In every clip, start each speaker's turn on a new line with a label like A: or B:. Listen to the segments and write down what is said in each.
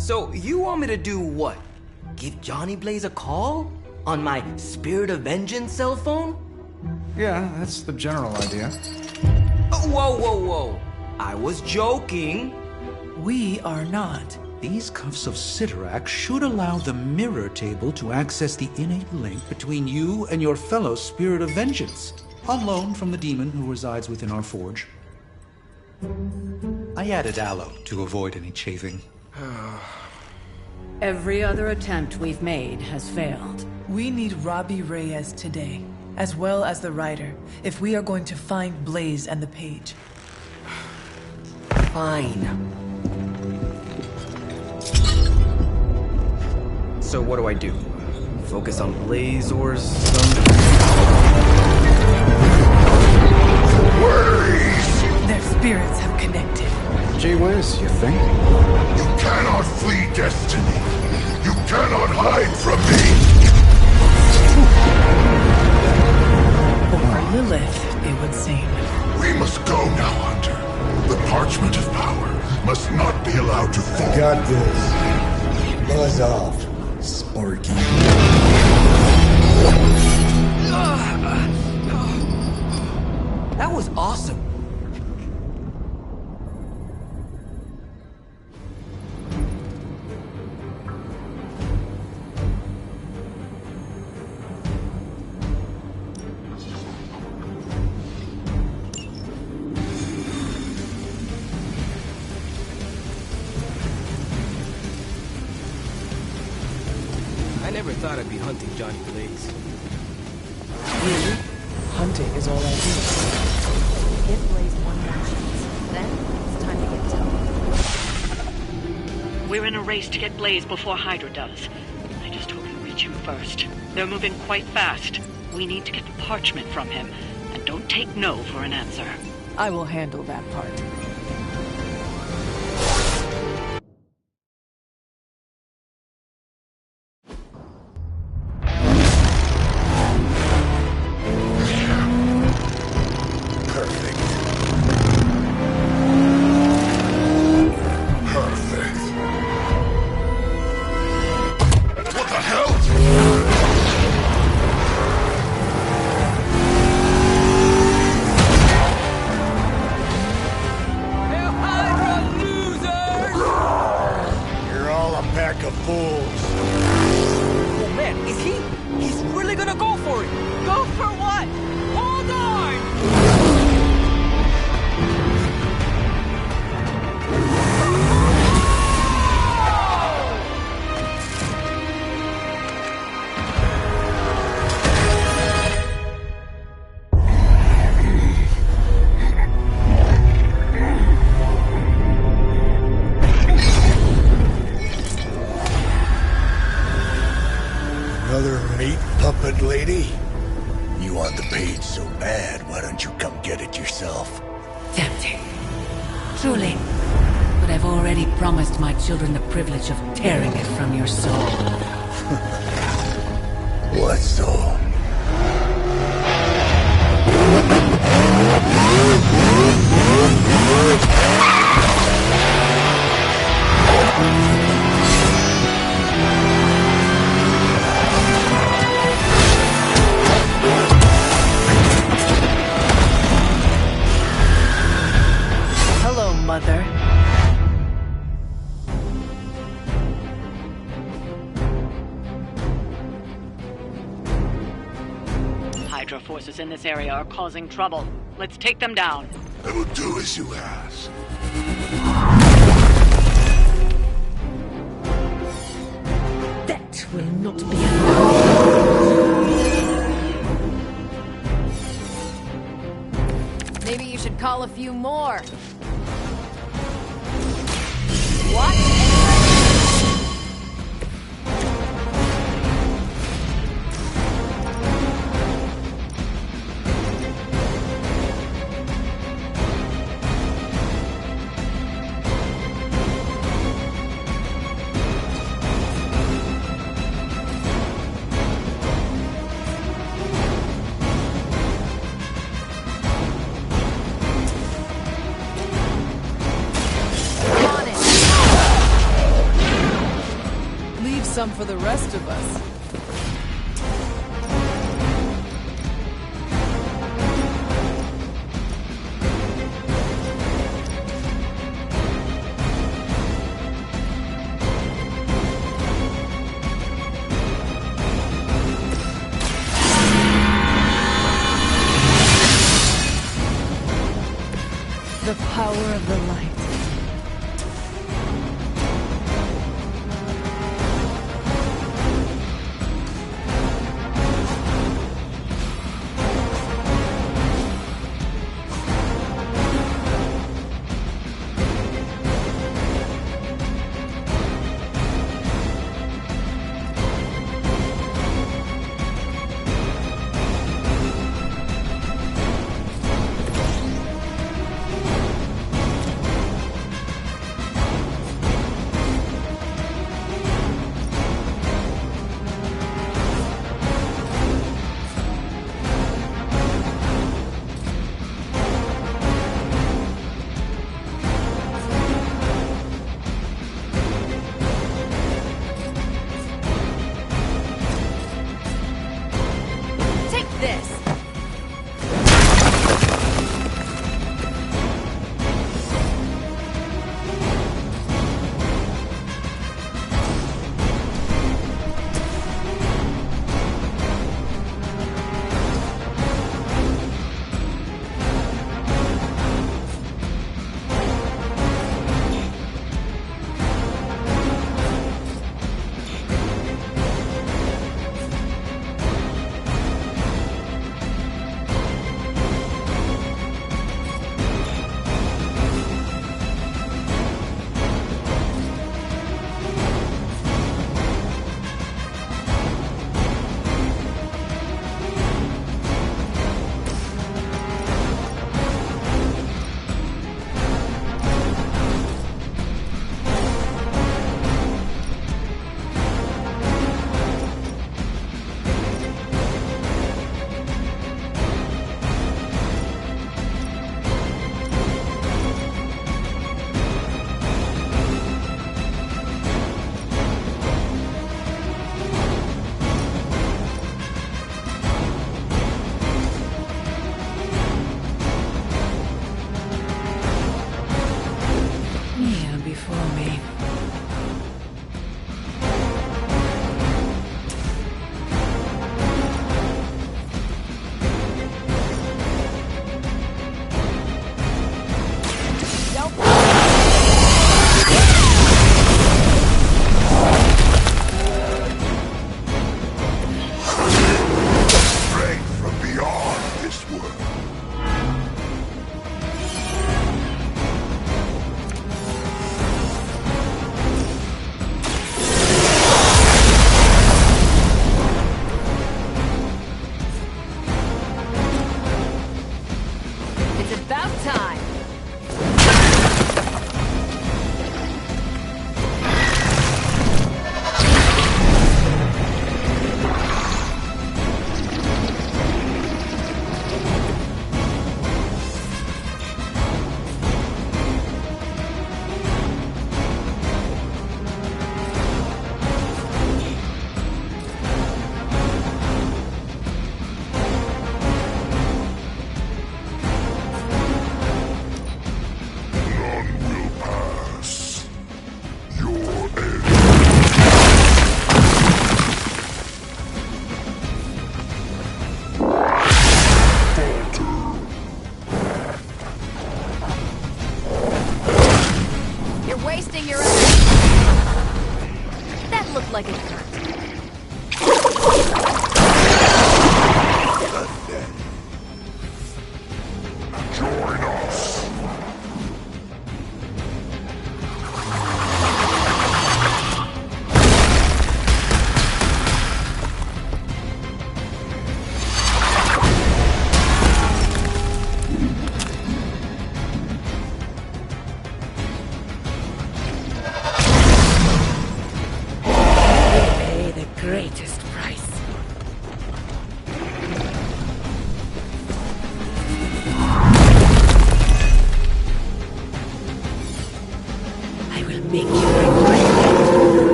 A: So you want me to do what? Give Johnny Blaze a call? On my Spirit of Vengeance cell phone?
B: Yeah, that's the general idea.
A: Whoa, whoa, whoa. I was joking.
C: We are not.
D: These cuffs of Cyttorak should allow the mirror table to access the innate link between you and your fellow Spirit of Vengeance, on loan from the demon who resides within our forge. I added aloe to avoid any chafing.
E: Every other attempt we've made has failed.
C: We need Robbie Reyes today, as well as the writer, if we are going to find Blaze and the page.
A: Fine. So what do I do? Focus on Blaze or some...
C: Their spirits have connected.
B: Gee whiz, you think?
F: You cannot flee destiny. You cannot hide from me.
C: Or Lilith, it would seem.
F: We must go now, Hunter. The parchment of power must not be allowed to fall.
G: Got this. Buzz off, Sparky.
A: That was awesome. I never thought I'd be hunting Johnny Blaze.
C: Really? Hunting is all I do.
H: Give Blaze one more chance. Then it's time to get to him.
I: We're in a race to get Blaze before Hydra does. I just hope you reach him first. They're moving quite fast. We need to get the parchment from him. And don't take no for an answer.
C: I will handle that part.
A: Oh man, is he? He's really gonna go for it! Go for what? Hold on!
G: Another meat puppet lady? You want the page so bad, why don't you come get it yourself?
E: Tempting. Truly. But I've already promised my children the privilege of tearing it from your soul.
G: What soul?
C: Hello, Mother.
I: Hydra forces in this area are causing trouble. Let's take them down.
F: I will do as you ask.
E: That will not be enough.
H: Maybe you should call a few more. What? On it.
C: some for the rest of us. The power of the light.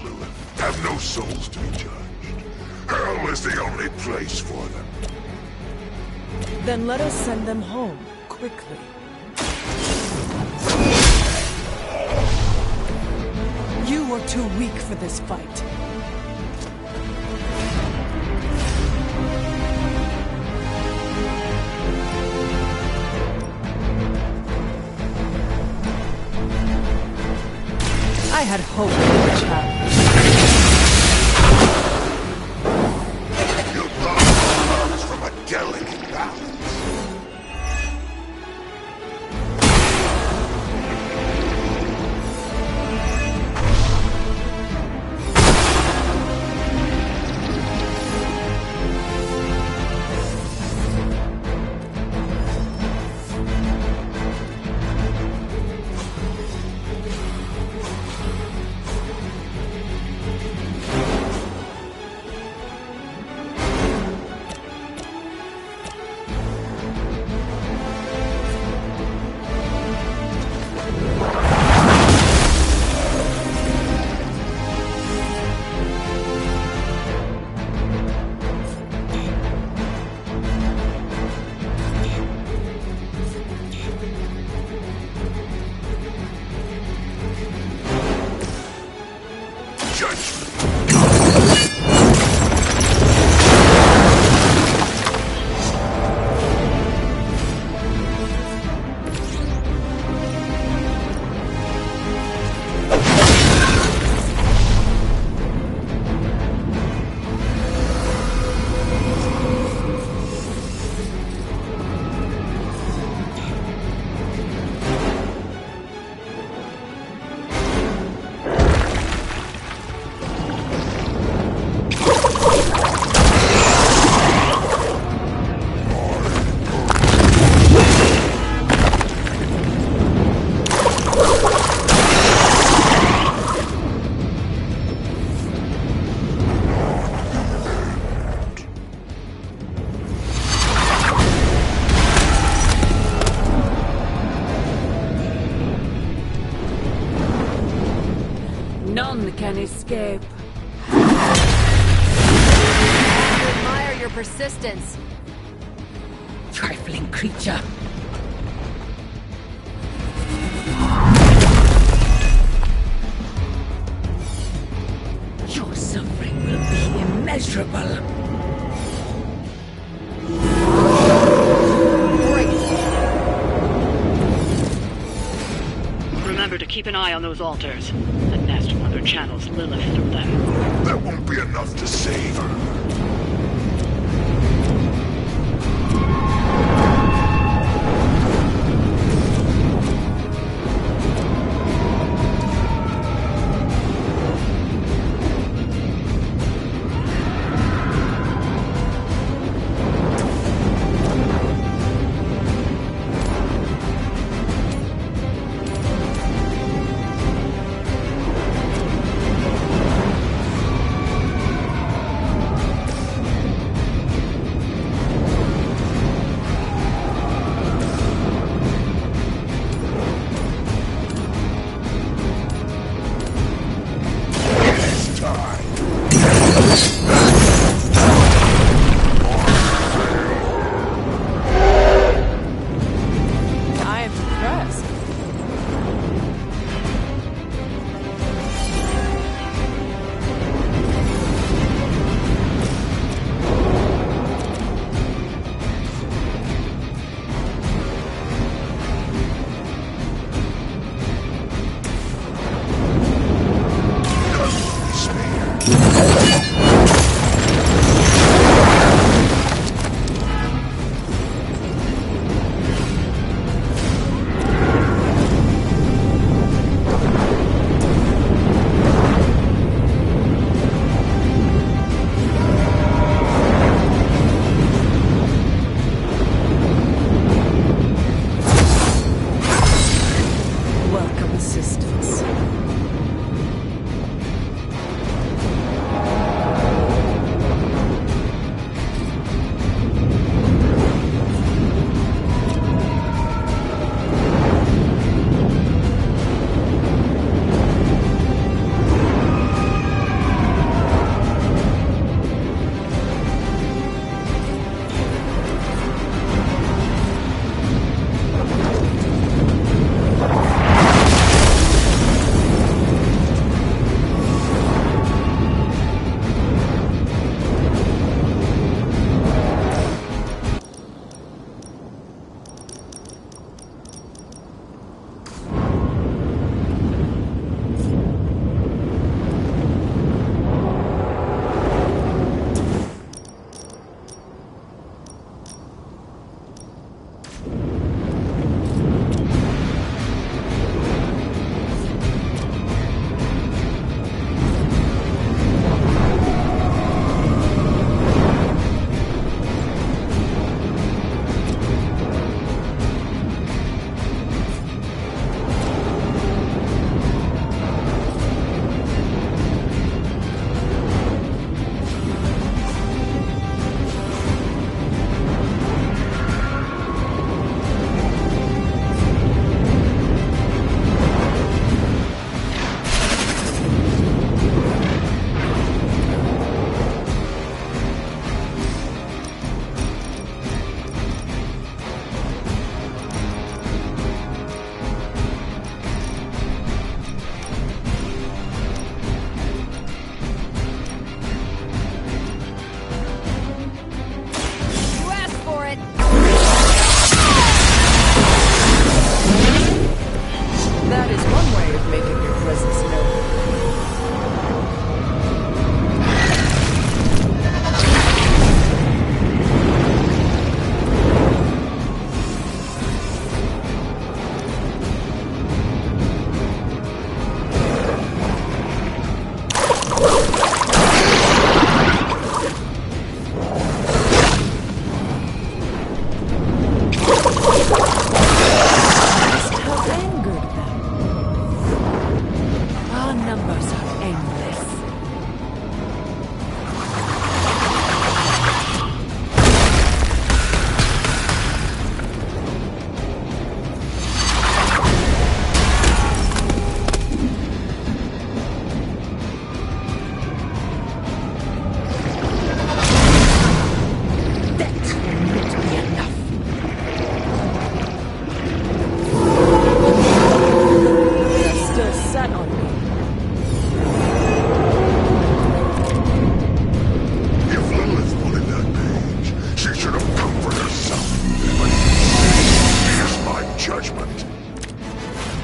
F: Lilith have no souls to be judged. Hell is the only place for them.
C: Then let us send them home, quickly. You are too weak for this fight. I had hope for the challenge.
F: You thought it was from a delicate balance.
E: None can escape.
H: I admire your persistence.
E: Trifling creature. Your suffering will be immeasurable.
I: Remember to keep an eye on those altars. The Nest Mother channels Lilith through them.
F: That won't be enough to save her.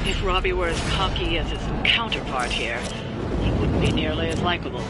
I: If Robbie were as cocky as his counterpart here, he wouldn't be nearly as likable.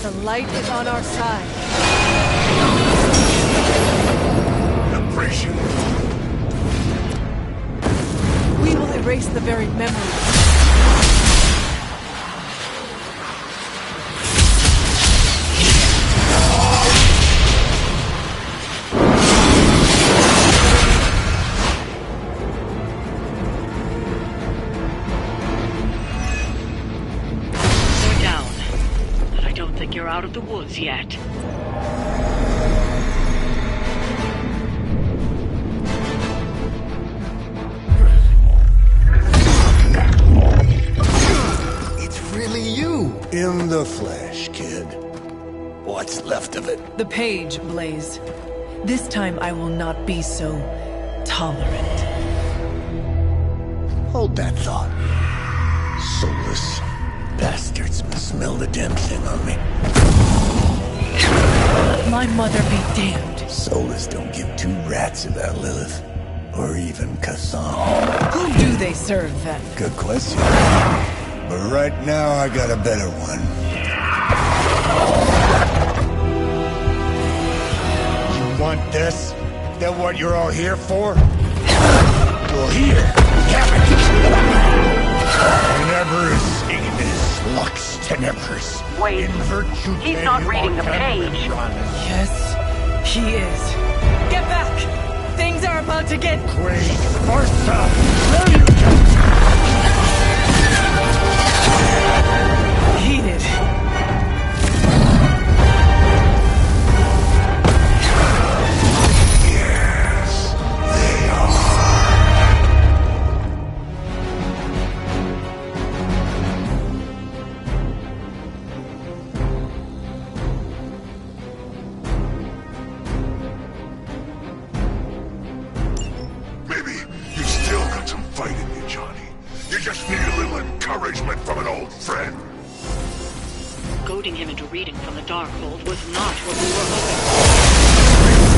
H: The light is on our side.
F: Abrasion.
H: We will erase the very memory.
I: They're down, but I don't think you're out of the woods yet.
G: It's really you. In the flesh, kid. What's left of it?
C: The page, Blaze. This time I will not be so tolerant.
G: Hold that thought. Soulless bastards must smell the damn thing on me.
C: My mother be damned.
G: Soulless don't give two rats about Lilith. Or even Kassan.
C: Who do they serve then?
G: Good question. But right now, I got a better one. You want this? That what you're all here for? Well, here, have it! Tenebris ignis lux tenebris.
I: Wait,
G: In virtue
I: he's not reading the page.
C: Yes, he is. Get back! Things are about to get
G: Great Barca!
C: heated.
F: Yes, they are. Maybe you still got some fight in you, Johnny. You just need a little encouragement from an old friend.
I: Goading him into reading from the Darkhold was not what we were hoping for.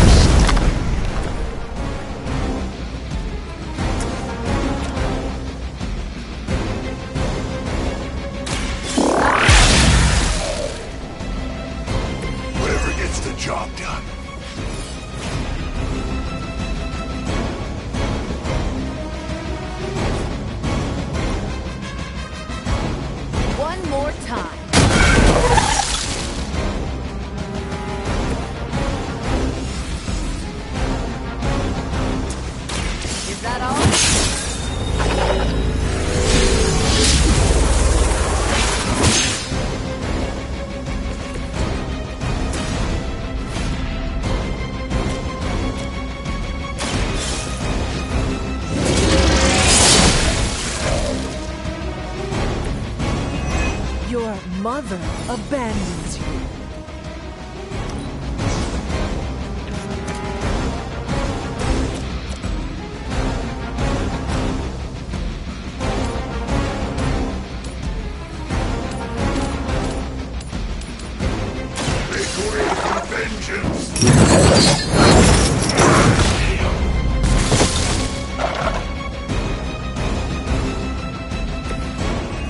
F: Whatever gets the job done.
H: One more time. Is that all? Your mother abandons you.
F: vengeance!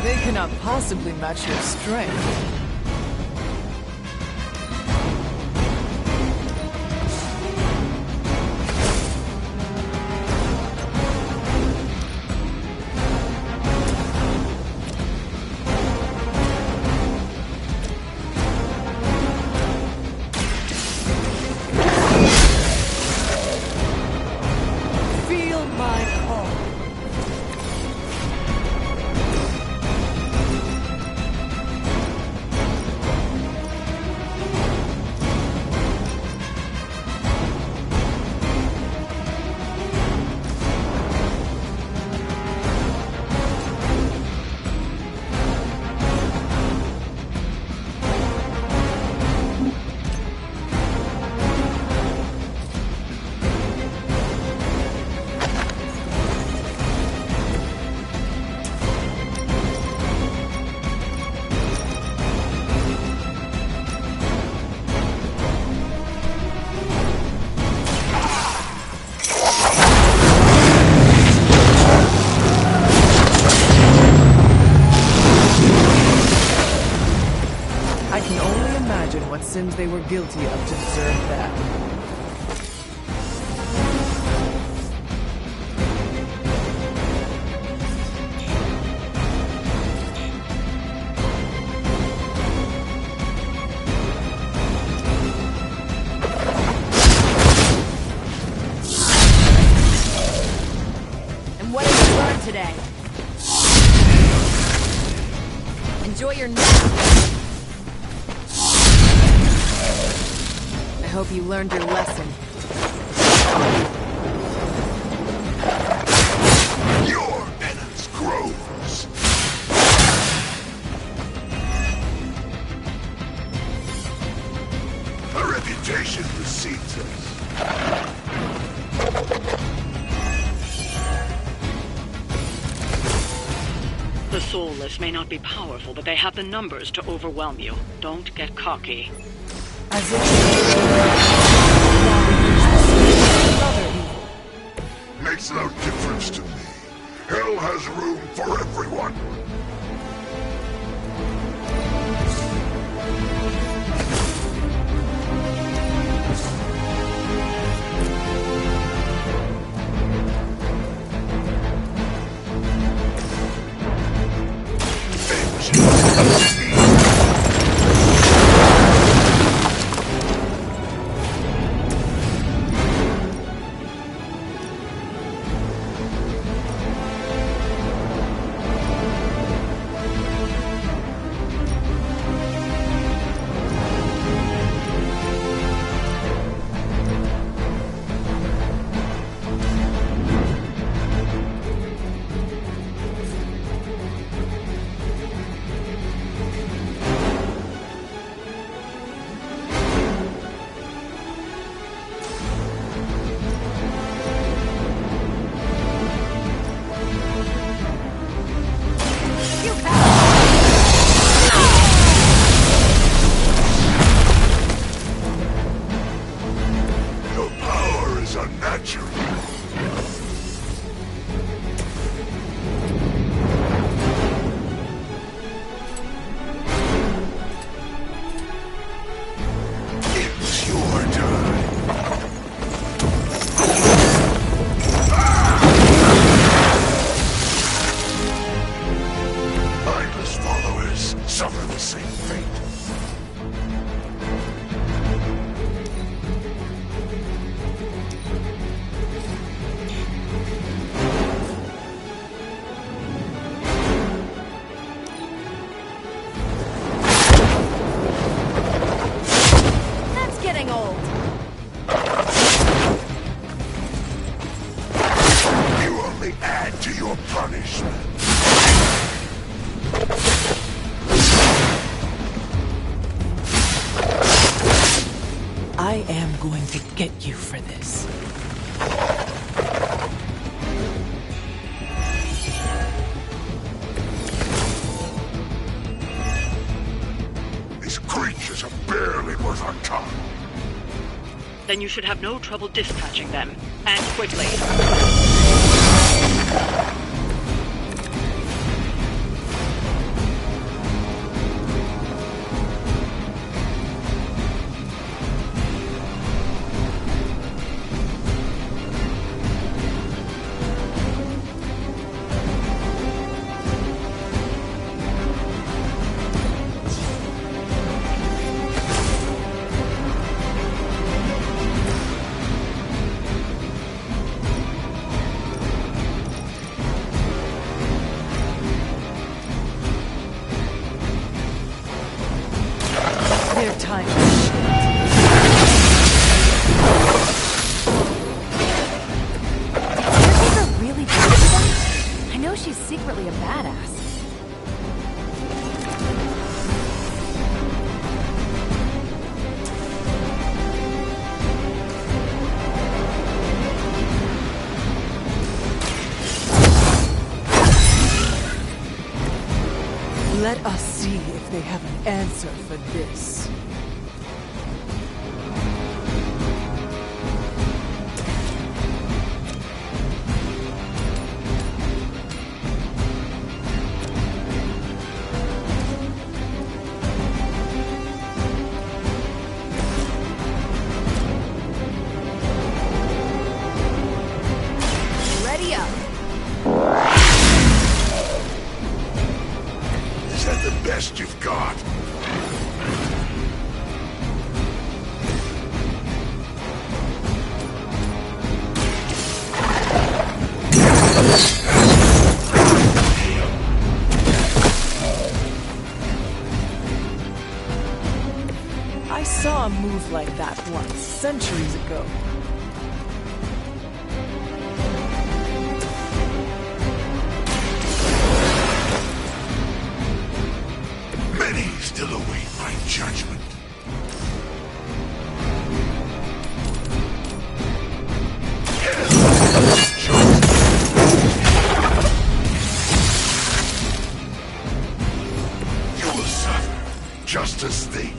C: They cannot possibly match your strength. Feel my call. I can only imagine what sins they were guilty of to deserve that.
H: And what did you learn today? Enjoy your nap. I hope you learned your lesson.
F: Your penance grows. A reputation precedes us.
I: The soulless may not be powerful, but they have the numbers to overwhelm you. Don't get cocky.
C: As if another evil.
F: Makes no difference to me. Hell has room for everyone. Your power is unnatural. It's your time. Mindless followers suffer the same fate.
H: That's getting old.
F: You only add to your punishment.
C: I am going to get you for this.
F: These creatures are barely worth our time.
I: Then you should have no trouble dispatching them, and quickly.
C: Their time.
H: Caretaker really did that? I know she's secretly a badass.
C: Let us see if they have an answer for this.
H: Ready up.
F: Is that the best you've got?
C: I saw a move like that once, centuries ago.
F: Many still await my judgment. You will suffer, just as they did.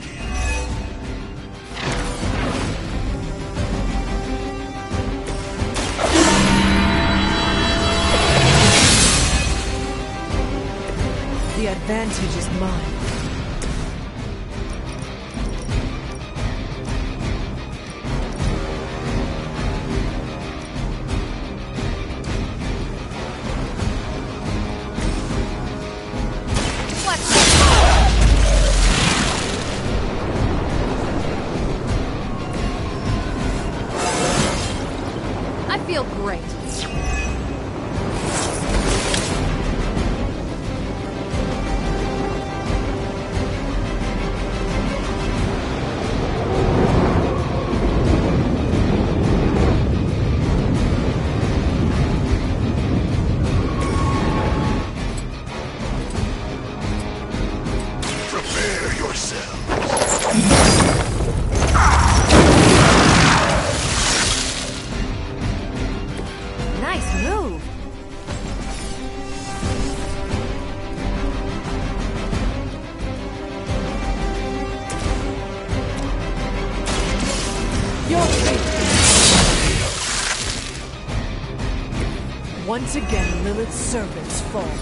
C: The advantage is mine.
H: I feel great.
F: Prepare yourselves.
H: Nice move.
C: Your fate. Once again, Lilith's servants fall.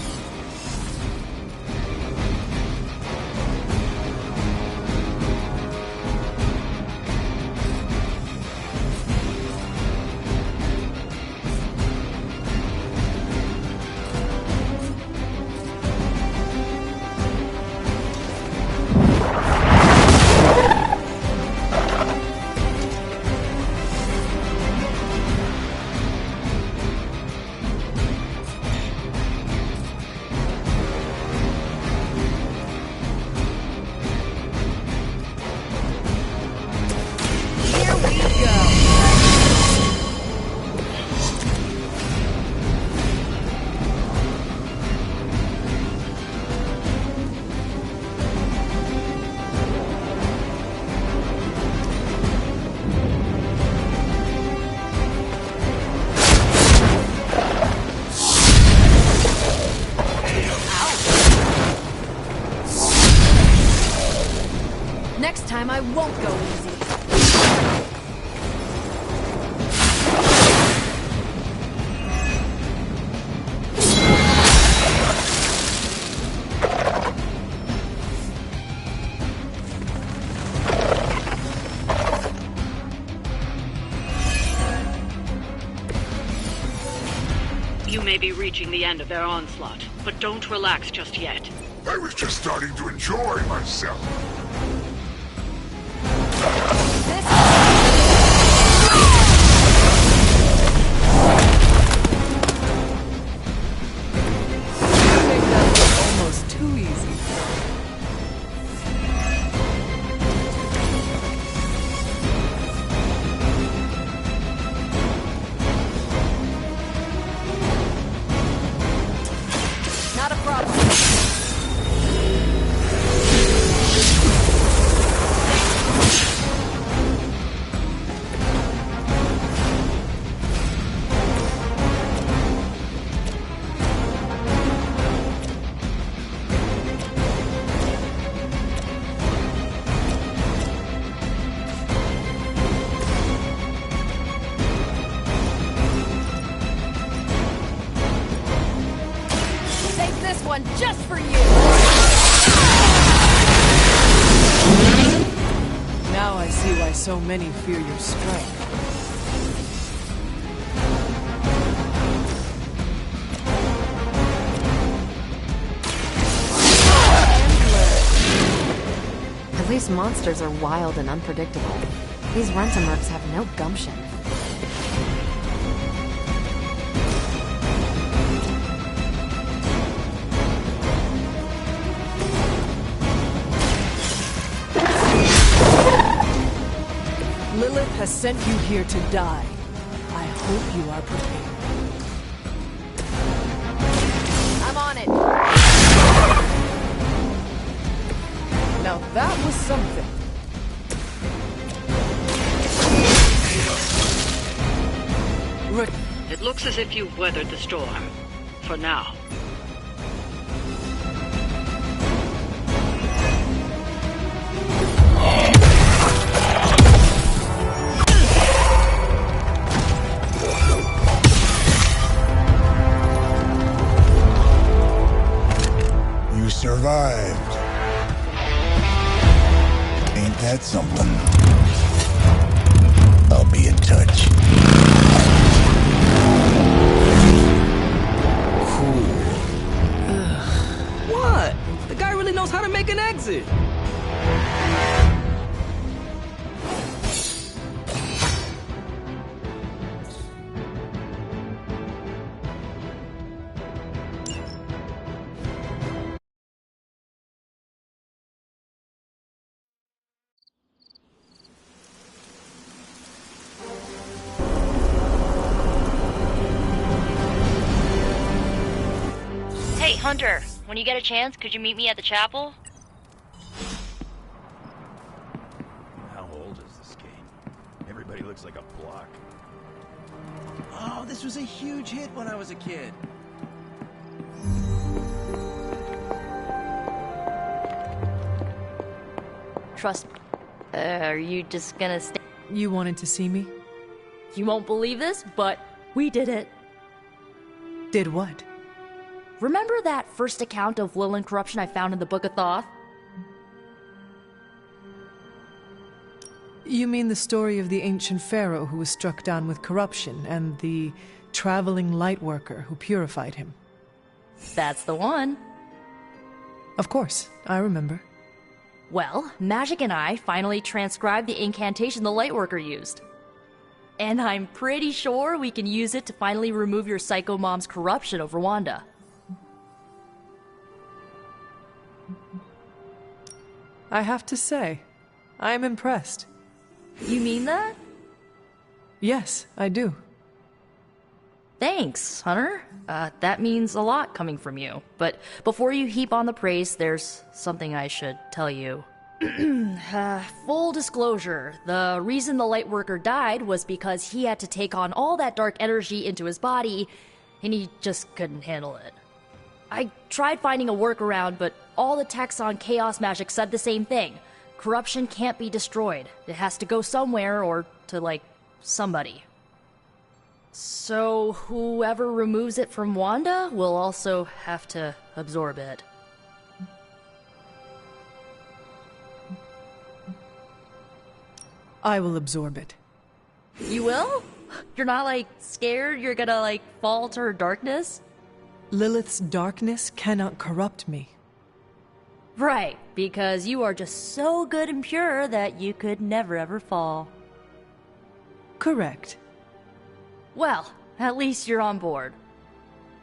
H: Next time I won't go easy.
I: You may be reaching the end of their onslaught, but don't relax just yet.
F: I was just starting to enjoy myself.
C: Almost too easy.
H: Not a problem. Take this one just for you.
C: Now I see why so many fear your strength.
H: At least monsters are wild and unpredictable. These Rentimurks have no gumption.
C: Lilith has sent you here to die. I hope you are prepared.
H: I'm on it.
C: Now that was something.
I: It looks as if you've weathered the storm. For now.
G: You survived. Ain't that something? I'll be in touch.
A: What? The guy really knows how to make an exit.
J: Hey, Hunter, when you get a chance, could you meet me at the chapel?
K: How old is this game? Everybody looks like a block.
A: Oh, this was a huge hit when I was a kid.
J: Trust me. Are you just gonna stay?
C: You wanted to see me?
J: You won't believe this, but we did it.
C: Did what?
J: Remember that first account of Lilith corruption I found in the Book of Thoth?
C: You mean the story of the ancient pharaoh who was struck down with corruption and the traveling lightworker who purified him?
J: That's the one.
C: Of course, I remember.
J: Well, Magic and I finally transcribed the incantation the lightworker used. And I'm pretty sure we can use it to finally remove your psycho mom's corruption over Wanda.
C: I have to say, I am impressed.
J: You mean that?
C: Yes, I do.
J: Thanks, Hunter. That means a lot coming from you. But before you heap on the praise, there's something I should tell you. Full disclosure, the reason the Lightworker died was because he had to take on all that dark energy into his body, and he just couldn't handle it. I tried finding a workaround, but all the texts on Chaos Magic said the same thing. Corruption can't be destroyed. It has to go somewhere or to, like, somebody. So whoever removes it from Wanda will also have to absorb it.
C: I will absorb it.
J: You will? You're not, like, scared you're gonna, like, fall to her darkness?
C: Lilith's darkness cannot corrupt me.
J: Right, because you are just so good and pure that you could never ever fall.
C: Correct.
J: Well, at least you're on board.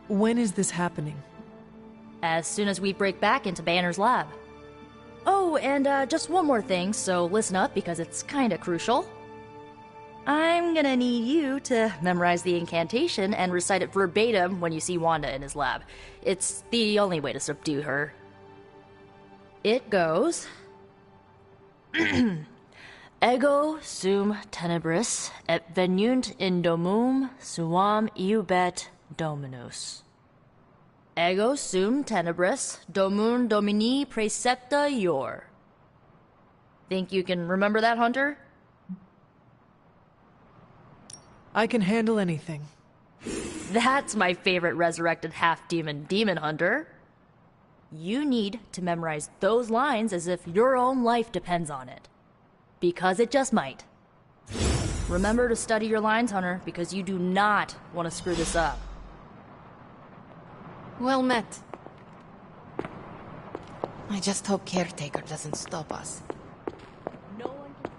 C: When is this happening?
J: As soon as we break back into Banner's lab. Oh, and just one more thing, so listen up because it's kinda crucial. I'm gonna need you to memorize the incantation and recite it verbatim when you see Wanda in his lab. It's the only way to subdue her. It goes... Ego sum tenebris et venunt in domum suam iubet dominus. Ego sum tenebris domum domini praecepta ior. Think you can remember that, Hunter?
C: I can handle anything.
J: That's my favorite resurrected half-demon demon hunter. You need to memorize those lines as if your own life depends on it. Because it just might. Remember to study your lines, Hunter, because you do not want to screw this up.
L: Well met. I just hope Caretaker doesn't stop us.
J: No one can...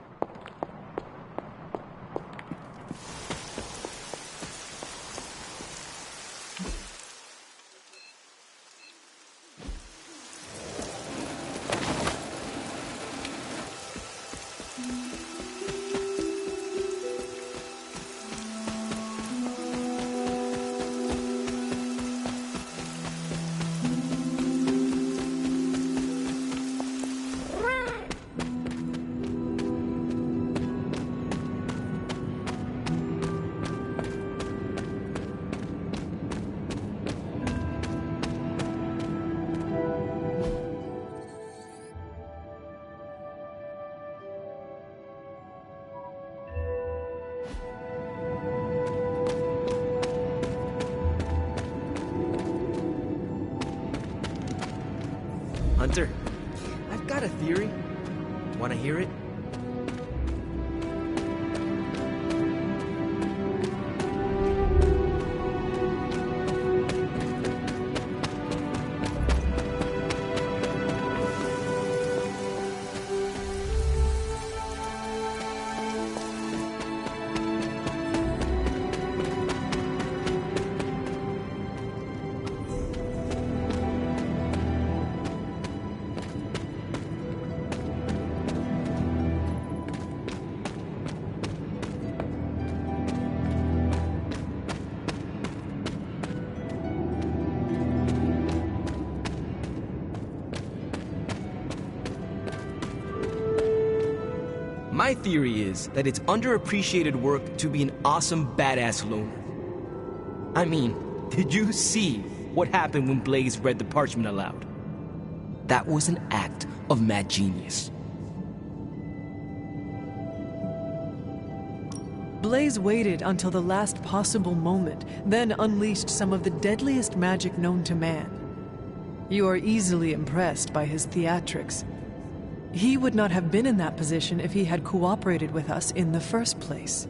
A: Hunter, I've got a theory. Want to hear it? My theory is that it's underappreciated work to be an awesome badass loner. I mean, did you see what happened when Blaze read the parchment aloud? That was an act of mad genius.
C: Blaze waited until the last possible moment, then unleashed some of the deadliest magic known to man. You are easily impressed by his theatrics. He would not have been in that position if he had cooperated with us in the first place.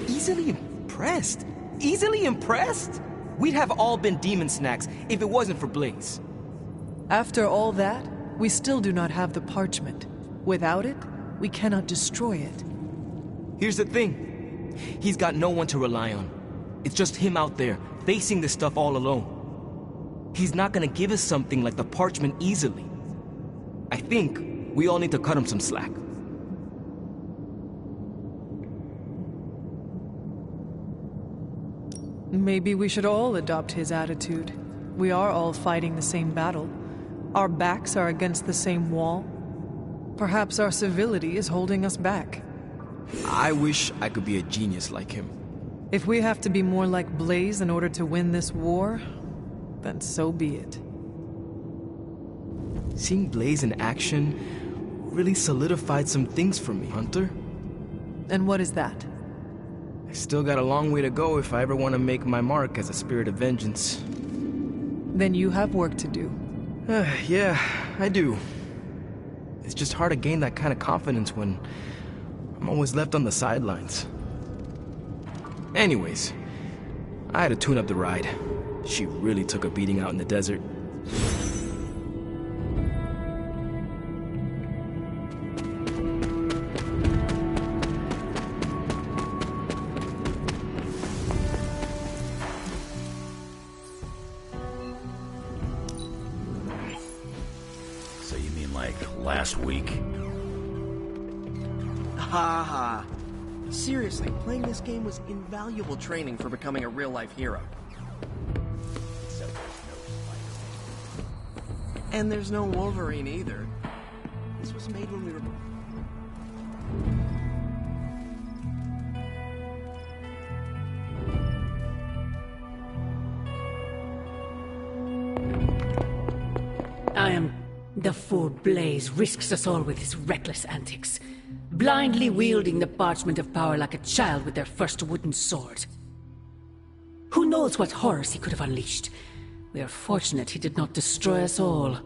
A: Easily impressed? Easily impressed? We'd have all been demon snacks if it wasn't for Blaze.
C: After all that, we still do not have the parchment. Without it, we cannot destroy it.
A: Here's the thing. He's got no one to rely on. It's just him out there, facing this stuff all alone. He's not gonna give us something like the parchment easily. I think we all need to cut him some slack.
C: Maybe we should all adopt his attitude. We are all fighting the same battle. Our backs are against the same wall. Perhaps our civility is holding us back.
A: I wish I could be a genius like him.
C: If we have to be more like Blaze in order to win this war, then so be it.
A: Seeing Blaze in action really solidified some things for me, Hunter.
C: And what is that?
A: I still got a long way to go if I ever want to make my mark as a spirit of vengeance.
C: Then you have work to do.
A: Yeah, I do. It's just hard to gain that kind of confidence when I'm always left on the sidelines. Anyways, I had to tune up the ride. She really took a beating out in the desert.
K: So you mean like last week?
M: Ha ha. Seriously, playing this game was invaluable training for becoming a real-life hero. And there's no Wolverine either. This was made when we were...
E: The fool Blaze risks us all with his reckless antics, blindly wielding the parchment of power like a child with their first wooden sword. Who knows what horrors he could have unleashed? We are fortunate he did not destroy us all.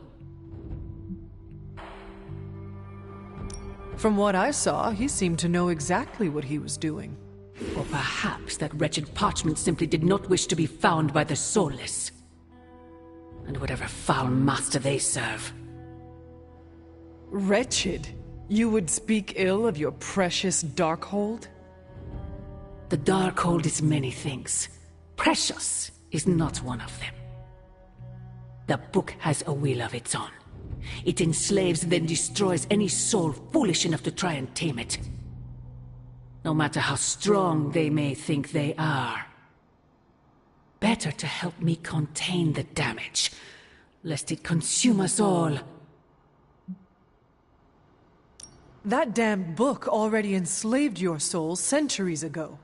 C: From what I saw, he seemed to know exactly what he was doing.
E: Or perhaps that wretched parchment simply did not wish to be found by the soulless. And whatever foul master they serve.
C: Wretched? You would speak ill of your precious Darkhold?
E: The Darkhold is many things. Precious is not one of them. The book has a will of its own. It enslaves, then destroys any soul foolish enough to try and tame it. No matter how strong they may think they are. Better to help me contain the damage, lest it consume us all.
C: That damned book already enslaved your soul centuries ago.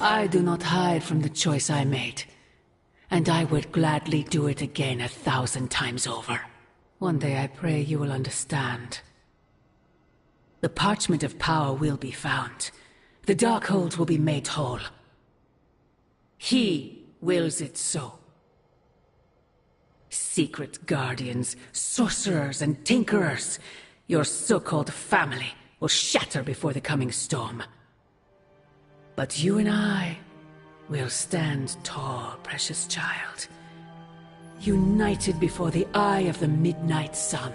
E: I do not hide from the choice I made, and I would gladly do it again 1,000 times over. One day I pray you will understand. The parchment of power will be found. The Darkhold will be made whole. He wills it so. Secret guardians, sorcerers, and tinkerers, your so-called family will shatter before the coming storm. But you and I will stand tall, precious child. United before the eye of the midnight sun.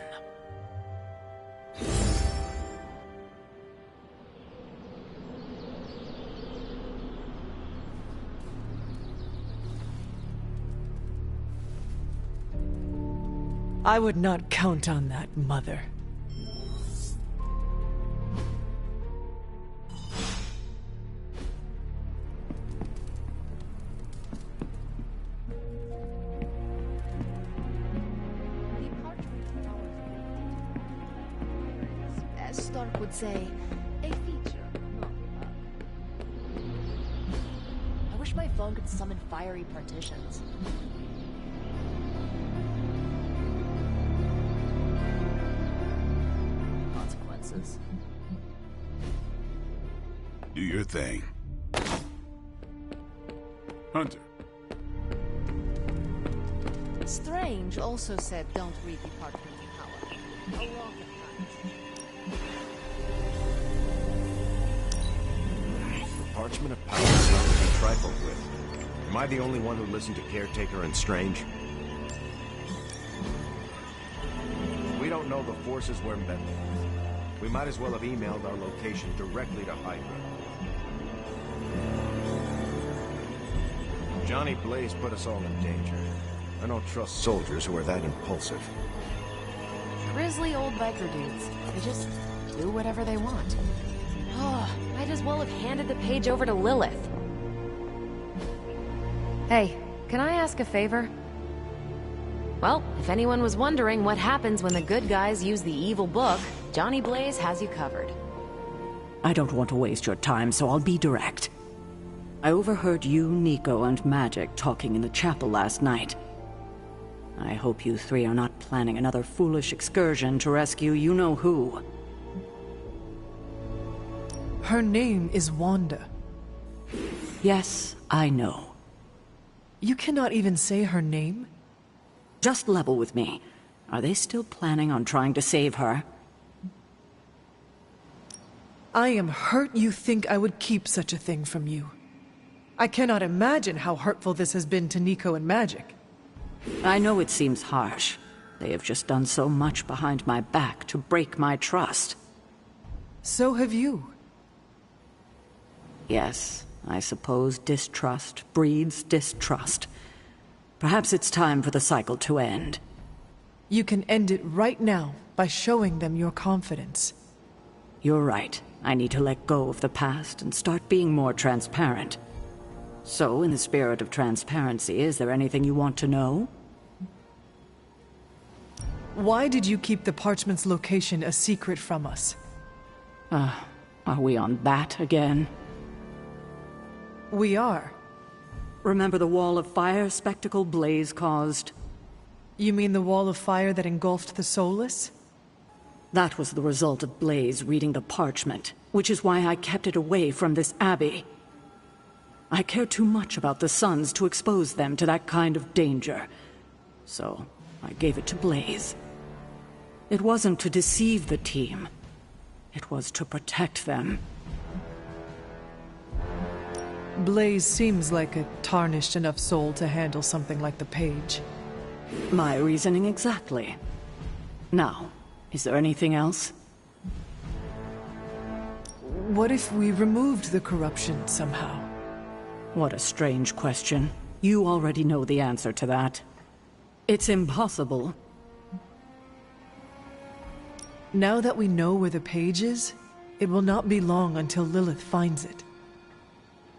C: I would not count on that, Mother.
H: As Stark would say, a feature, not a bug. I wish my phone could summon fiery partitions. Consequences.
F: Do your thing. Hunter.
H: Strange also said don't read the parchment of power. Along with
K: The parchment of power is not to be trifled with. Am I the only one who listened to Caretaker and Strange? We don't know the forces we're met with. We might as well have emailed our location directly to Hydra. Johnny Blaze put us all in danger. I don't trust soldiers who are that impulsive.
H: Grizzly old biker dudes. They just do whatever they want. Oh, might as well have handed the page over to Lilith. Hey, can I ask a favor? Well, if anyone was wondering what happens when the good guys use the evil book, Johnny Blaze has you covered.
N: I don't want to waste your time, so I'll be direct. I overheard you, Nico, and Magic talking in the chapel last night. I hope you three are not planning another foolish excursion to rescue you-know-who.
C: Her name is Wanda.
N: Yes, I know.
C: You cannot even say her name?
N: Just level with me. Are they still planning on trying to save her?
C: I am hurt you think I would keep such a thing from you. I cannot imagine how hurtful this has been to Nico and Magic.
N: I know it seems harsh. They have just done so much behind my back to break my trust.
C: So have you.
N: Yes, I suppose distrust breeds distrust. Perhaps it's time for the cycle to end.
C: You can end it right now by showing them your confidence.
N: You're right. I need to let go of the past and start being more transparent. So, in the spirit of transparency, is there anything you want to know?
C: Why did you keep the parchment's location a secret from us?
N: Are we on that again?
C: We are.
N: Remember the wall of fire spectacle Blaze caused?
C: You mean the wall of fire that engulfed the Soulless?
N: That was the result of Blaze reading the parchment, which is why I kept it away from this abbey. I care too much about the Sons to expose them to that kind of danger. So, I gave it to Blaze. It wasn't to deceive the team. It was to protect them.
C: Blaze seems like a tarnished enough soul to handle something like the Page.
N: My reasoning exactly. Now, is there anything else?
C: What if we removed the corruption somehow?
N: What a strange question. You already know the answer to that. It's impossible.
C: Now that we know where the Page is, it will not be long until Lilith finds it.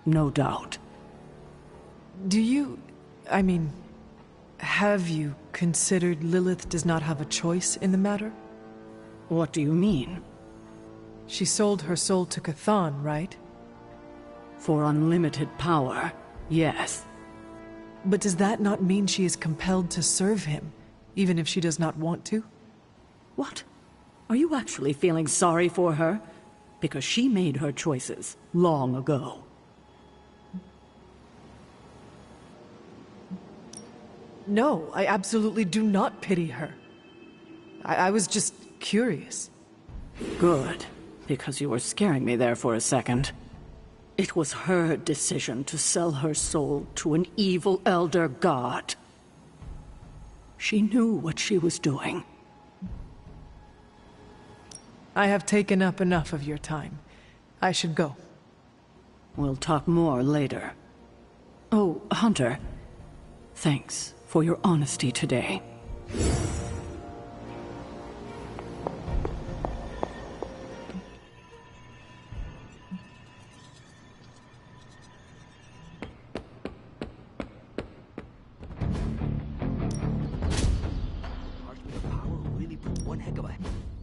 N: No doubt.
C: Have you considered Lilith does not have a choice in the matter?
N: What do you mean?
C: She sold her soul to Cthon, right?
N: For unlimited power, yes.
C: But does that not mean she is compelled to serve him, even if she does not want to?
N: What? Are you actually feeling sorry for her? Because she made her choices long ago.
C: No, I absolutely do not pity her. I was just curious.
N: Good, because you were scaring me there for a second. It was her decision to sell her soul to an evil elder god. She knew what she was doing.
C: I have taken up enough of your time. I should go.
N: We'll talk more later. Oh, Hunter, thanks for your honesty today.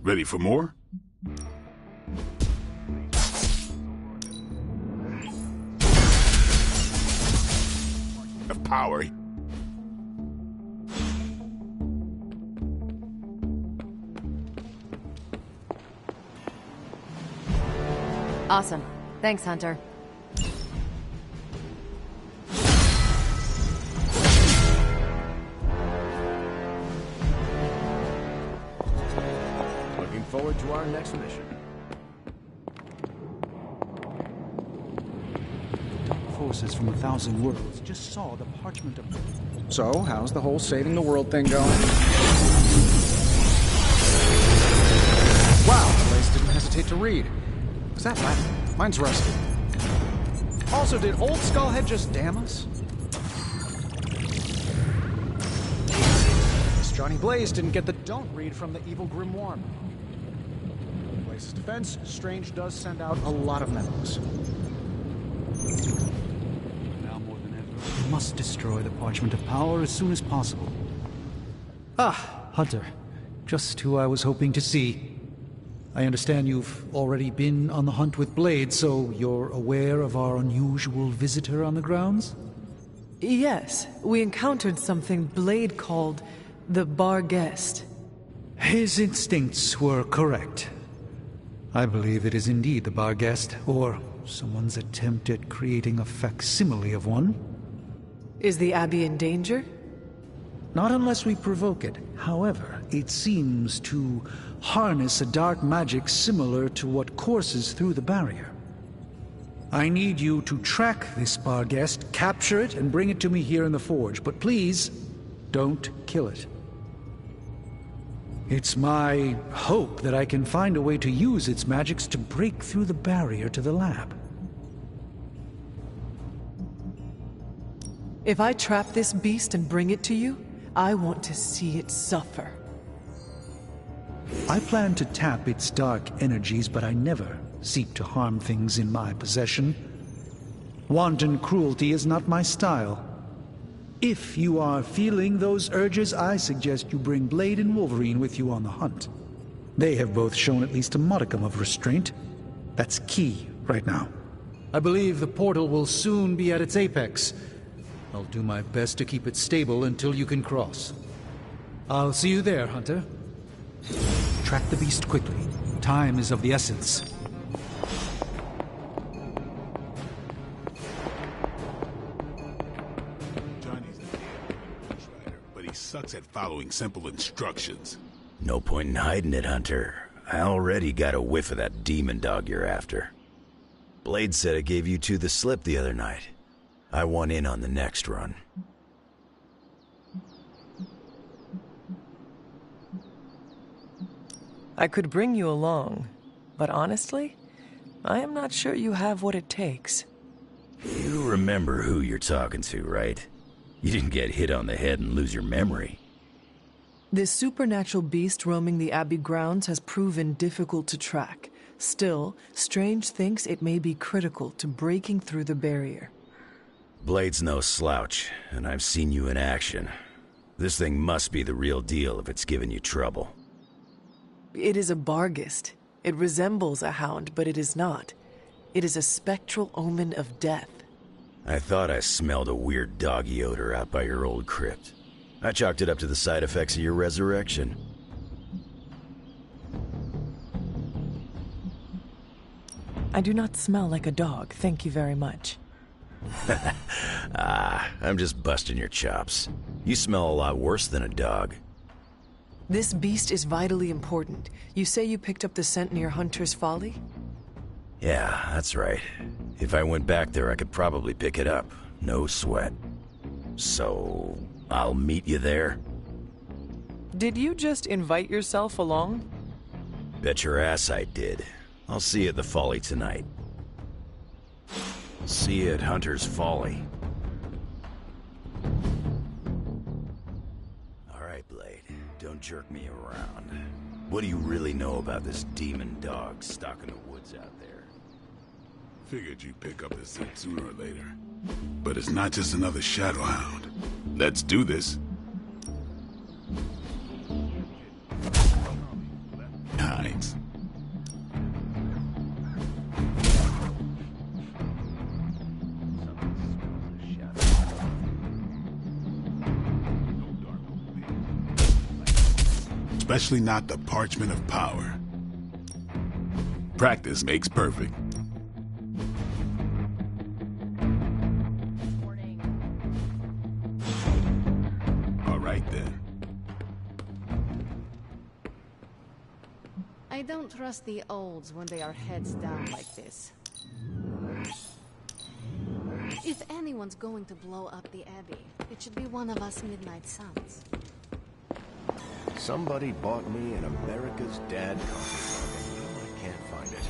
F: Ready for more? Of power.
H: Awesome. Thanks, Hunter.
K: Looking forward to our next mission.
D: Dark forces from 1,000 worlds just saw the parchment of...
B: So, how's the whole saving the world thing going? Wow, Blaze didn't hesitate to read. Was that Latin? Mine's rusty. Also, did old Skullhead just damn us? This Johnny Blaze didn't get the don't read from the evil grimoire. In Blaze's defense, Strange does send out a lot of memos.
D: Now more than ever, we must destroy the parchment of power as soon as possible. Ah, Hunter. Just who I was hoping to see. I understand you've already been on the hunt with Blade, so you're aware of our unusual visitor on the grounds?
C: Yes, we encountered something Blade called The bar guest.
D: His instincts were correct. I believe it is indeed the bar guest, or someone's attempt at creating a facsimile of one.
C: Is the Abbey in danger?
D: Not unless we provoke it. However, it seems to harness a dark magic similar to what courses through the barrier. I need you to track this bar guest, capture it, and bring it to me here in the forge. But please, don't kill it. It's my hope that I can find a way to use its magics to break through the barrier to the lab.
C: If I trap this beast and bring it to you, I want to see it suffer.
D: I plan to tap its dark energies, but I never seek to harm things in my possession. Wanton cruelty is not my style. If you are feeling those urges, I suggest you bring Blade and Wolverine with you on the hunt. They have both shown at least a modicum of restraint. That's key right now. I believe the portal will soon be at its apex. I'll do my best to keep it stable until you can cross. I'll see you there, Hunter. Track the beast quickly. Time is of the essence.
F: Sucks at following simple instructions.
G: No point in hiding it, Hunter. I already got a whiff of that demon dog you're after. Blade said I gave you two the slip the other night. I want in on the next run.
O: I could bring you along, but honestly, I am not sure you have what it takes.
G: You remember who you're talking to, right? You didn't get hit on the head and lose your memory.
C: This supernatural beast roaming the Abbey grounds has proven difficult to track. Still, Strange thinks it may be critical to breaking through the barrier.
G: Blade's no slouch, and I've seen you in action. This thing must be the real deal if it's giving you trouble.
C: It is a Barghest. It resembles a hound, but it is not. It is a spectral omen of death.
G: I thought I smelled a weird doggy odor out by your old crypt. I chalked it up to the side effects of your resurrection.
O: I do not smell like a dog, thank you very much.
G: I'm just busting your chops. You smell a lot worse than a dog.
C: This beast is vitally important. You say you picked up the scent near Hunter's Folly?
G: Yeah, that's right. If I went back there, I could probably pick it up. No sweat. So, I'll meet you there?
O: Did you just invite yourself along?
G: Bet your ass I did. I'll see you at the Folly tonight. See you at Hunter's Folly. Alright, Blade. Don't jerk me around. What do you really know about this demon dog stuck in the woods out there?
F: Figured you'd pick up the scent sooner or later. But it's not just another shadow hound. Let's do this. Nice. Especially not the parchment of power. Practice makes perfect.
L: I don't trust the olds when they are heads down like this. If anyone's going to blow up the Abbey, it should be one of us Midnight Suns.
K: Somebody bought me an America's Dad coffee mug, and now I can't find it.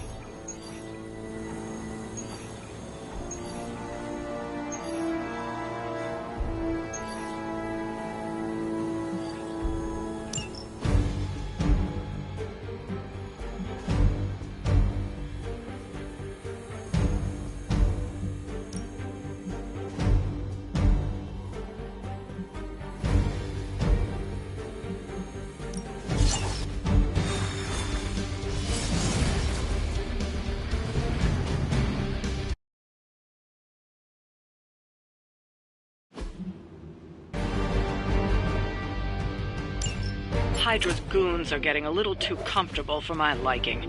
I: Hydra's goons are getting a little too comfortable for my liking.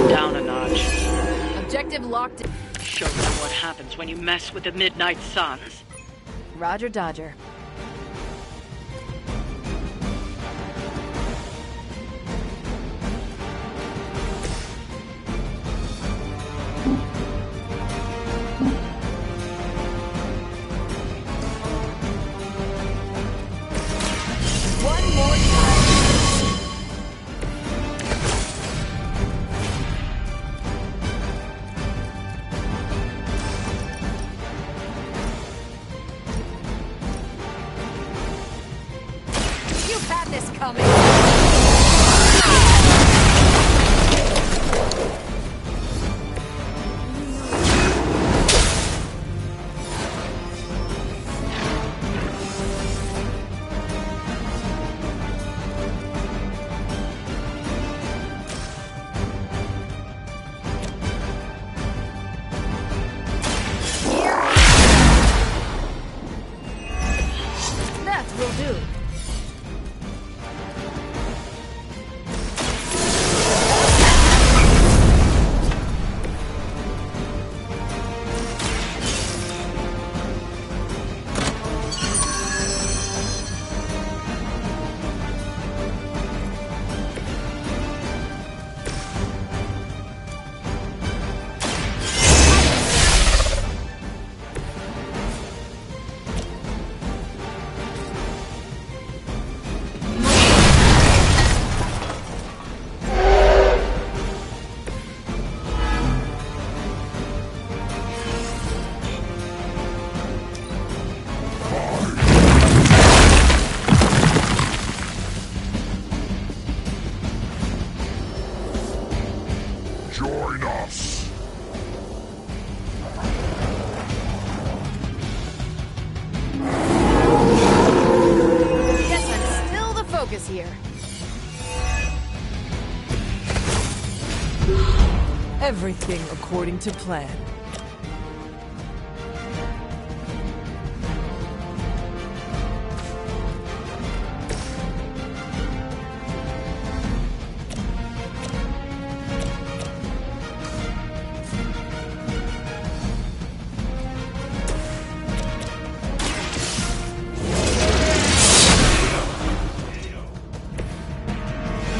I: Down a notch.
H: Objective locked in.
I: Show them what happens when you mess with the Midnight Suns.
H: Roger Dodger. One more time. You had this coming. That will do.
F: Join us.
H: Guess I'm still the focus here.
C: Everything according to plan.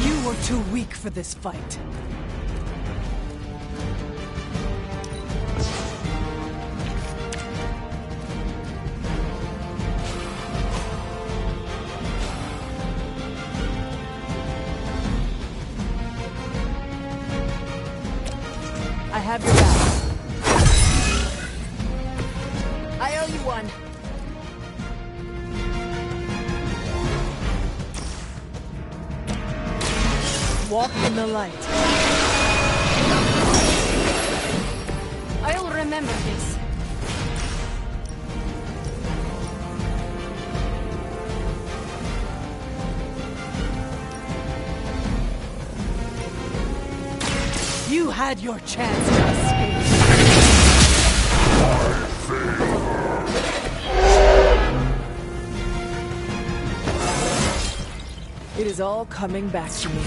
C: You were too weak for this fight. I have your back.
H: I owe you one.
C: Walk in the light.
H: I'll remember this.
C: You had your chance to escape. It is all coming back to me.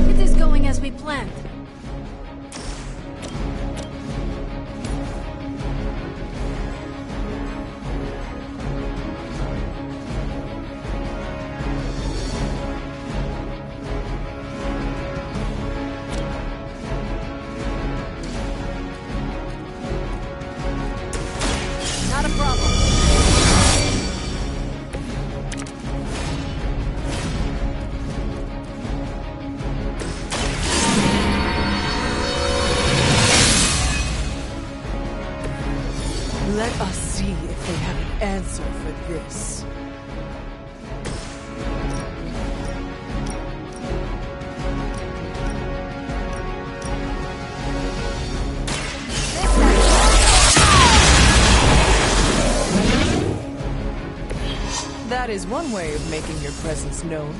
L: It is going as we planned.
H: Not a problem.
C: Let us see if they have an answer for this. That is one way of making your presence known.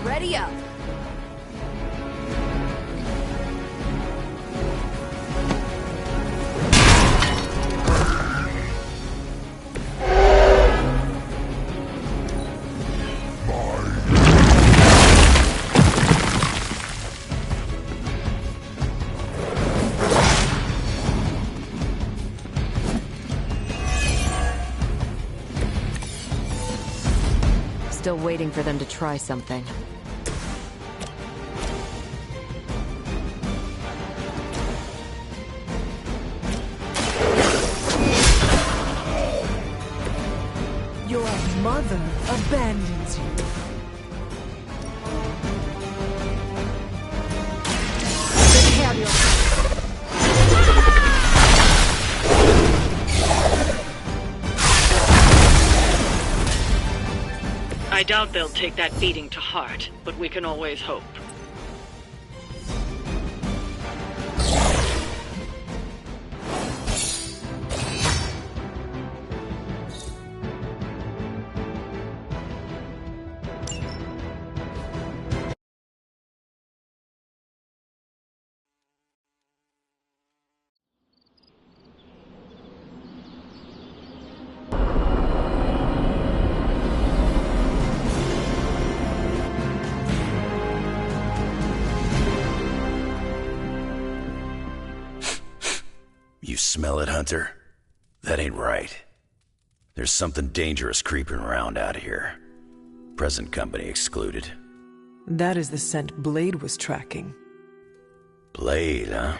H: Ready up. Still waiting for them to try something.
C: Your mother abandons you. Prepare yourself.
I: I doubt they'll take that beating to heart, but we can always hope.
G: You smell it, Hunter? That ain't right. There's something dangerous creeping around out here. Present company excluded.
C: That is the scent Blade was tracking.
G: Blade, huh?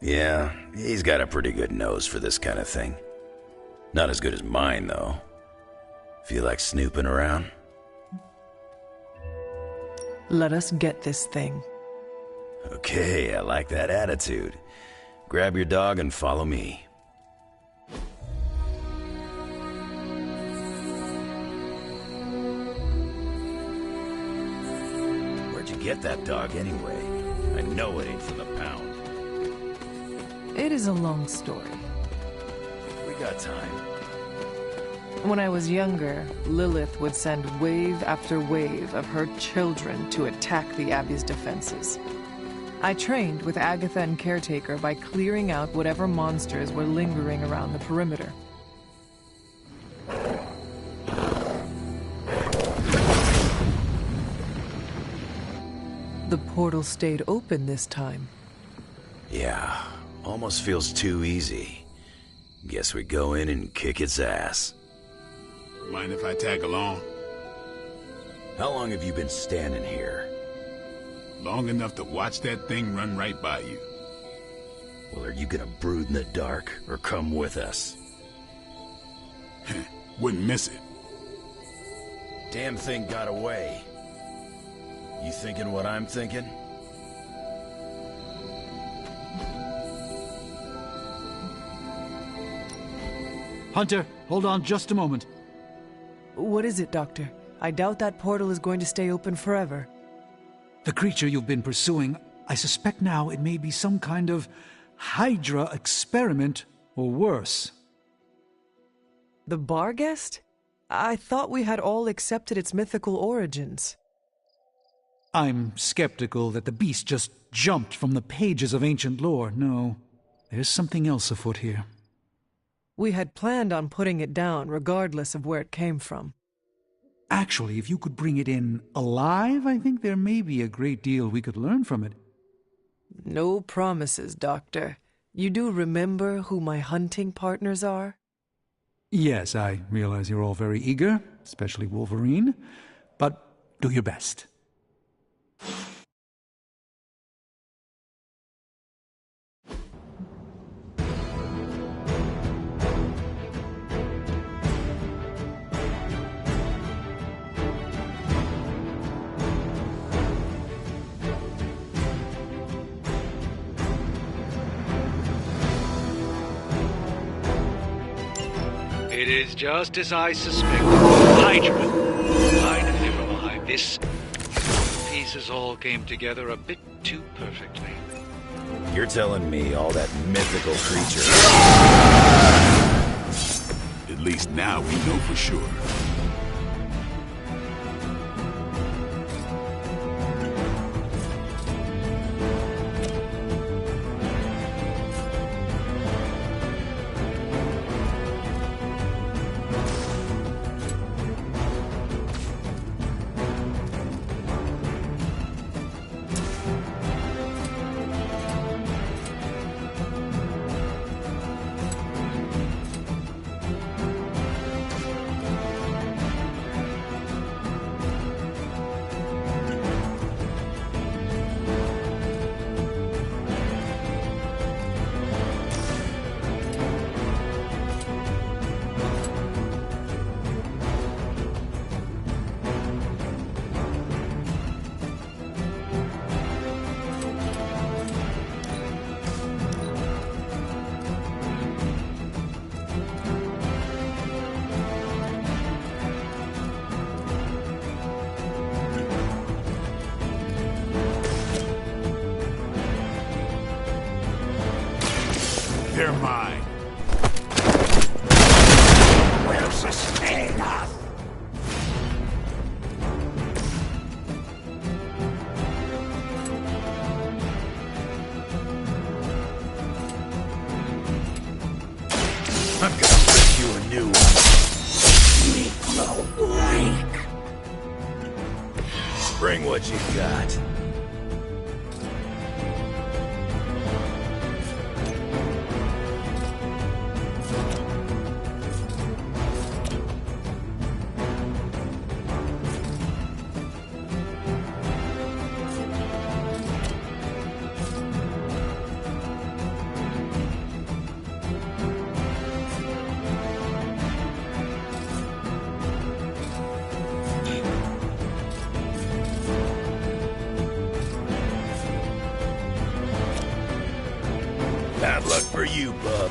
G: Yeah, he's got a pretty good nose for this kind of thing. Not as good as mine, though. Feel like snooping around?
C: Let us get this thing.
G: Okay, I like that attitude. Grab your dog and follow me. Where'd you get that dog anyway? I know it ain't from the pound.
C: It is a long story.
G: We got time.
C: When I was younger, Lilith would send wave after wave of her children to attack the Abbey's defenses. I trained with Agatha and Caretaker by clearing out whatever monsters were lingering around the perimeter. The portal stayed open this time.
G: Yeah, almost feels too easy. Guess we go in and kick its ass.
F: Mind if I tag along?
G: How long have you been standing here?
F: Long enough to watch that thing run right by you.
G: Well, are you gonna brood in the dark, or come with us?
F: Wouldn't miss it.
G: Damn thing got away. You thinking what I'm thinking?
D: Hunter, hold on just a moment.
C: What is it, Doctor? I doubt that portal is going to stay open forever.
D: The creature you've been pursuing, I suspect now it may be some kind of Hydra experiment, or worse.
C: The Barghest? I thought we had all accepted its mythical origins.
D: I'm skeptical that the beast just jumped from the pages of ancient lore. No, there's something else afoot here.
C: We had planned on putting it down regardless of where it came from.
D: Actually, if you could bring it in alive, I think there may be a great deal we could learn from it.
C: No promises, Doctor. You do remember who my hunting partners are?
D: Yes, I realize you're all very eager, especially Wolverine, but do your best.
P: It is just as I suspected. Hydra. Finally revived. This pieces all came together a bit too perfectly.
G: You're telling me all that mythical creature...
F: At least now we know for sure. They're mine.
Q: Will sustain us.
G: I'm gonna bring you a new one.
Q: We grow weak.
G: Bring what you got. Bad luck for you, bub.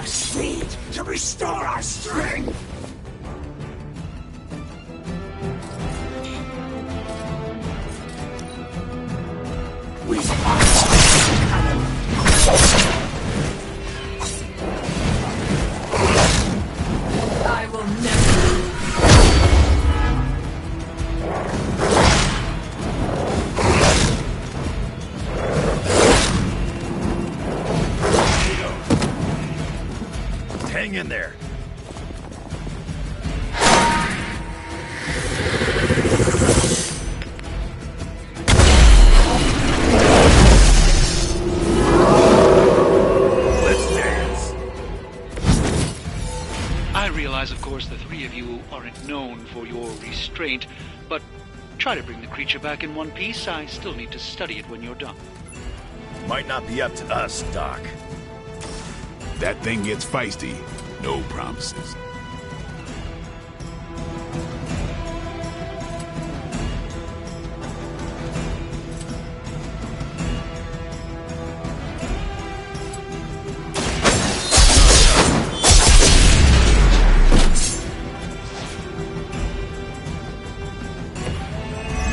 Q: Speed to restore our strength. We
E: I will never.
G: Hang in there. Let's dance.
P: I realize, of course, the three of you aren't known for your restraint, but try to bring the creature back in one piece. I still need to study it when you're done.
G: Might not be up to us, Doc.
F: That thing gets feisty. No promises.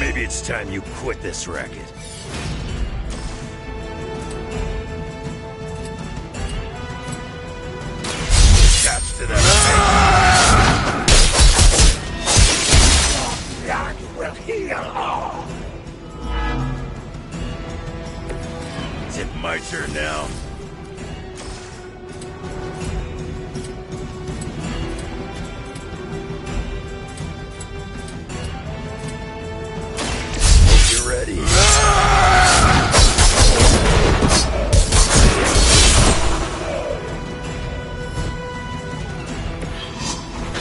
G: Maybe it's time you quit this racket. Attached to that
Q: blood will heal all.
G: Is it my turn now? Hope you're ready.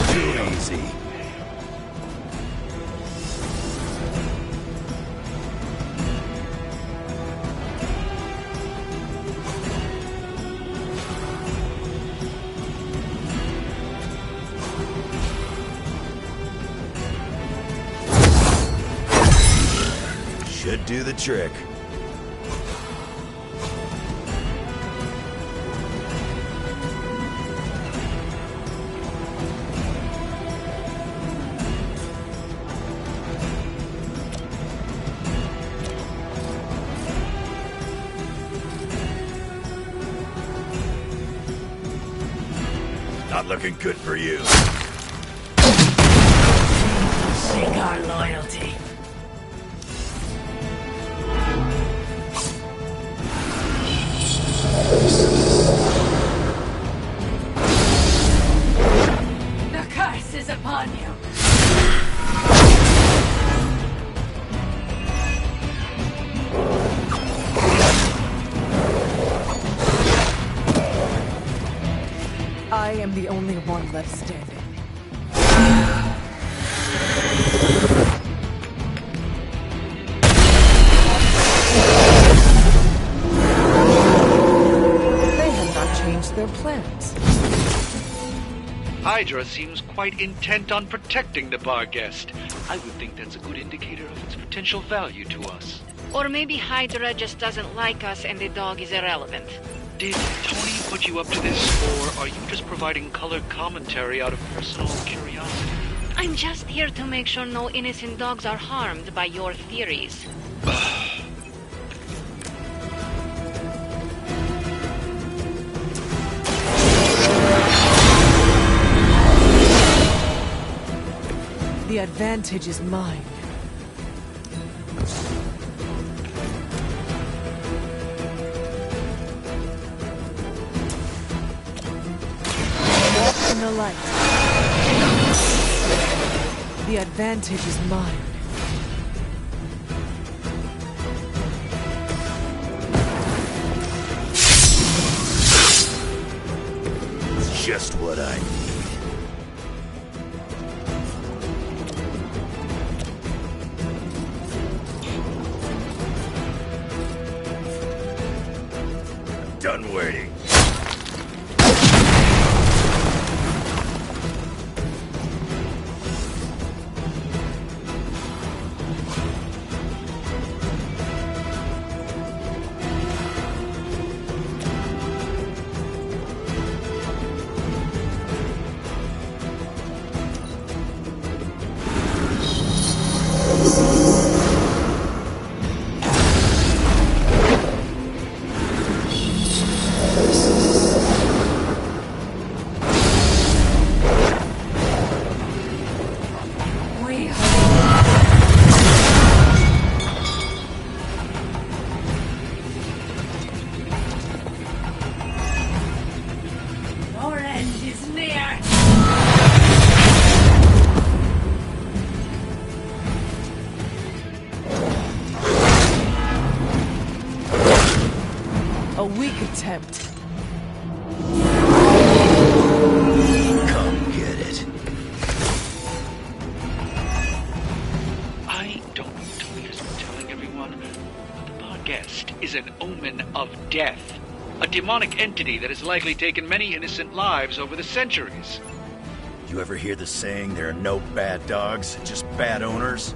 G: Too easy. Should do the trick. looking good for you.
E: Seek our loyalty. The curse is upon you.
C: I am the only one left standing. They have not changed their plans.
P: Hydra seems quite intent on protecting the bar guest. I would think that's a good indicator of its potential value to us.
R: Or maybe Hydra just doesn't like us and the dog is irrelevant.
P: Did Tony put you up to this, or are you just providing colored commentary out of personal curiosity?
R: I'm just here to make sure no innocent dogs are harmed by your theories.
C: The advantage is mine. Walk in the light. The advantage is mine.
G: Just what I need. Done waiting.
E: Your end is near.
C: A weak attempt.
G: Come get it.
P: I don't know if Tony has been telling everyone, but the bar guest is an omen of death. A demonic entity that has likely taken many innocent lives over the centuries.
G: You ever hear the saying, there are no bad dogs, just bad owners?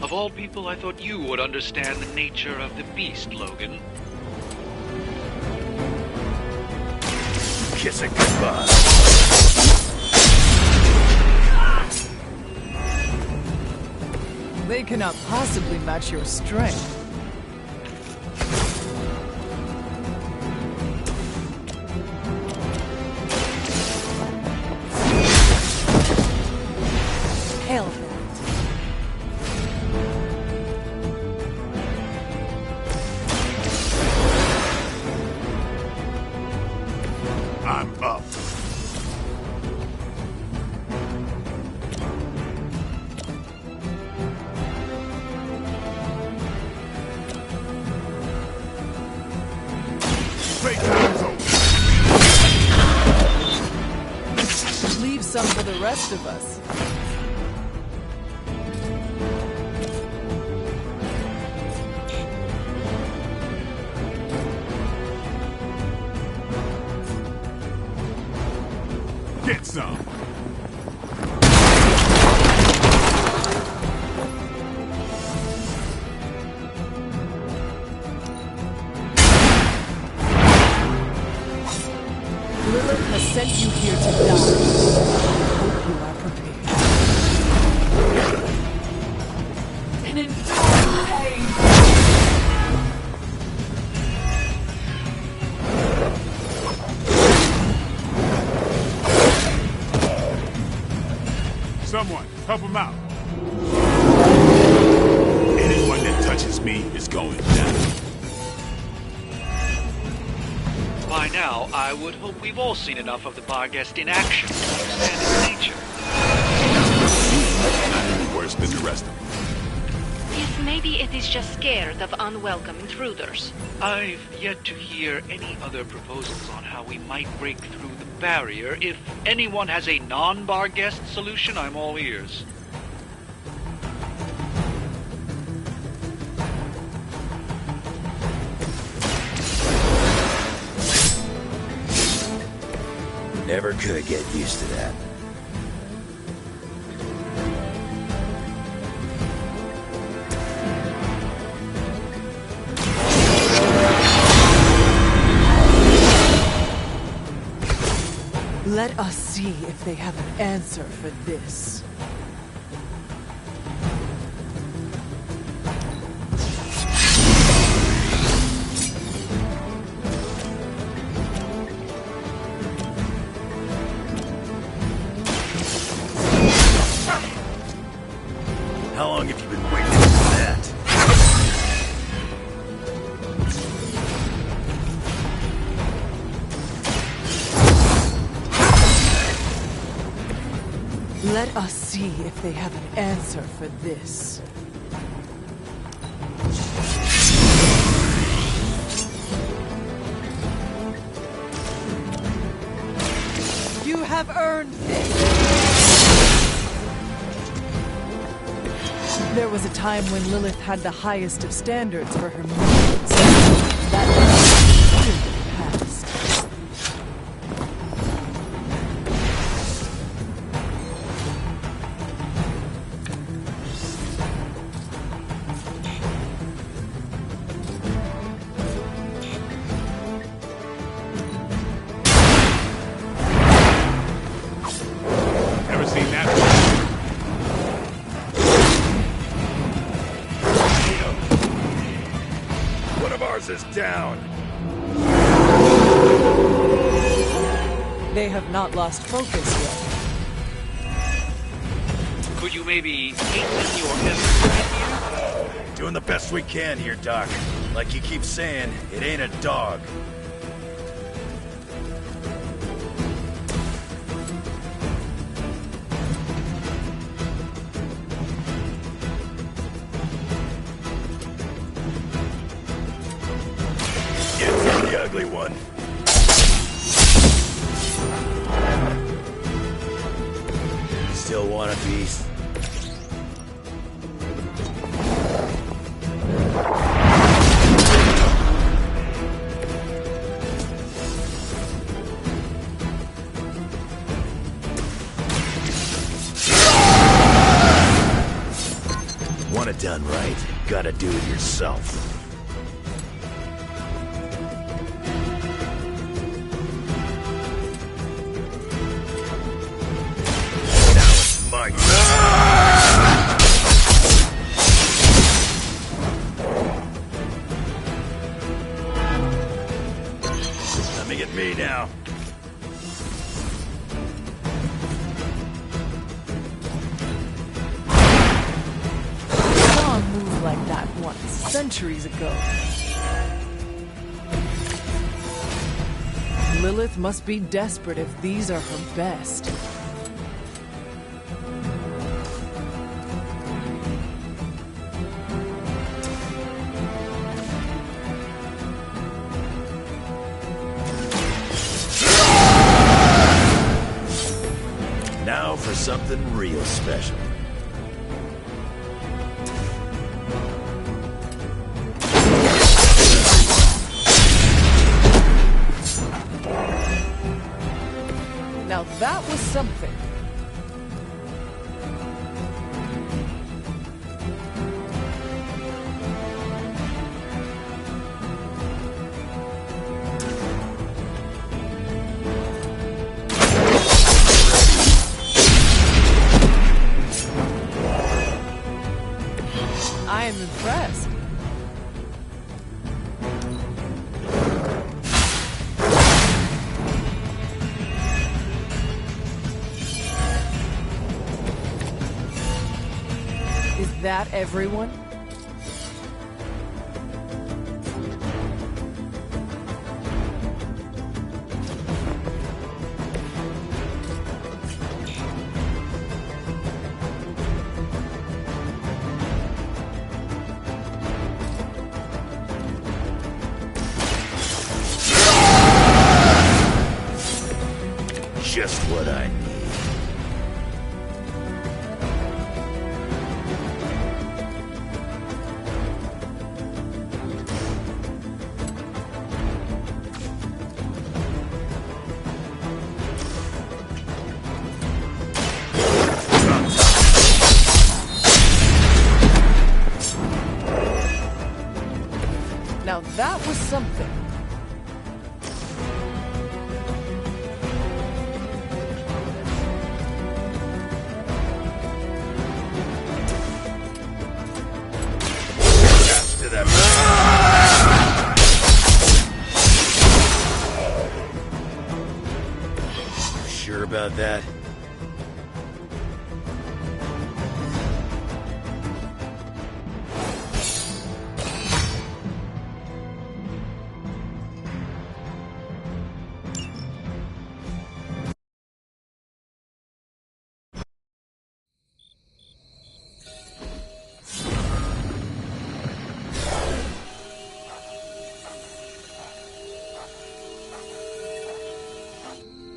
P: Of all people, I thought you would understand the nature of the beast, Logan.
G: Kiss it goodbye.
C: They cannot possibly match your strength. Hell with
F: I'm up.
C: Leave some for the rest of us.
F: Get some.
C: Lilith has sent you here to die. I hope you are prepared.
E: An enduring pain.
F: Someone, help him out. Anyone that touches me is going down.
P: By now, I would hope we've all seen enough of the Barghest in action to understand its nature.
F: Not any worse than the rest of them.
R: Yes, maybe it is just scared of unwelcome intruders.
P: I've yet to hear any other proposals on how we might break through the barrier. If anyone has a non-Barghest solution, I'm all ears.
G: Never could get used to that.
C: Let us see if they have an answer for this.
G: How long have you been waiting for that?
C: Let us see if they have an answer for this. You have earned this. There was a time when Lilith had the highest of standards for her movements. That was past.
F: Ever seen that?
G: One of ours is down.
C: They have not lost focus yet.
P: Could you maybe hasten your efforts?
G: Doing the best we can here, Doc. Like you keep saying, it ain't a dog. It's the ugly one. Still want a piece? Want it done right, gotta do it yourself. Now it's my Coming at me now.
C: Dawn moved like that once, centuries ago. Lilith must be desperate if these are her best.
G: Now for something real special.
C: Now that was something. I am impressed. that everyone?
G: Just what I need.
C: Now that was something.
G: Sure about that?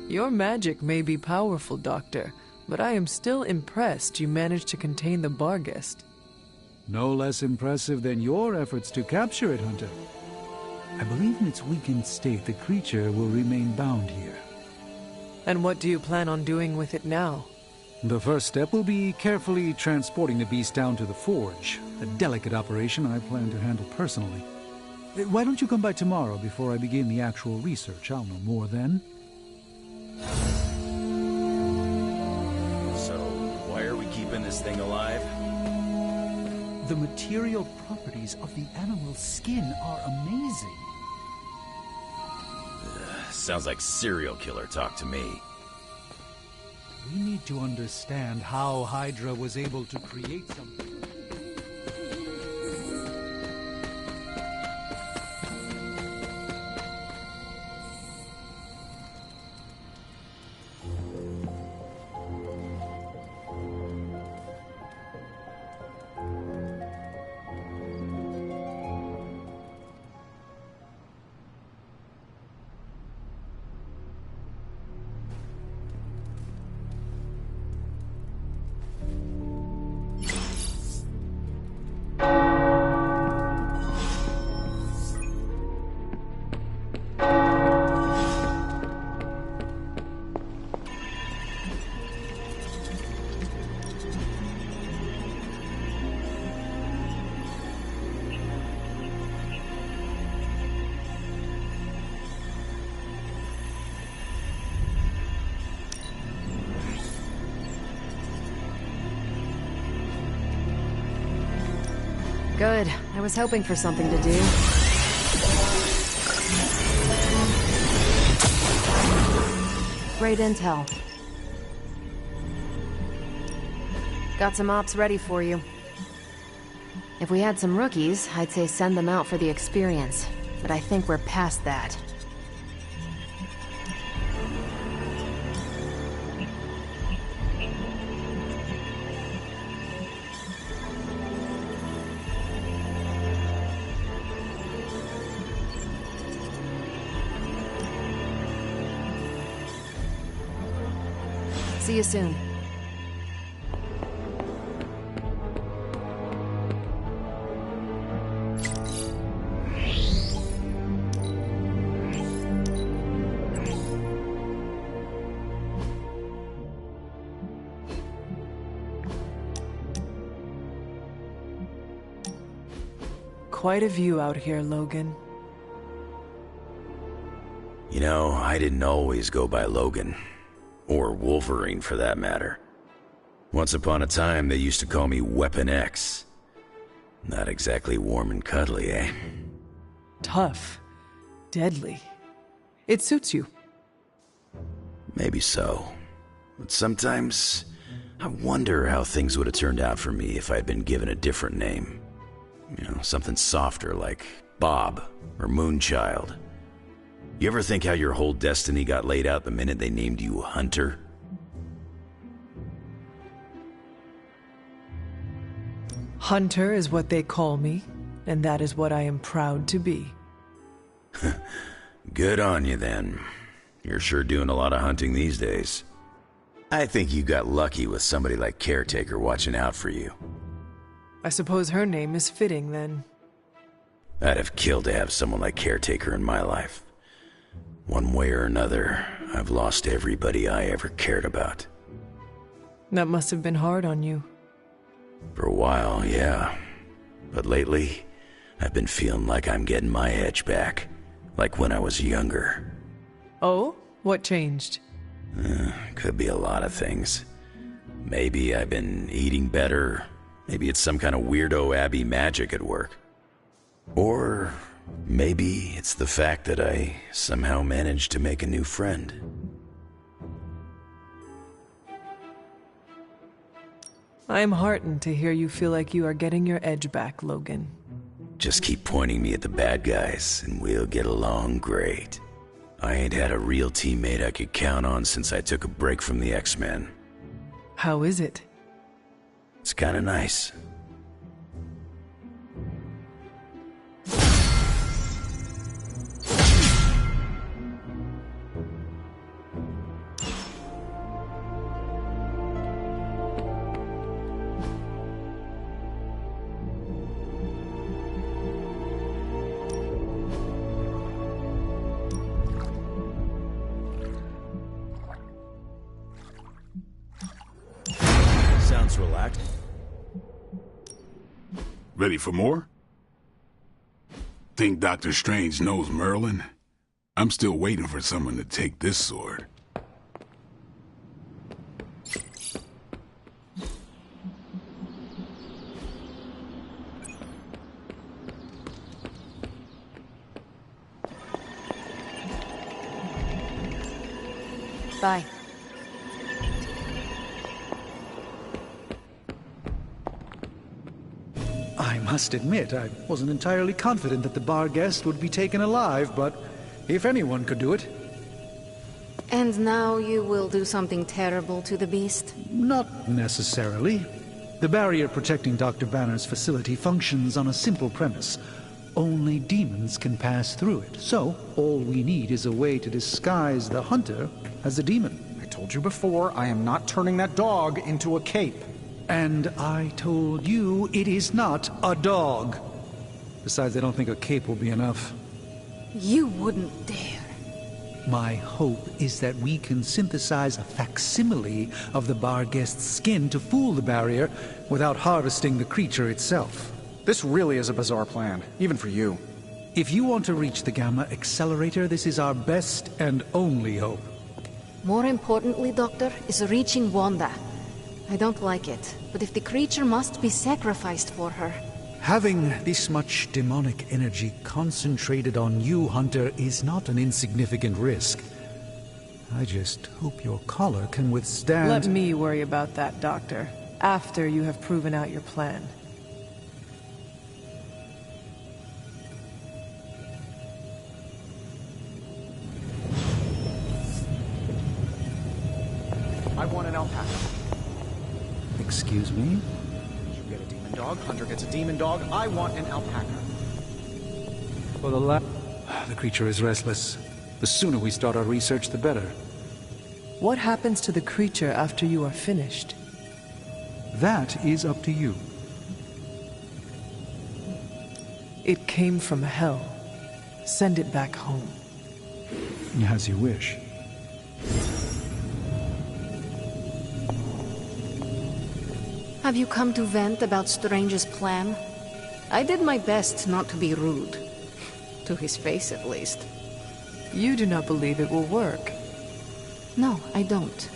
C: Your magic may be powerful, Doctor, but I am still impressed you managed to contain the Barghest.
D: No less impressive than your efforts to capture it, Hunter. I believe in its weakened state, the creature will remain bound here.
C: And what do you plan on doing with it now?
D: The first step will be carefully transporting the beast down to the forge, a delicate operation I plan to handle personally. Why don't you come by tomorrow before I begin the actual research? I'll know more then.
G: So, why are we keeping this thing alive?
D: The material properties of the animal's skin are amazing.
G: Sounds like serial killer talk to me.
D: We need to understand how Hydra was able to create something.
H: Good. I was hoping for something to do. Great intel. Got some ops ready for you. If we had some rookies, I'd say send them out for the experience. But I think we're past that. See you soon.
C: Quite a view out here, Logan.
G: You know, I didn't always go by Logan. Or Wolverine, for that matter. Once upon a time, they used to call me Weapon X. Not exactly warm and cuddly, eh?
C: Tough. Deadly. It suits you.
G: Maybe so. But sometimes, I wonder how things would have turned out for me if I'd been given a different name. You know, something softer like Bob or Moonchild. You ever think how your whole destiny got laid out the minute they named you Hunter?
C: Hunter is what they call me, and that is what I am proud to be.
G: Good on you then. You're sure doing a lot of hunting these days. I think you got lucky with somebody like Caretaker watching out for you.
C: I suppose her name is fitting, then.
G: I'd have killed to have someone like Caretaker in my life. One way or another, I've lost everybody I ever cared about.
C: That must have been hard on you.
G: For a while, yeah. But lately, I've been feeling like I'm getting my edge back. Like when I was younger.
C: Oh? What changed?
G: Could be a lot of things. Maybe I've been eating better. Maybe it's some kind of weirdo Abbey magic at work. Or maybe it's the fact that I somehow managed to make a new friend.
C: I am heartened to hear you feel like you are getting your edge back, Logan.
G: Just keep pointing me at the bad guys, and we'll get along great. I ain't had a real teammate I could count on since I took a break from the X-Men.
C: How is it?
G: It's kinda nice.
K: Sounds relaxed.
F: Ready for more? Think Dr. Strange knows Merlin? I'm still waiting for someone to take this sword.
H: Bye.
D: I must admit, I wasn't entirely confident that the bar guest would be taken alive, but if anyone could do it...
L: And now you will do something terrible to the beast?
D: Not necessarily. The barrier protecting Dr. Banner's facility functions on a simple premise. Only demons can pass through it, so all we need is a way to disguise the hunter as a demon.
B: I told you before, I am not turning that dog into a cape.
D: And I told you it is not a dog. Besides, I don't think a cape will be enough.
L: You wouldn't dare.
D: My hope is that we can synthesize a facsimile of the bar guest's skin to fool the barrier without harvesting the creature itself.
B: This really is a bizarre plan, even for you.
D: If you want to reach the Gamma Accelerator, this is our best and only hope.
L: More importantly, Doctor, is reaching Wanda. I don't like it, but if the creature must be sacrificed for her...
D: Having this much demonic energy concentrated on you, Hunter, is not an insignificant risk. I just hope your collar can withstand...
C: Let me worry about that, Doctor, after you have proven out your plan.
B: I want an alpaca.
D: Excuse me?
B: You get a demon dog, Hunter gets a demon dog, I want an alpaca.
D: For the The creature is restless. The sooner we start our research, the better.
C: What happens to the creature after you are finished?
D: That is up to you.
C: It came from hell. Send it back home.
D: As you wish.
L: Have you come to vent about Strange's plan? I did my best not to be rude. To his face, at least.
C: You do not believe it will work.
L: No, I don't.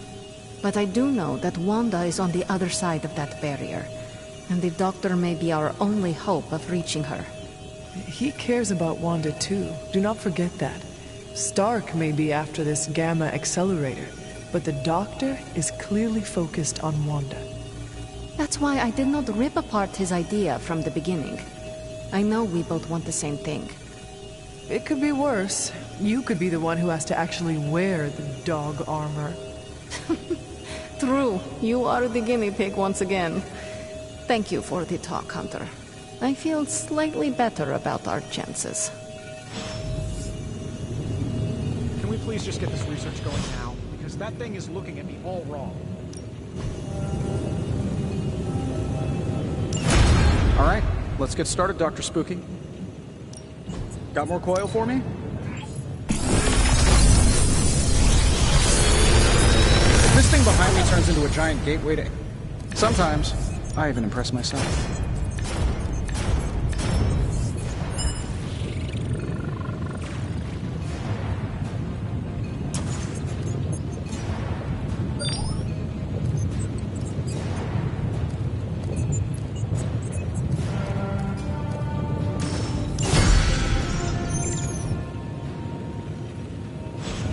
L: But I do know that Wanda is on the other side of that barrier, and the Doctor may be our only hope of reaching her.
C: He cares about Wanda too. Do not forget that. Stark may be after this Gamma Accelerator, But the doctor is clearly focused on Wanda.
L: That's why I did not rip apart his idea from the beginning. I know we both want the same thing.
C: It could be worse. You could be the one who has to actually wear the dog armor.
L: True. You are the guinea pig once again. Thank you for the talk, Hunter. I feel slightly better about our chances.
B: Can we please just get this research going now? Because that thing is looking at me all wrong. All right, let's get started, Dr. Spooky. Got more coil for me? This thing behind me turns into a giant gateway to... Sometimes, I even impress myself.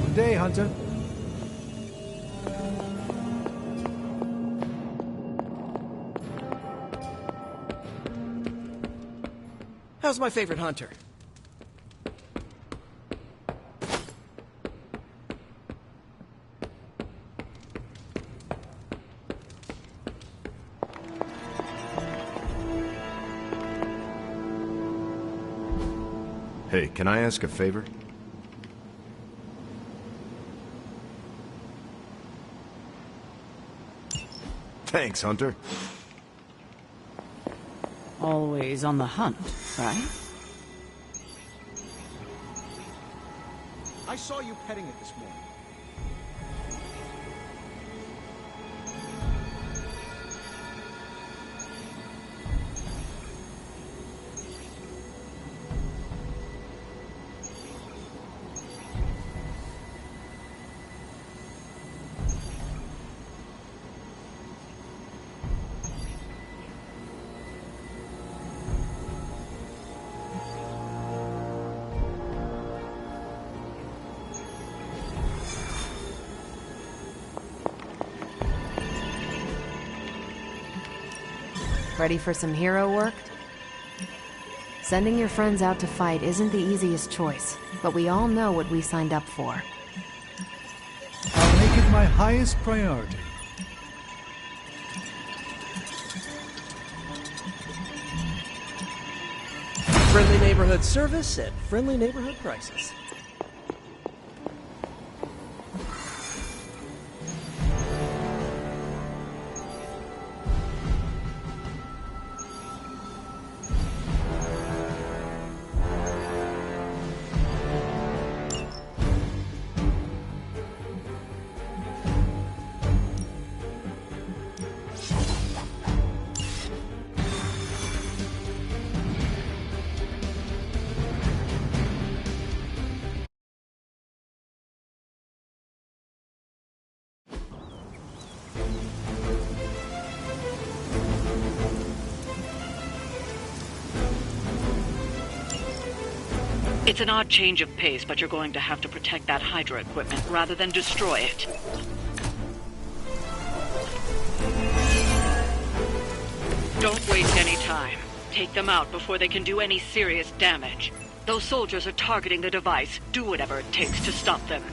B: Good day, Hunter.
M: How's my favorite hunter?
K: Hey, can I ask a favor? Thanks, Hunter.
N: Always on the hunt, right?
B: I saw you petting it this morning.
H: Ready for some hero work? Sending your friends out to fight isn't the easiest choice, but we all know what we signed up for.
D: I'll make it my highest priority.
M: Friendly neighborhood service at friendly neighborhood prices.
I: It's an odd change of pace, but you're going to have to protect that Hydra equipment rather than destroy it. Don't waste any time. Take them out before they can do any serious damage. Those soldiers are targeting the device. Do whatever it takes to stop them.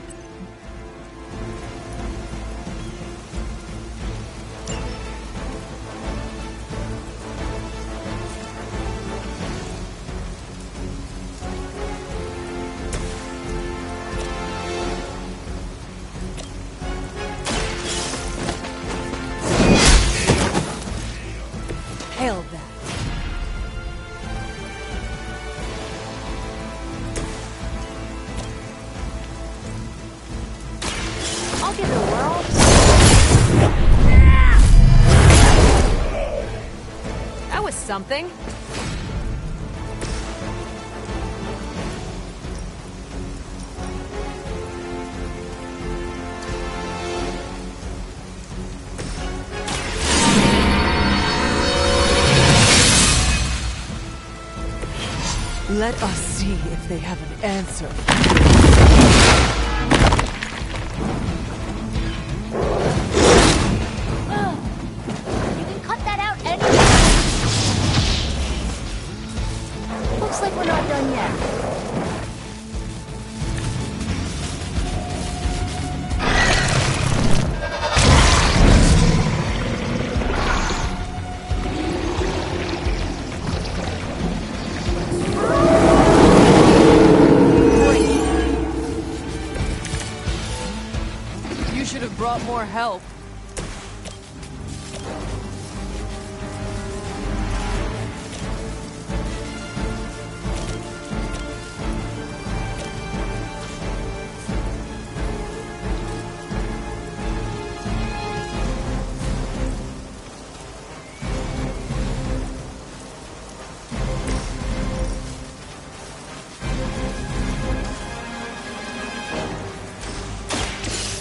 C: Hell that.
H: I'll give it a whirl. That was something.
C: Let us see if they have an answer.
J: done yet.
C: You should have brought more help.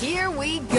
H: Here we go.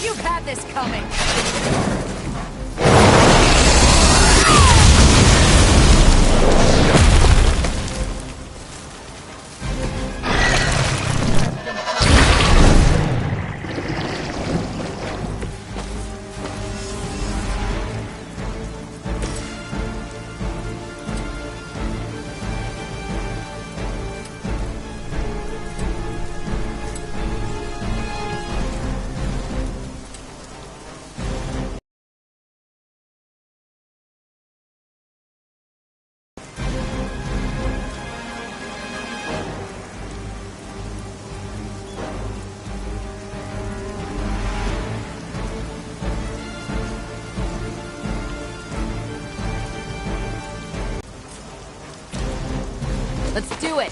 H: You've had this coming. Let's do it.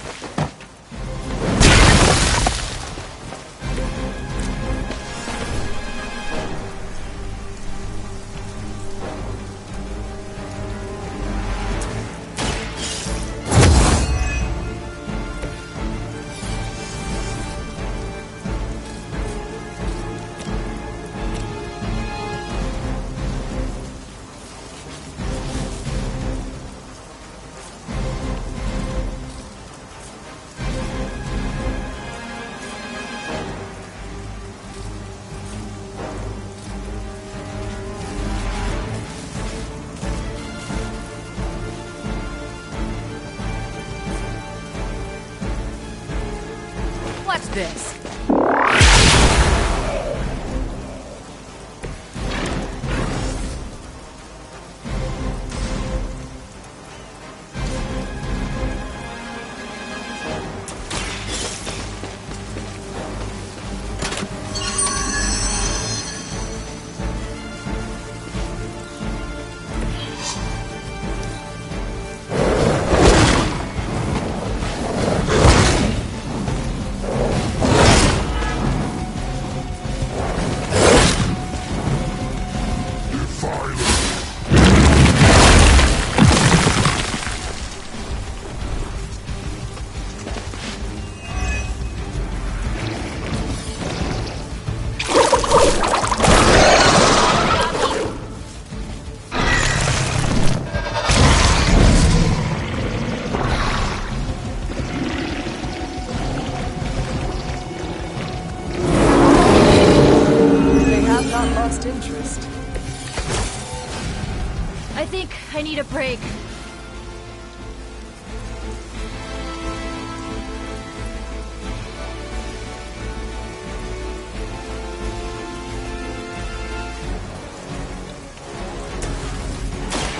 H: Watch this.
C: Interest.
J: I think I need a break.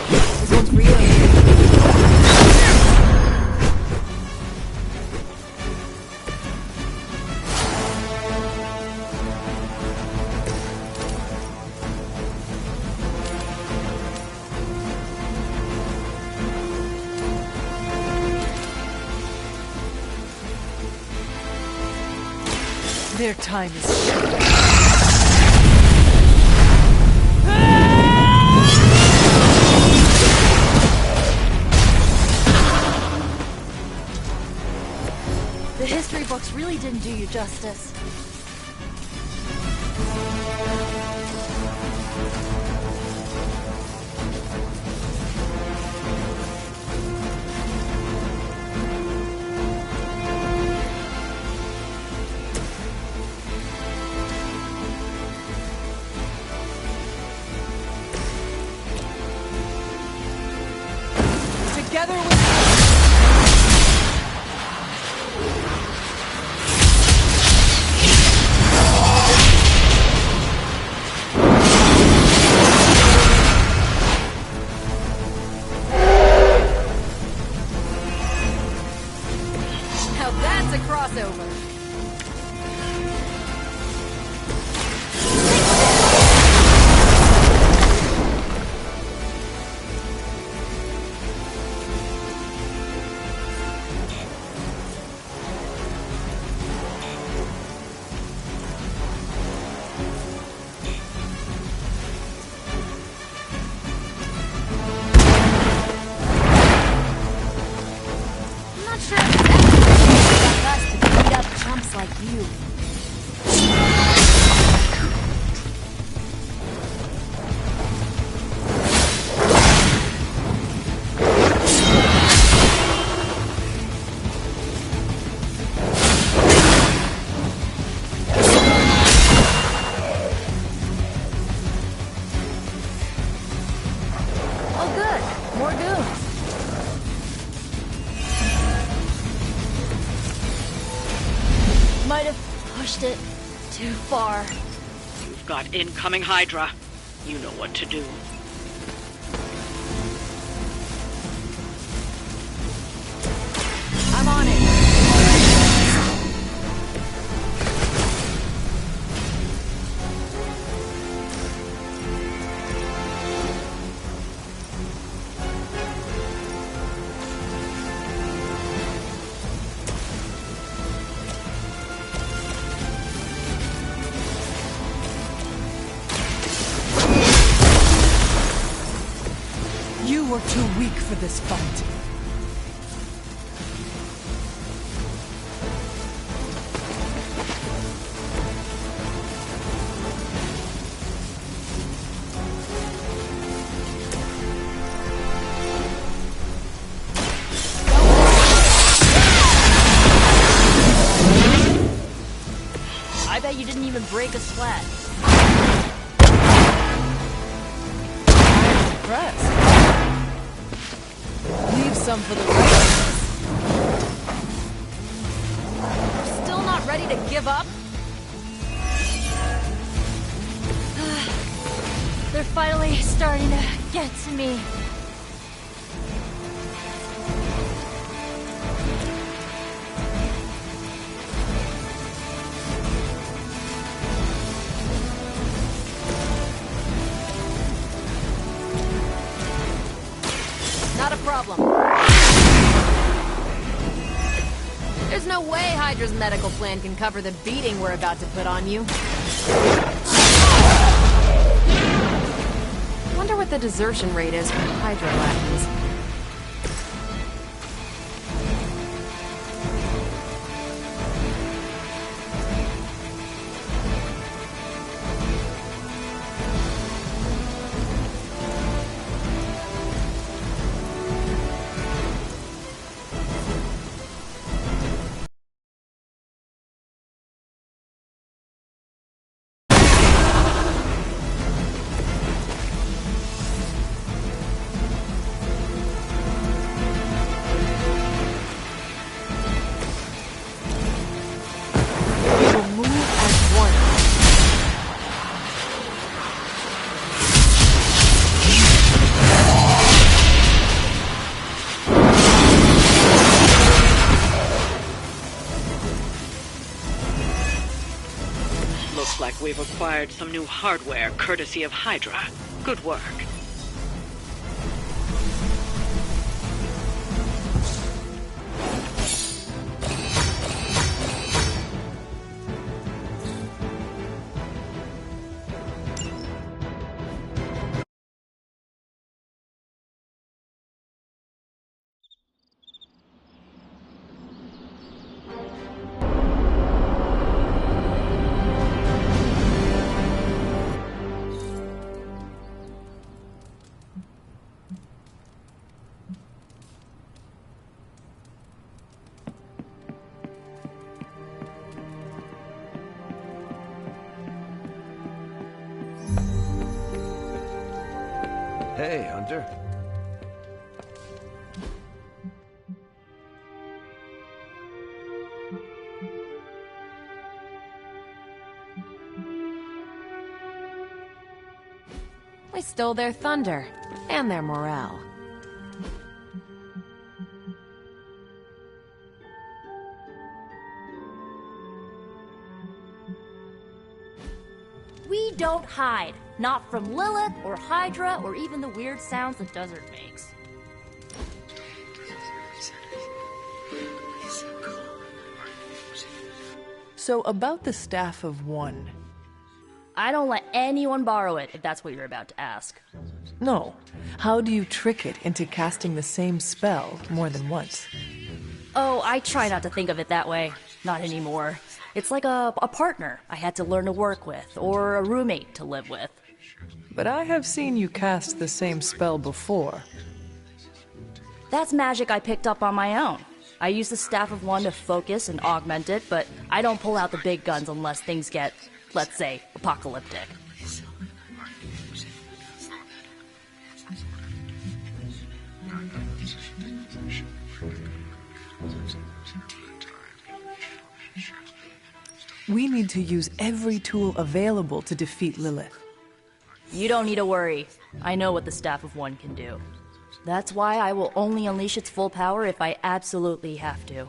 C: This one's real. Their time is short.
J: books really didn't do you justice.
C: Together with...
H: Now that's a crossover. I'm not sure if it's us to beat up chumps like you. Oh good, more goons.
J: Might have pushed it too far.
I: You've got incoming Hydra. You know what to do.
H: I'm on it.
C: You were too weak for this fight.
J: I bet you didn't even break a sweat.
C: I'm impressed. Leave some for the rest.
H: Still not ready to give up?
J: They're finally starting to get to me.
H: Not a problem. There's no way Hydra's medical plan can cover the beating we're about to put on you. Wonder what the desertion rate is for Hydra lackeys.
I: Looks like we've acquired some new hardware courtesy of Hydra. Good work.
K: Hey, Hunter.
H: We stole their thunder and their morale.
J: We don't hide. Not from Lilith, or Hydra, or even the weird sounds the desert makes.
C: So, about the Staff of One.
J: I don't let anyone borrow it, if that's what you're about to ask.
C: No. How do you trick it into casting the same spell more than once?
J: Oh, I try not to think of it that way. Not anymore. It's like a partner I had to learn to work with, or a roommate to live with.
C: But I have seen you cast the same spell before.
J: That's magic I picked up on my own. I use the Staff of One to focus and augment it, but I don't pull out the big guns unless things get, let's say, apocalyptic.
C: We need to use every tool available to defeat Lilith.
J: You don't need to worry. I know what the Staff of One can do. That's why I will only unleash its full power if I absolutely have to.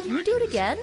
J: Can you do it again?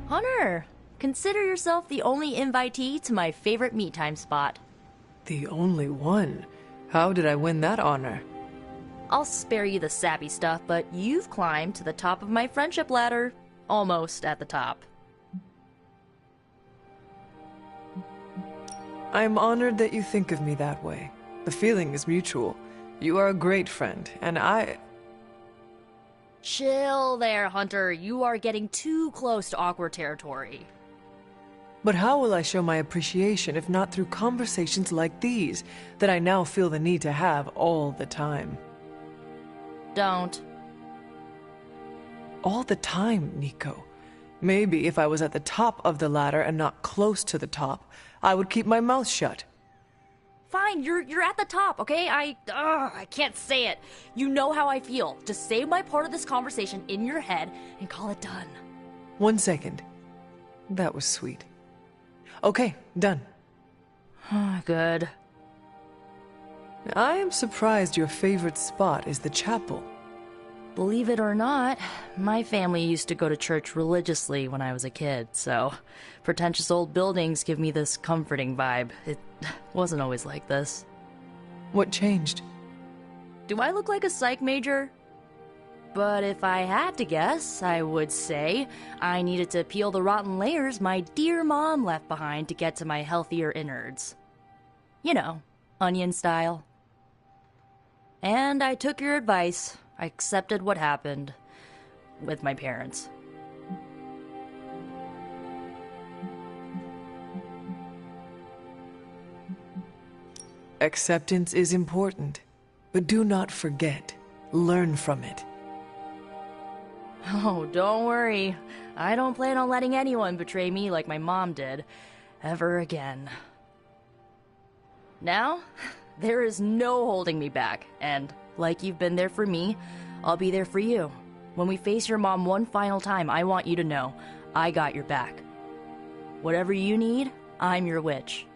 J: Hunter, consider yourself the only invitee to my favorite meet time spot.
C: The only one? How did I win that honor?
J: I'll spare you the sappy stuff, but you've climbed to the top of my friendship ladder. Almost at the top.
C: I'm honored that you think of me that way. The feeling is mutual. You are a great friend, and I...
J: Chill there, Hunter. You are getting too close to awkward territory.
C: But how will I show my appreciation if not through conversations like these, that I now feel the need to have all the time?
J: Don't.
C: All the time, Nico. Maybe if I was at the top of the ladder and not close to the top, I would keep my mouth shut.
J: Fine, you're at the top, okay? I can't say it. You know how I feel. Just say my part of this conversation in your head and call it done.
C: 1 second. That was sweet. Okay, done.
J: Good.
C: I am surprised your favorite spot is the chapel.
J: Believe it or not, my family used to go to church religiously when I was a kid, so pretentious old buildings give me this comforting vibe. It wasn't always like this.
C: What changed?
J: Do I look like a psych major? But if I had to guess, I would say I needed to peel the rotten layers my dear mom left behind to get to my healthier innards. You know, onion style. And I took your advice. I accepted what happened with my parents.
C: Acceptance is important, but do not forget. Learn from it.
J: Oh, don't worry. I don't plan on letting anyone betray me like my mom did, ever again. Now, there is no holding me back, and like you've been there for me, I'll be there for you. When we face your mom one final time, I want you to know, I got your back. Whatever you need, I'm your witch.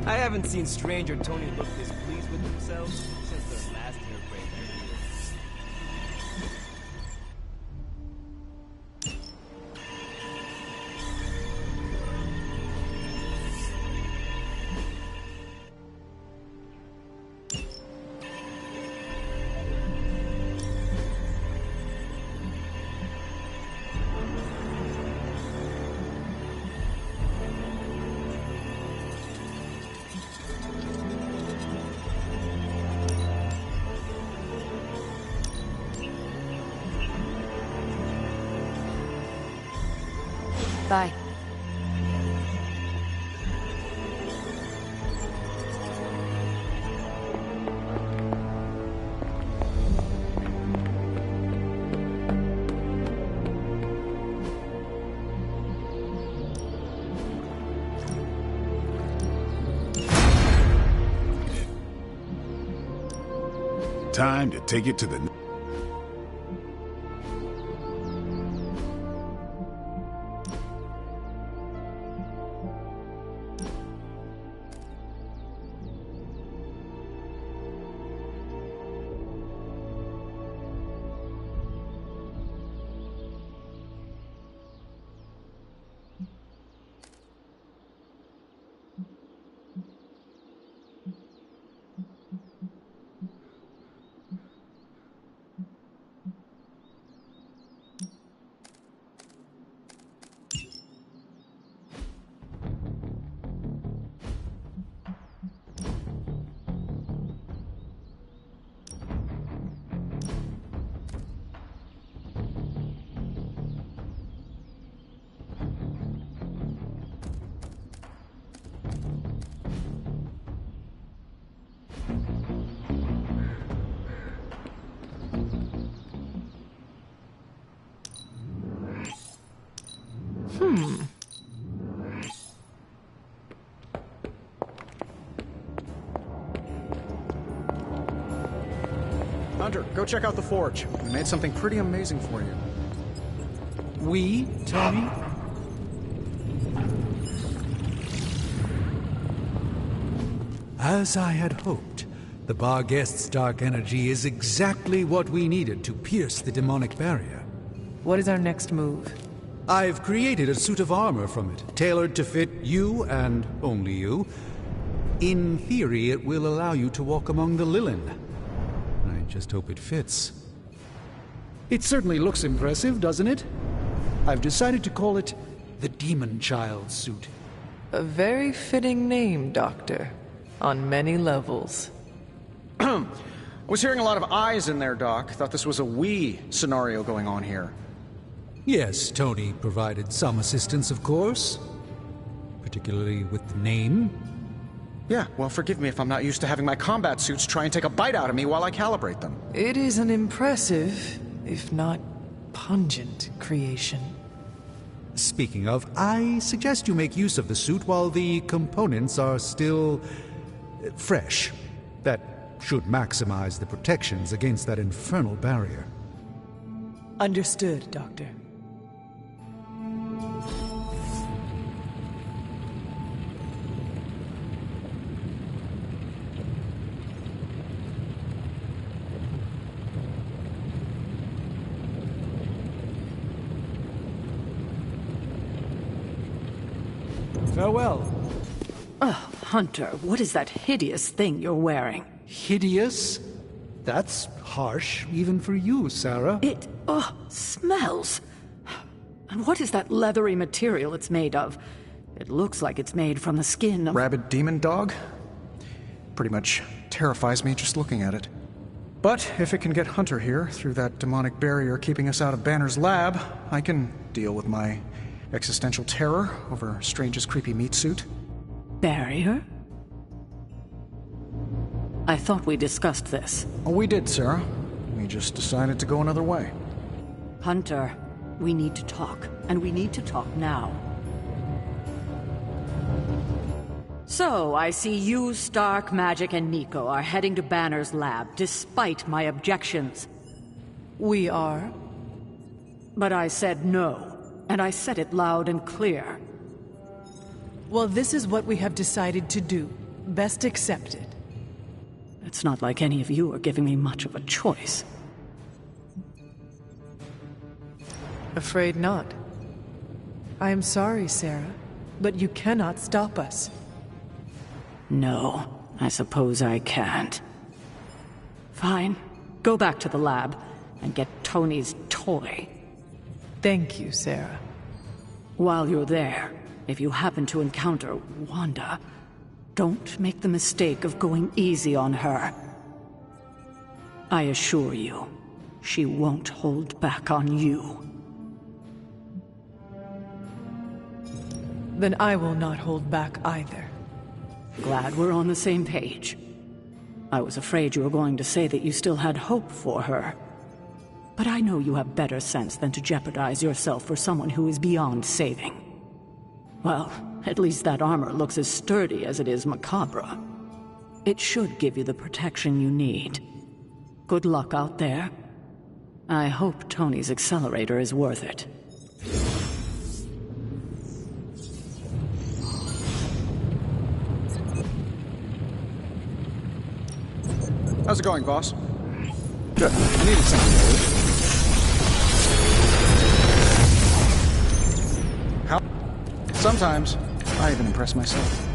A: I haven't seen Strange or Tony look this pleased with themselves since their last hairbrain interview.
H: Bye.
F: Time to take it to the...
B: Hunter, go check out the forge. We made something pretty amazing for you.
D: We, Tony? As I had hoped, the bar guest's dark energy is exactly what we needed to pierce the demonic barrier.
C: What is our next move?
D: I've created a suit of armor from it, tailored to fit you and only you. In theory, it will allow you to walk among the Lilin. I just hope it fits.
B: It certainly looks impressive, doesn't it? I've decided to call it the Demon Child suit.
C: A very fitting name, Doctor. On many levels.
B: I was hearing a lot of I's in there, Doc. Thought this was a we scenario going on here.
D: Yes, Tony provided some assistance, of course. Particularly with the name.
B: Yeah, well, forgive me if I'm not used to having my combat suits try and take a bite out of me while I calibrate them.
C: It is an impressive, if not pungent, creation.
D: Speaking of, I suggest you make use of the suit while the components are still fresh. That should maximize the protections against that infernal barrier.
C: Understood, Doctor.
B: Farewell.
N: Oh, Hunter, what is that hideous thing you're wearing?
D: Hideous? That's harsh, even for you, Sarah.
N: It, smells. And what is that leathery material it's made of? It looks like it's made from the skin of...
B: Rabid demon dog? Pretty much terrifies me just looking at it. But if it can get Hunter here through that demonic barrier keeping us out of Banner's lab, I can deal with my existential terror over Strange's creepy meat suit.
N: Barrier? I thought we discussed this.
B: Oh, we did, Sarah. We just decided to go another way.
N: Hunter, we need to talk, and we need to talk now. So, I see you, Stark, Magic, and Nico are heading to Banner's lab, despite my objections.
C: We are.
N: But I said no, and I said it loud and clear.
C: Well, this is what we have decided to do. Best accepted.
N: It's not like any of you are giving me much of a choice.
C: Afraid not. I am sorry, Sarah, but you cannot stop us.
N: No, I suppose I can't. Fine. Go back to the lab and get Tony's toy.
C: Thank you, Sarah.
N: While you're there, if you happen to encounter Wanda, don't make the mistake of going easy on her. I assure you, she won't hold back on you.
C: Then I will not hold back either.
N: Glad we're on the same page. I was afraid you were going to say that you still had hope for her. But I know you have better sense than to jeopardize yourself for someone who is beyond saving. Well, at least that armor looks as sturdy as it is macabre. It should give you the protection you need. Good luck out there. I hope Tony's accelerator is worth it.
B: How's it going, boss? Good. I needed something to do. How? Sometimes, I even impress myself.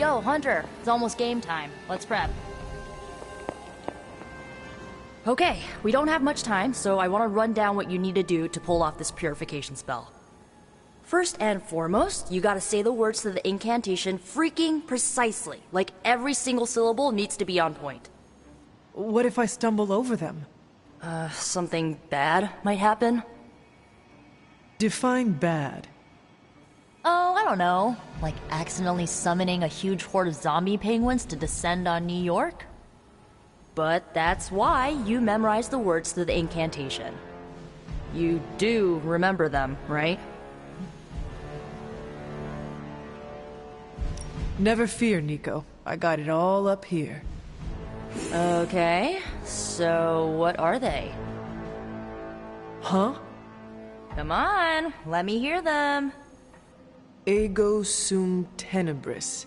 J: Yo, Hunter, it's almost game time. Let's prep. Okay, we don't have much time, so I want to run down what you need to do to pull off this purification spell. First and foremost, you gotta say the words to the incantation freaking precisely. Like every single syllable needs to be on point.
C: What if I stumble over them?
J: Something bad might happen?
C: Define bad.
J: Oh, I don't know. Like accidentally summoning a huge horde of zombie penguins to descend on New York? But that's why you memorize the words to the incantation. You do remember them, right?
C: Never fear, Nico. I got it all up here.
J: Okay, so what are they?
C: Huh?
J: Come on, let me hear them.
C: Ego sum tenebris,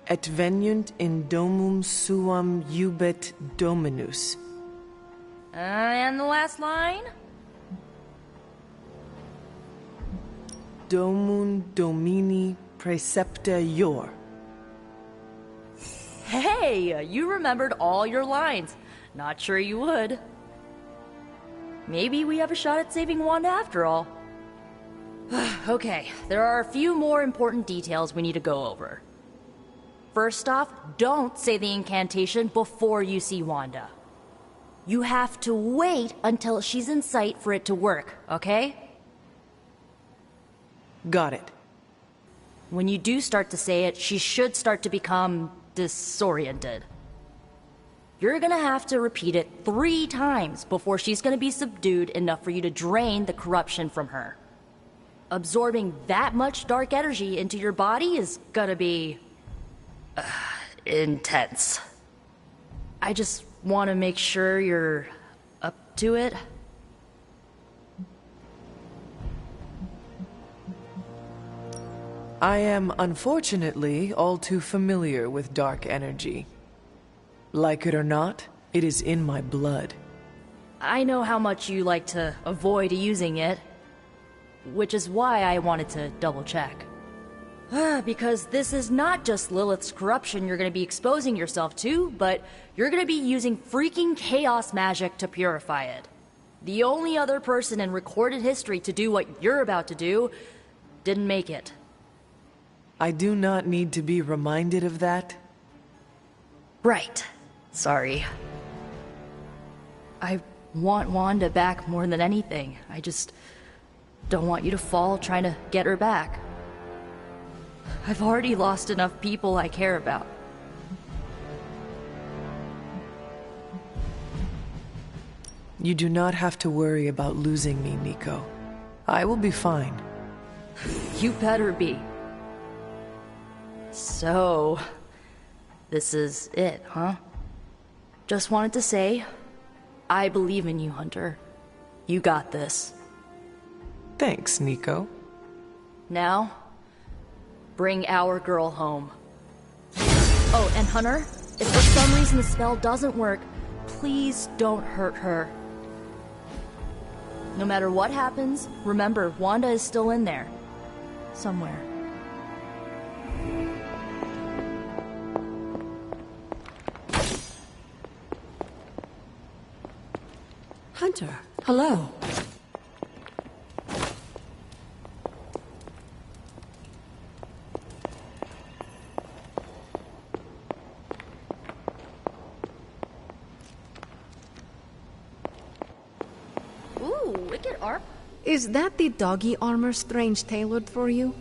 C: et veniunt in domum suam jubet dominus.
J: And the last line?
C: Domum domini precepta ior.
J: Hey, you remembered all your lines. Not sure you would. Maybe we have a shot at saving Wanda after all. Okay, there are a few more important details we need to go over. First off, don't say the incantation before you see Wanda. You have to wait until she's in sight for it to work, okay?
C: Got it.
J: When you do start to say it, she should start to become disoriented. You're gonna have to repeat it 3 times before she's gonna be subdued enough for you to drain the corruption from her. Absorbing that much dark energy into your body is gonna be intense. I just want to make sure you're up to it.
C: I am unfortunately all too familiar with dark energy. Like it or not, it is in my blood.
J: I know how much you like to avoid using it, which is why I wanted to double check. Because this is not just Lilith's corruption you're going to be exposing yourself to, but you're going to be using freaking chaos magic to purify it. The only other person in recorded history to do what you're about to do didn't make it.
C: I do not need to be reminded of that.
J: Right. Sorry. I want Wanda back more than anything. I just don't want you to fall trying to get her back. I've already lost enough people I care about.
C: You do not have to worry about losing me, Nico. I will be fine.
J: You better be. So, this is it, huh? Just wanted to say, I believe in you, Hunter. You got this.
C: Thanks, Nico.
J: Now, bring our girl home. Oh, and Hunter, if for some reason the spell doesn't work, please don't hurt her. No matter what happens, remember, Wanda is still in there. Somewhere.
N: Hunter, hello.
J: Ooh, wicked art.
L: Is that the doggy armor Strange tailored for you?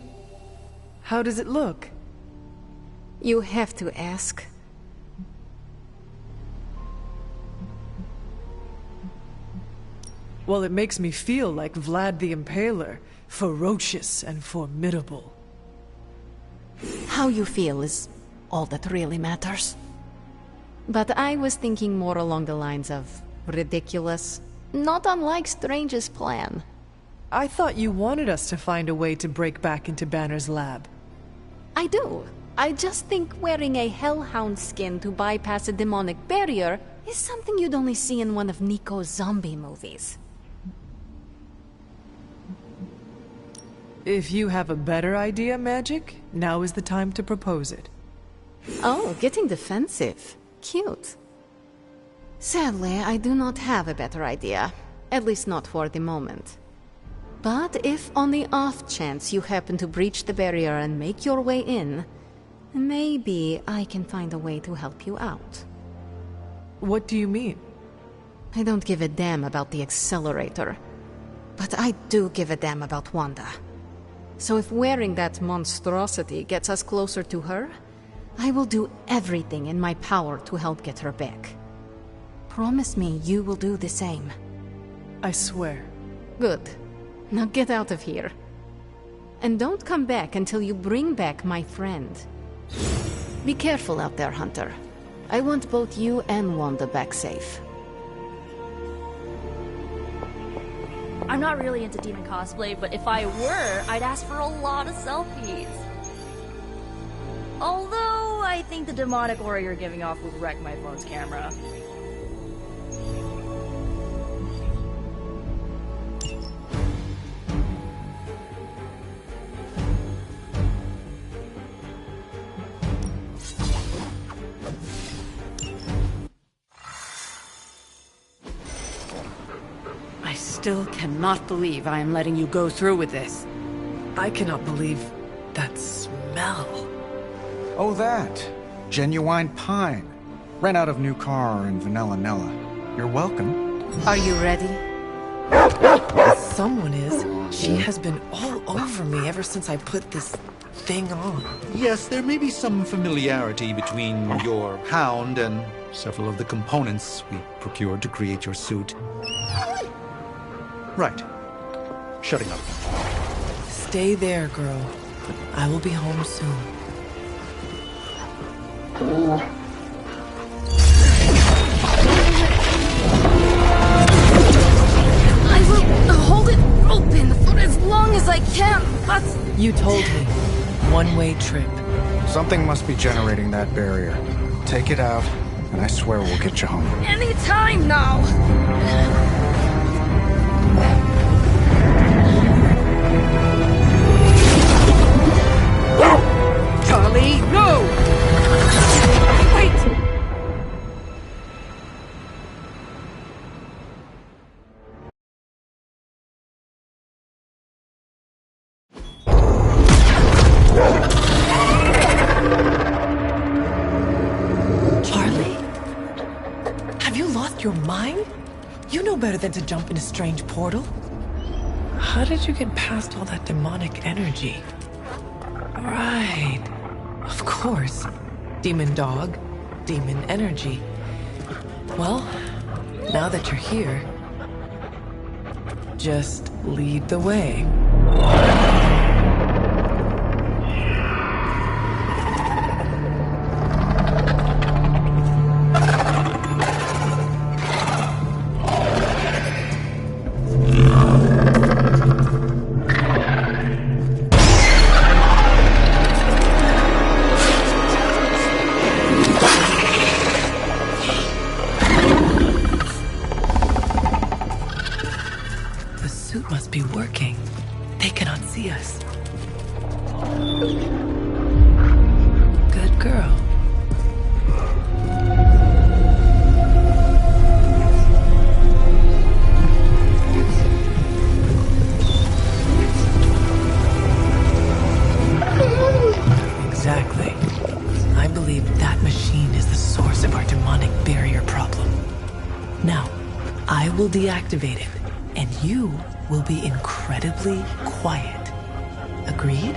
C: How does it look?
L: You have to ask.
C: Well, it makes me feel like Vlad the Impaler, ferocious and formidable.
L: How you feel is all that really matters. But I was thinking more along the lines of ridiculous, not unlike Strange's plan.
C: I thought you wanted us to find a way to break back into Banner's lab.
L: I do. I just think wearing a hellhound skin to bypass a demonic barrier is something you'd only see in one of Nico's zombie movies.
C: If you have a better idea, Magic, now is the time to propose it.
L: Oh, getting defensive. Cute. Sadly, I do not have a better idea. At least not for the moment. But if on the off chance you happen to breach the barrier and make your way in, maybe I can find a way to help you out.
C: What do you mean?
L: I don't give a damn about the accelerator. But I do give a damn about Wanda. So if wearing that monstrosity gets us closer to her, I will do everything in my power to help get her back. Promise me you will do the same.
C: I swear.
L: Good. Now get out of here. And don't come back until you bring back my friend. Be careful out there, Hunter. I want both you and Wanda back safe.
J: I'm not really into demon cosplay, but if I were, I'd ask for a lot of selfies. Although, I think the demonic aura you're giving off would wreck my phone's camera.
N: I still cannot believe I am letting you go through with this.
C: I cannot believe that smell.
B: Oh, that. Genuine pine. Ran out of new car in Vanilla Nella. You're welcome.
L: Are you ready?
C: Someone is. She has been all over me ever since I put this thing on.
D: Yes, there may be some familiarity between your hound and several of the components we procured to create your suit. Right. Shutting up.
C: Stay there, girl. I will be home soon.
E: I will hold it open for as long as I can, but...
C: You told me. One-way trip.
B: Something must be generating that barrier. Take it out, and I swear we'll get you home.
E: Any time now!
N: Charlie, no! Wait!
C: Charlie? Have you lost your mind? You know better than to jump in a strange portal. How did you get past all that demonic energy? Right. Of course. Demon dog, demon energy. Well, now that you're here, just lead the way. Be working. They cannot see us. Good girl. Exactly. I believe that machine is the source of our demonic barrier problem. Now, I will deactivate it, and you will be incredibly quiet. Agreed?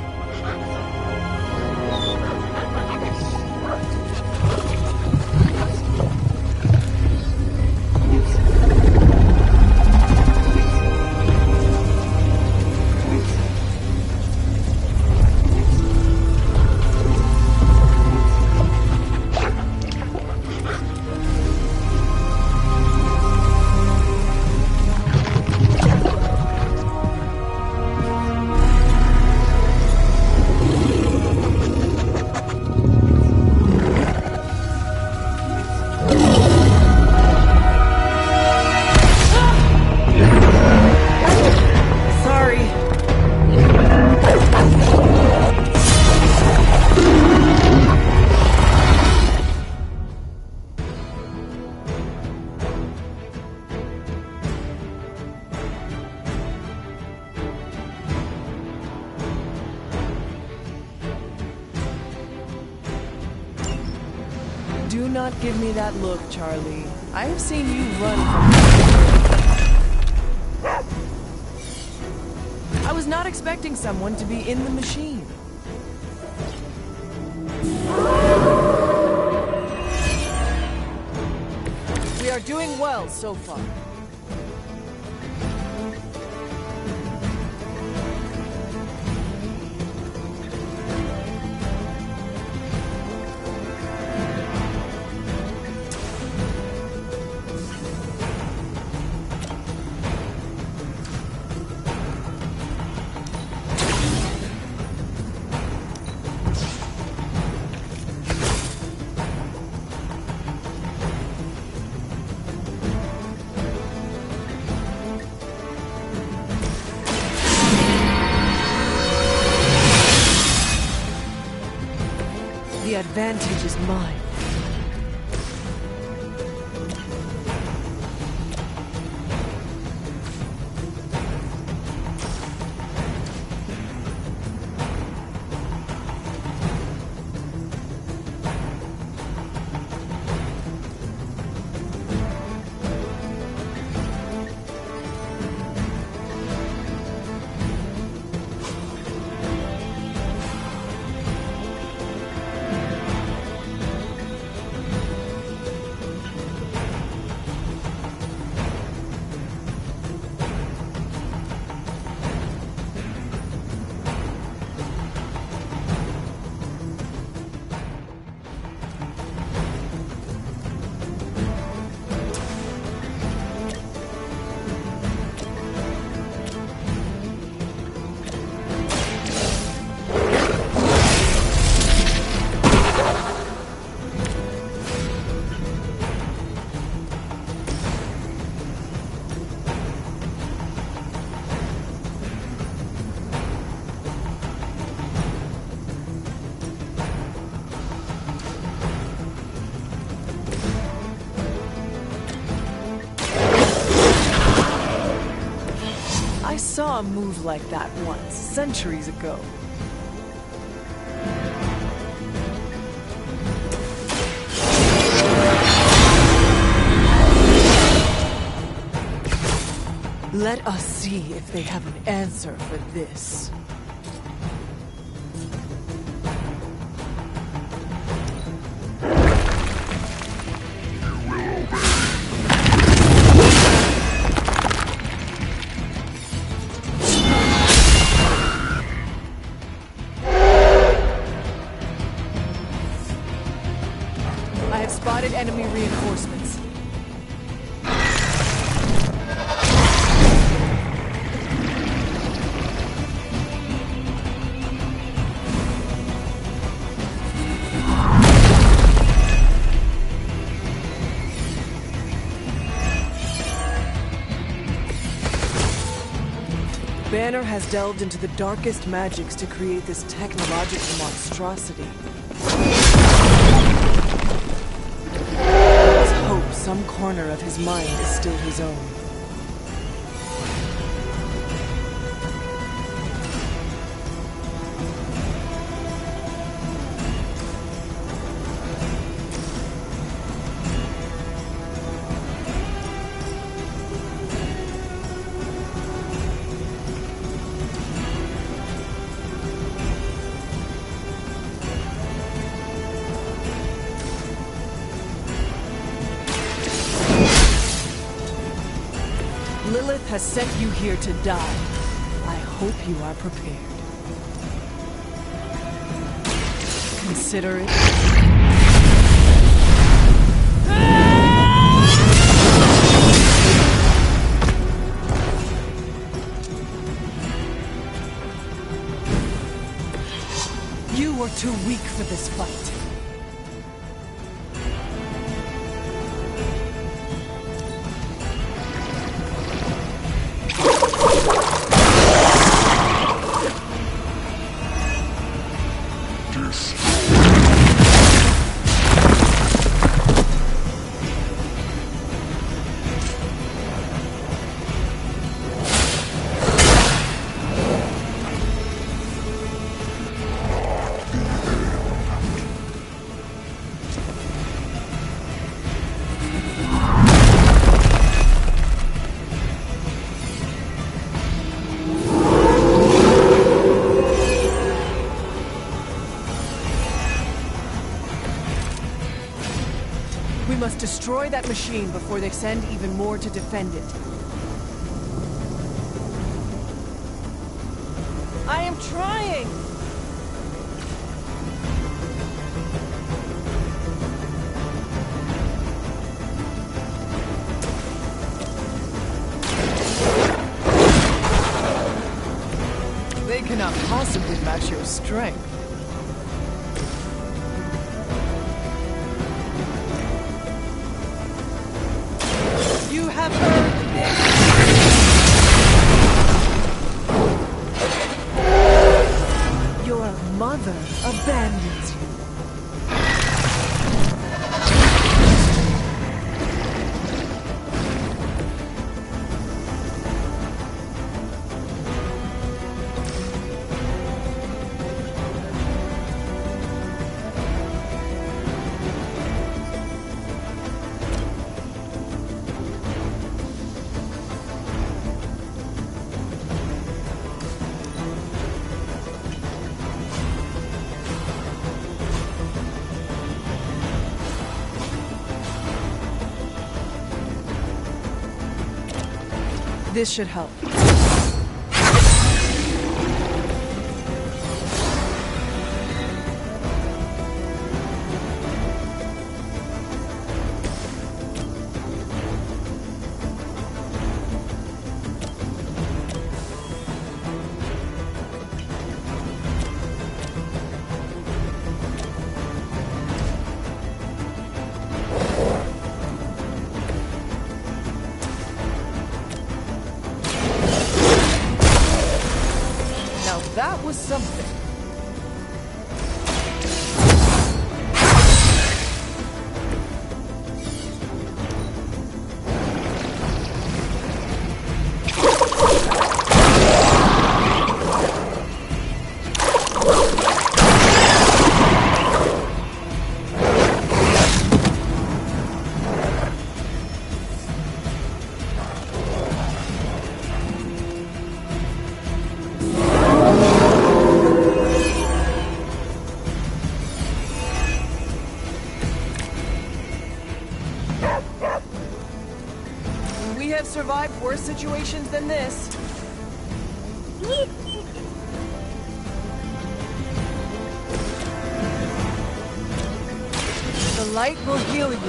C: Do not give me that look, Charlie. I have seen you run from... I was not expecting someone to be in the machine. We are doing well so far. The advantage is mine. I saw a move like that once, centuries ago. Let us see if they have an answer for this. I have spotted enemy reinforcements. Banner has delved into the darkest magics to create this technological monstrosity. Let's hope some corner of his mind is still his own. Lilith has sent you here to die. I hope you are prepared. Consider it. You were too weak for this fight. Destroy that machine before they send even more to defend it. I am trying! They cannot possibly match your strength. You have earned this! Your mother abandons you. This should help. That was something. We have survived worse situations than this. The light will heal you.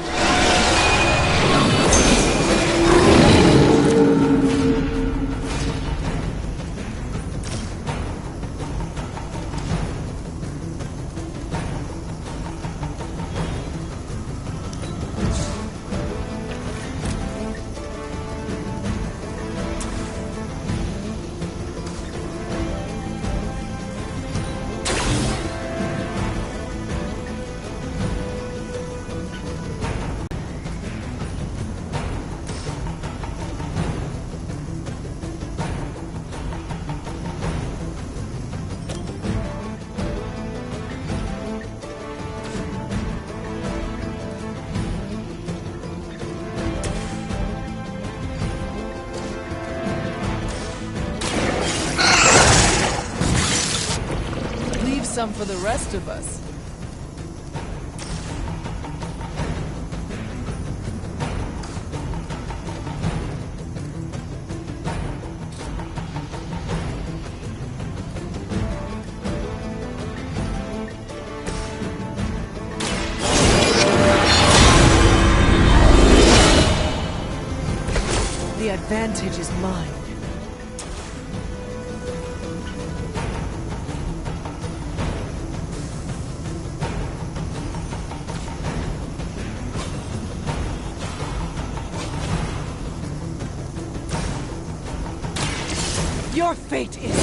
C: Some for the rest of us. The advantage is mine. Your fate is...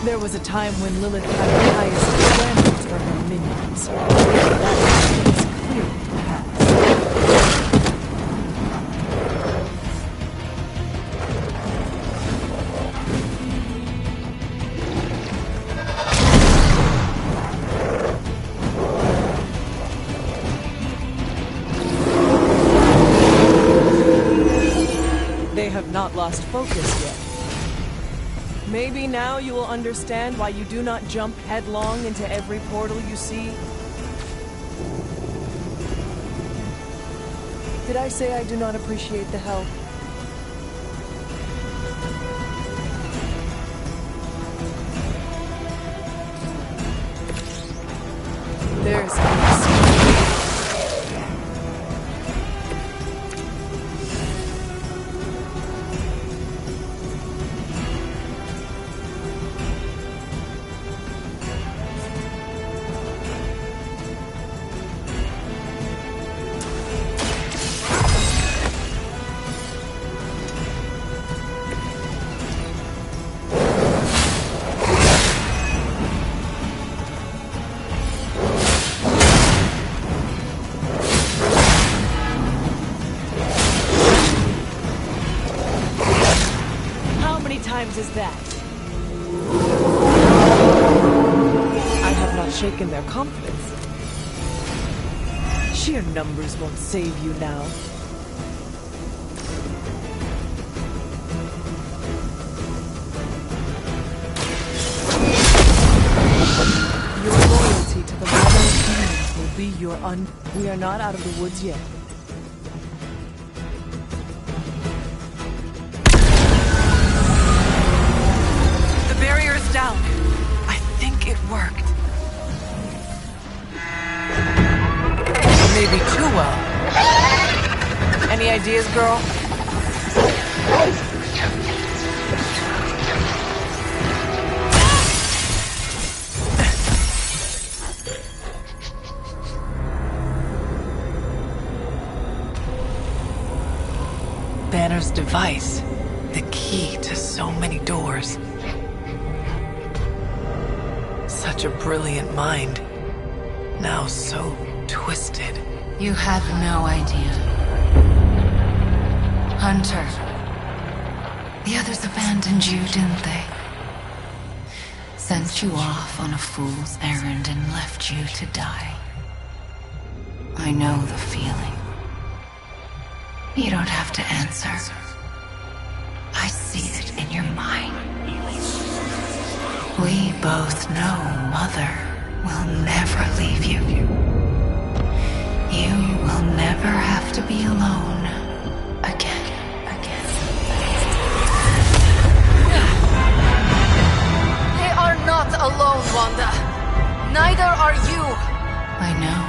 C: There was a time when Lilith had the highest standards for her minions. That is clearly past. They have not lost focus yet. Maybe now you will understand why you do not jump headlong into every portal you see.
O: Did I say I do not appreciate the help? There's is that? I have not shaken their confidence. Sheer numbers won't save you now. Your loyalty to the Mother of Demons will be your We are not out of the woods yet. Down. I think it worked. Maybe too well. Any ideas, girl? Banner's device. The key to so many doors. Such a brilliant mind. Now so twisted.
E: You have no idea. Hunter. The others abandoned you, didn't they? Sent you off on a fool's errand and left you to die. I know the feeling. You don't have to answer. I see it in your mind. We both know Mother will never leave you. You will never have to be alone again.
S: They are not alone, Wanda. Neither are you.
E: I know.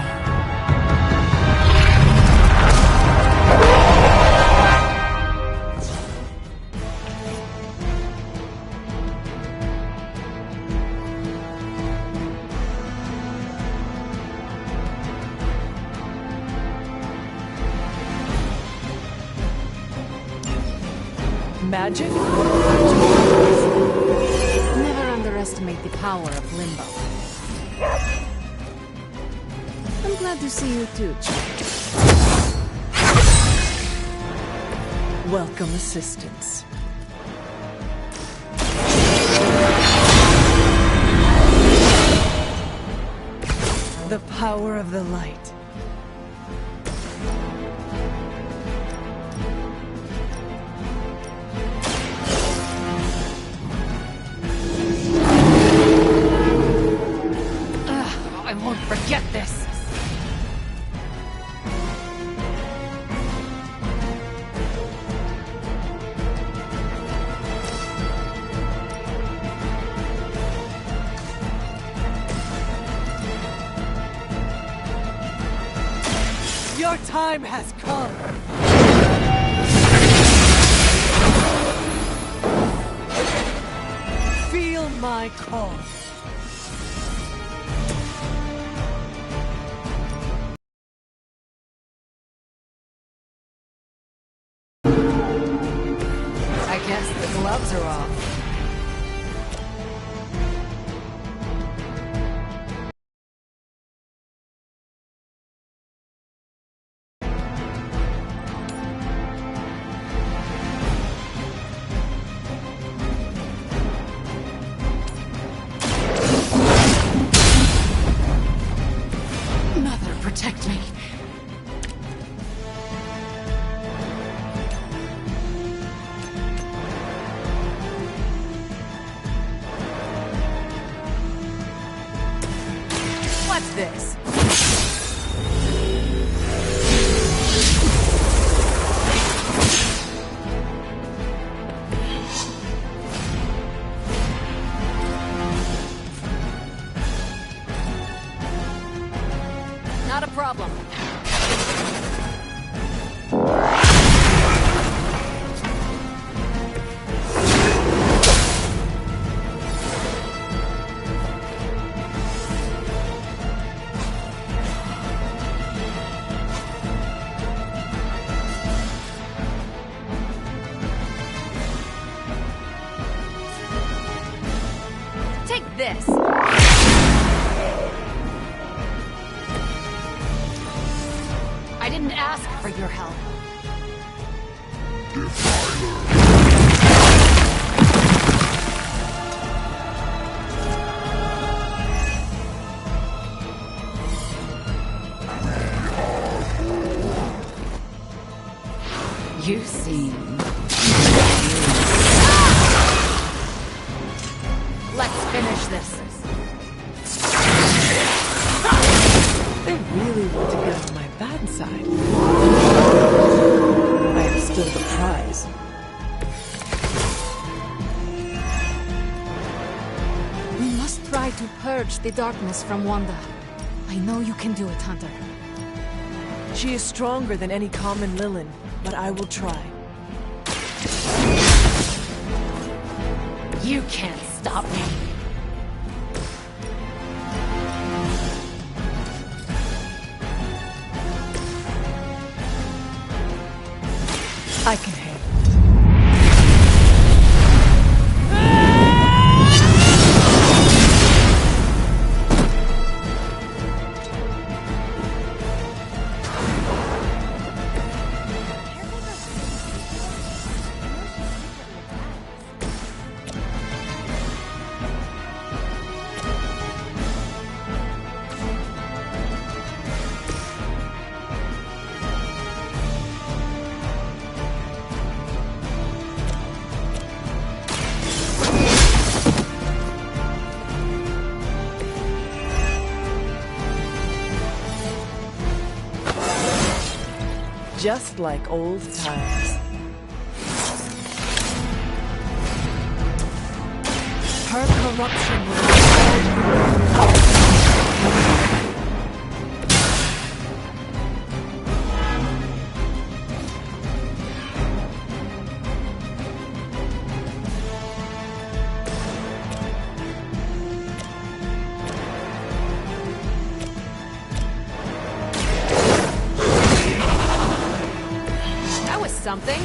C: Magic?
L: Never underestimate the power of Limbo. I'm glad to see you too, Chuck.
C: Welcome assistance. The power of the light.
S: I won't forget this.
C: Your time has come. Feel my call.
S: I guess the gloves are off.
E: Mother, protect me.
C: What's this?
S: problem. Take this. I didn't ask for your help.
E: You seem...
S: Let's finish this.
C: They really want to get on my bad side. I am still the prize.
L: We must try to purge the darkness from Wanda. I know you can do it, Hunter.
C: She is stronger than any common Lilin, but I will try.
E: You can't stop me.
C: I can handle it. Just like old times. Her corruption will...
S: Something?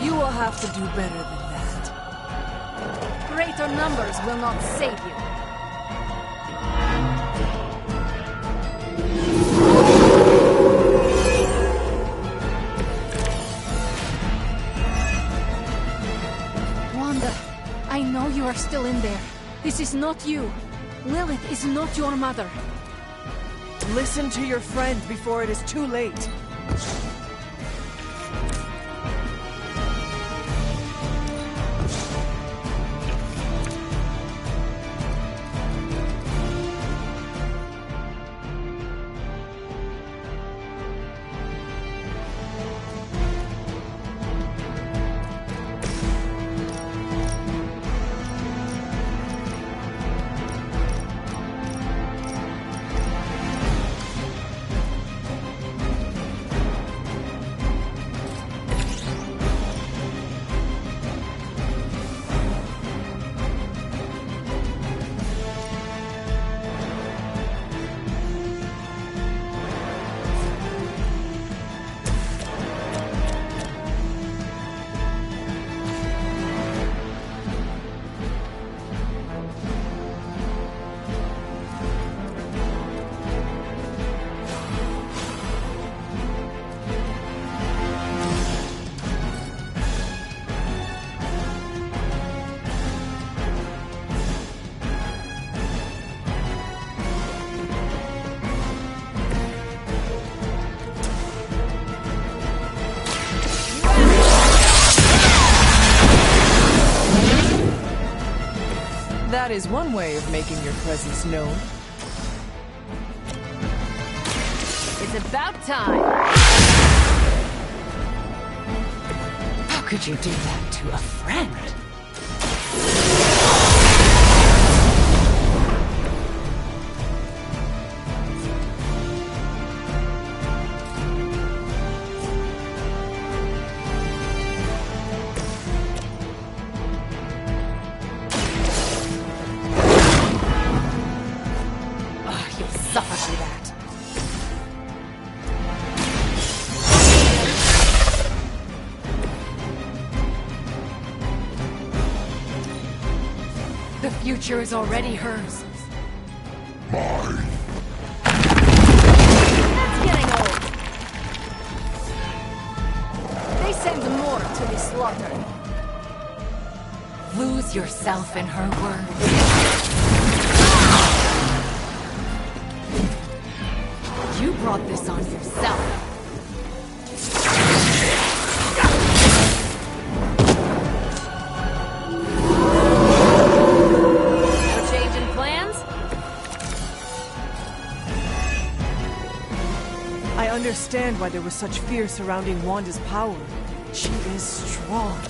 C: You will have to do better than that.
S: Greater numbers will not save you.
L: I know you are still in there. This is not you. Lilith is not your mother.
C: Listen to your friend before it is too late. That is one way of making your presence known.
S: It
H: It's about time!
E: How could you do that to a friend?
H: Suffer through that. The future is already hers.
Q: Mine.
H: That's getting old. They send more to be slaughtered.
E: Lose yourself in her words.
H: You brought this on yourself. No change in plans?
O: I understand why there was such fear surrounding Wanda's power. She is strong.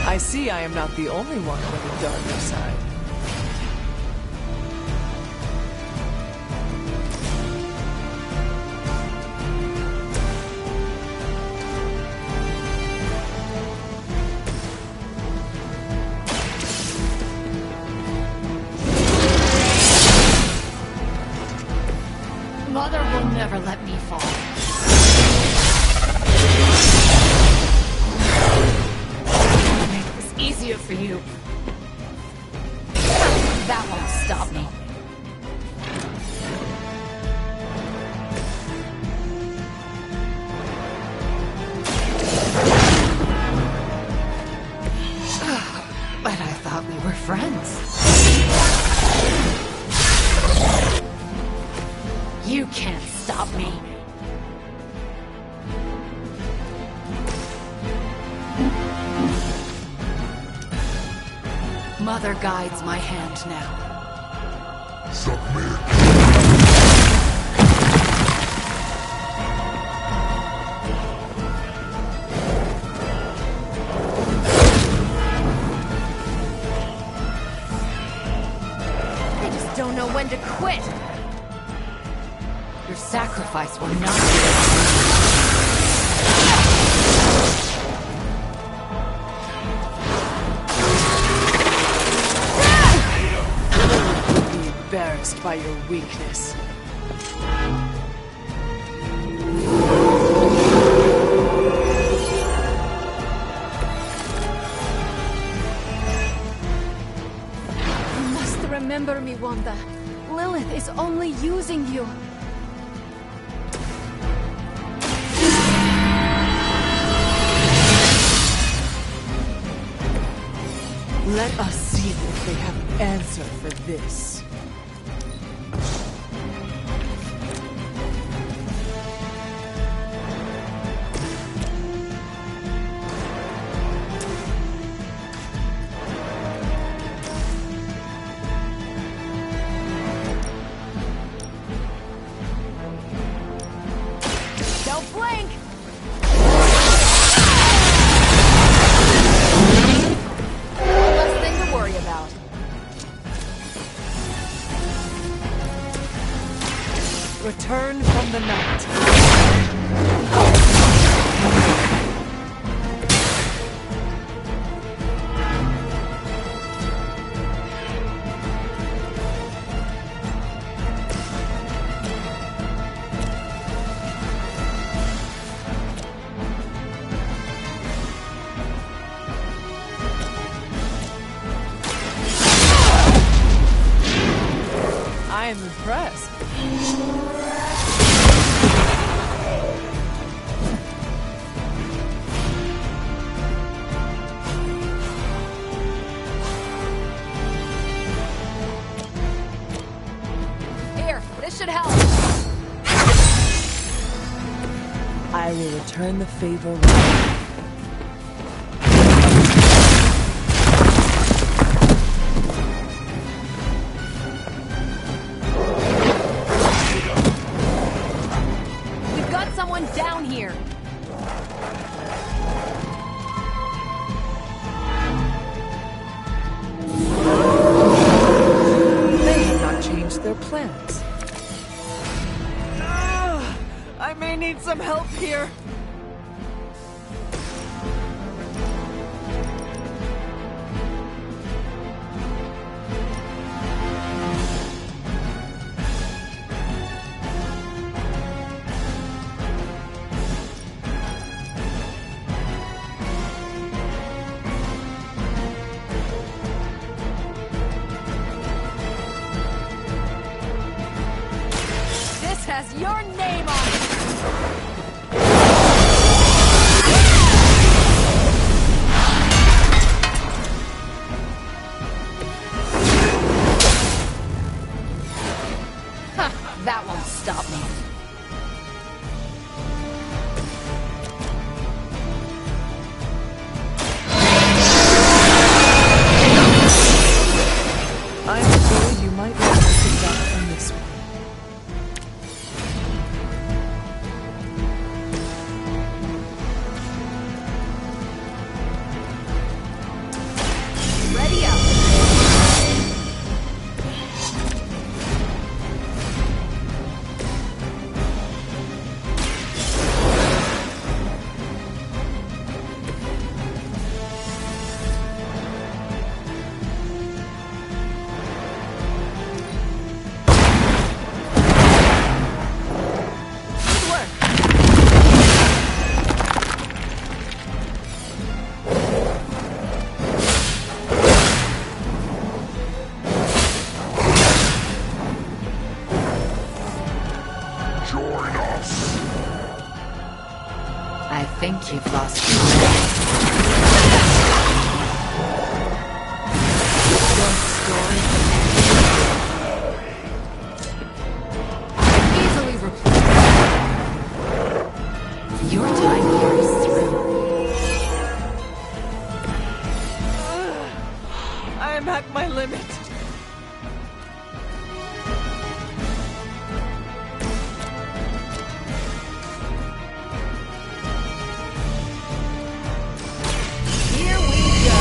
O: I see I am not the only one with a darker side.
E: Mother will never let me fall. Easier for you. That won't stop me. But I thought we were friends. You can't stop me. Mother guides my hand now.
Q: Submit.
H: I just don't know when to quit.
E: Your sacrifice will not
O: Be embarrassed by your weakness.
L: You must remember me, Wanda. Lilith is only using you.
O: Let us see if they have an answer for this.
H: Don't blink! One less thing to worry about.
O: Return from the night. I am impressed. return the favor well.
H: We've got someone down here.
O: They have not changed their plans. I may need some help here.
H: This has your name on it. That won't stop me.
O: I'm afraid you might want to pick up from this one.
H: Ready up.
Q: Join us.
L: I think you've lost your way. Your story easily replaced. Your time here is through.
O: I am at my limit.
H: Here we go.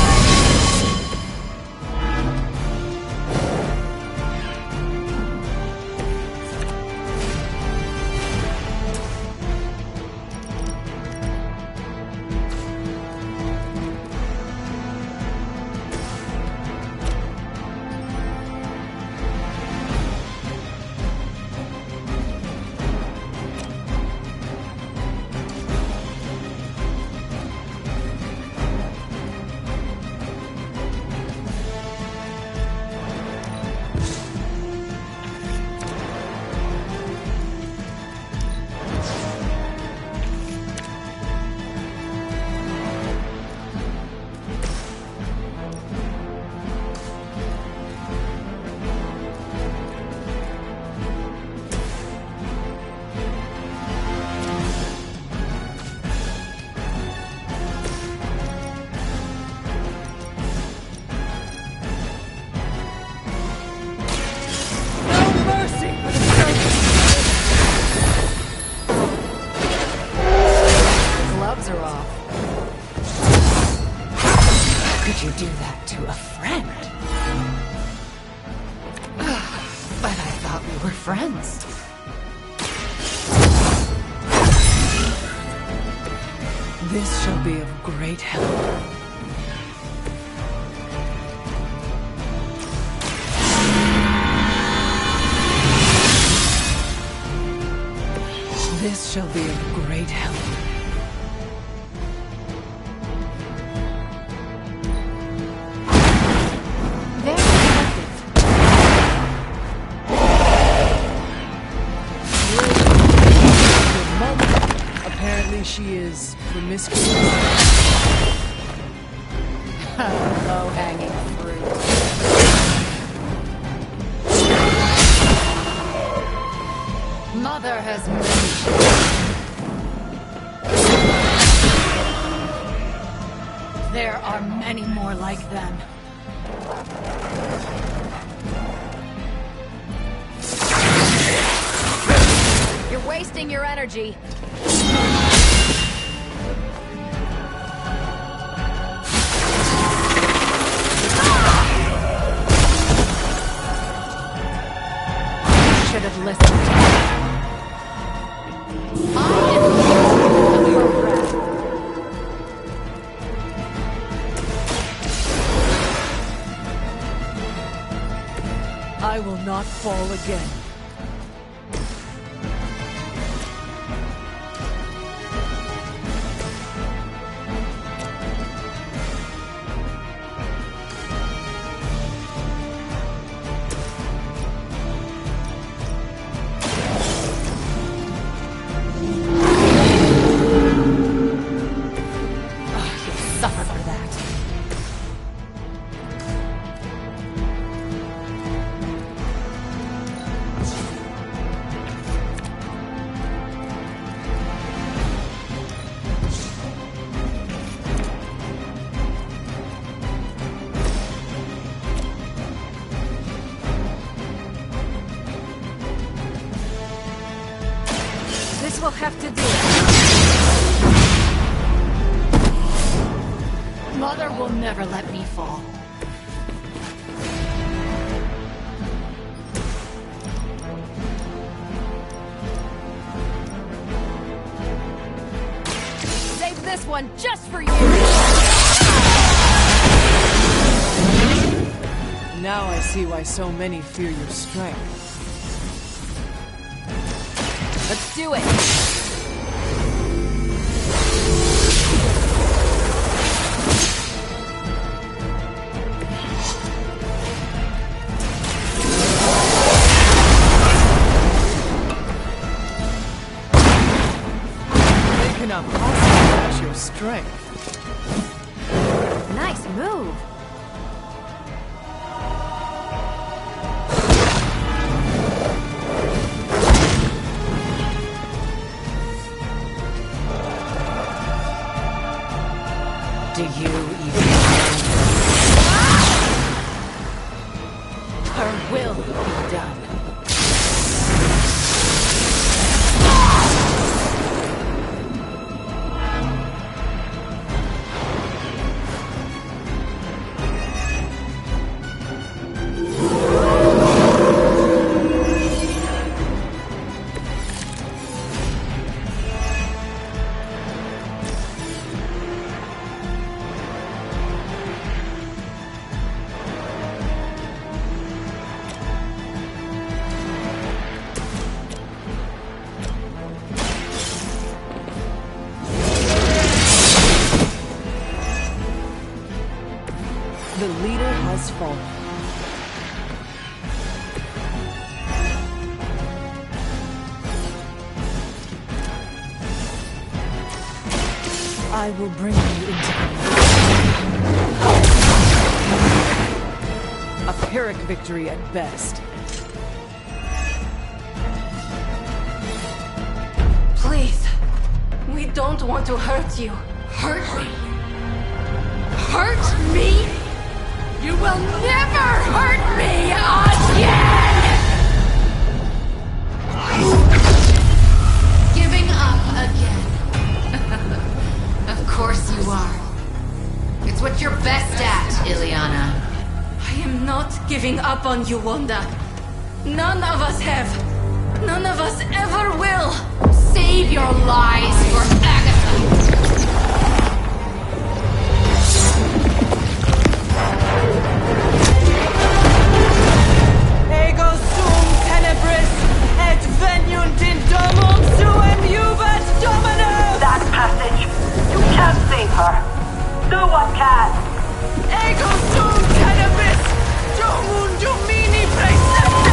H: Gloves are off.
L: How could you do that to a friend? But I thought we were friends.
O: This shall be of great help. This shall be of great help.
L: Very effective.
O: Your mother. Apparently she is promiscuous.
H: Low-hanging fruit.
L: Mother has mentioned.
E: There are many more like them.
H: You're wasting your energy.
E: Should have listened.
O: I will not fall again.
E: Suffer for that.
H: This will have to do it.
E: Mother will never let me fall.
H: Save this one just for you.
O: Now I see why so many fear your strength.
H: Let's do it.
O: They cannot possibly match your strength.
H: Nice move.
E: Do you even Her will be done.
O: The leader has fallen. I will bring you into the light. A Pyrrhic victory at best.
S: Please. We don't want to hurt you. Hurt me. Hurt me? You will never hurt me again! Giving up again. Of course you are. It's what you're best at, Ileana. I am not giving up on you, Wanda. None of us have. None of us ever will. Save your lies for Agatha.
O: Ego sum tenebris et veniunt in domum suum iubat Dominus!
T: That passage! You can't save her! No one can!
O: Ego sum tenebris domum Domini praecepta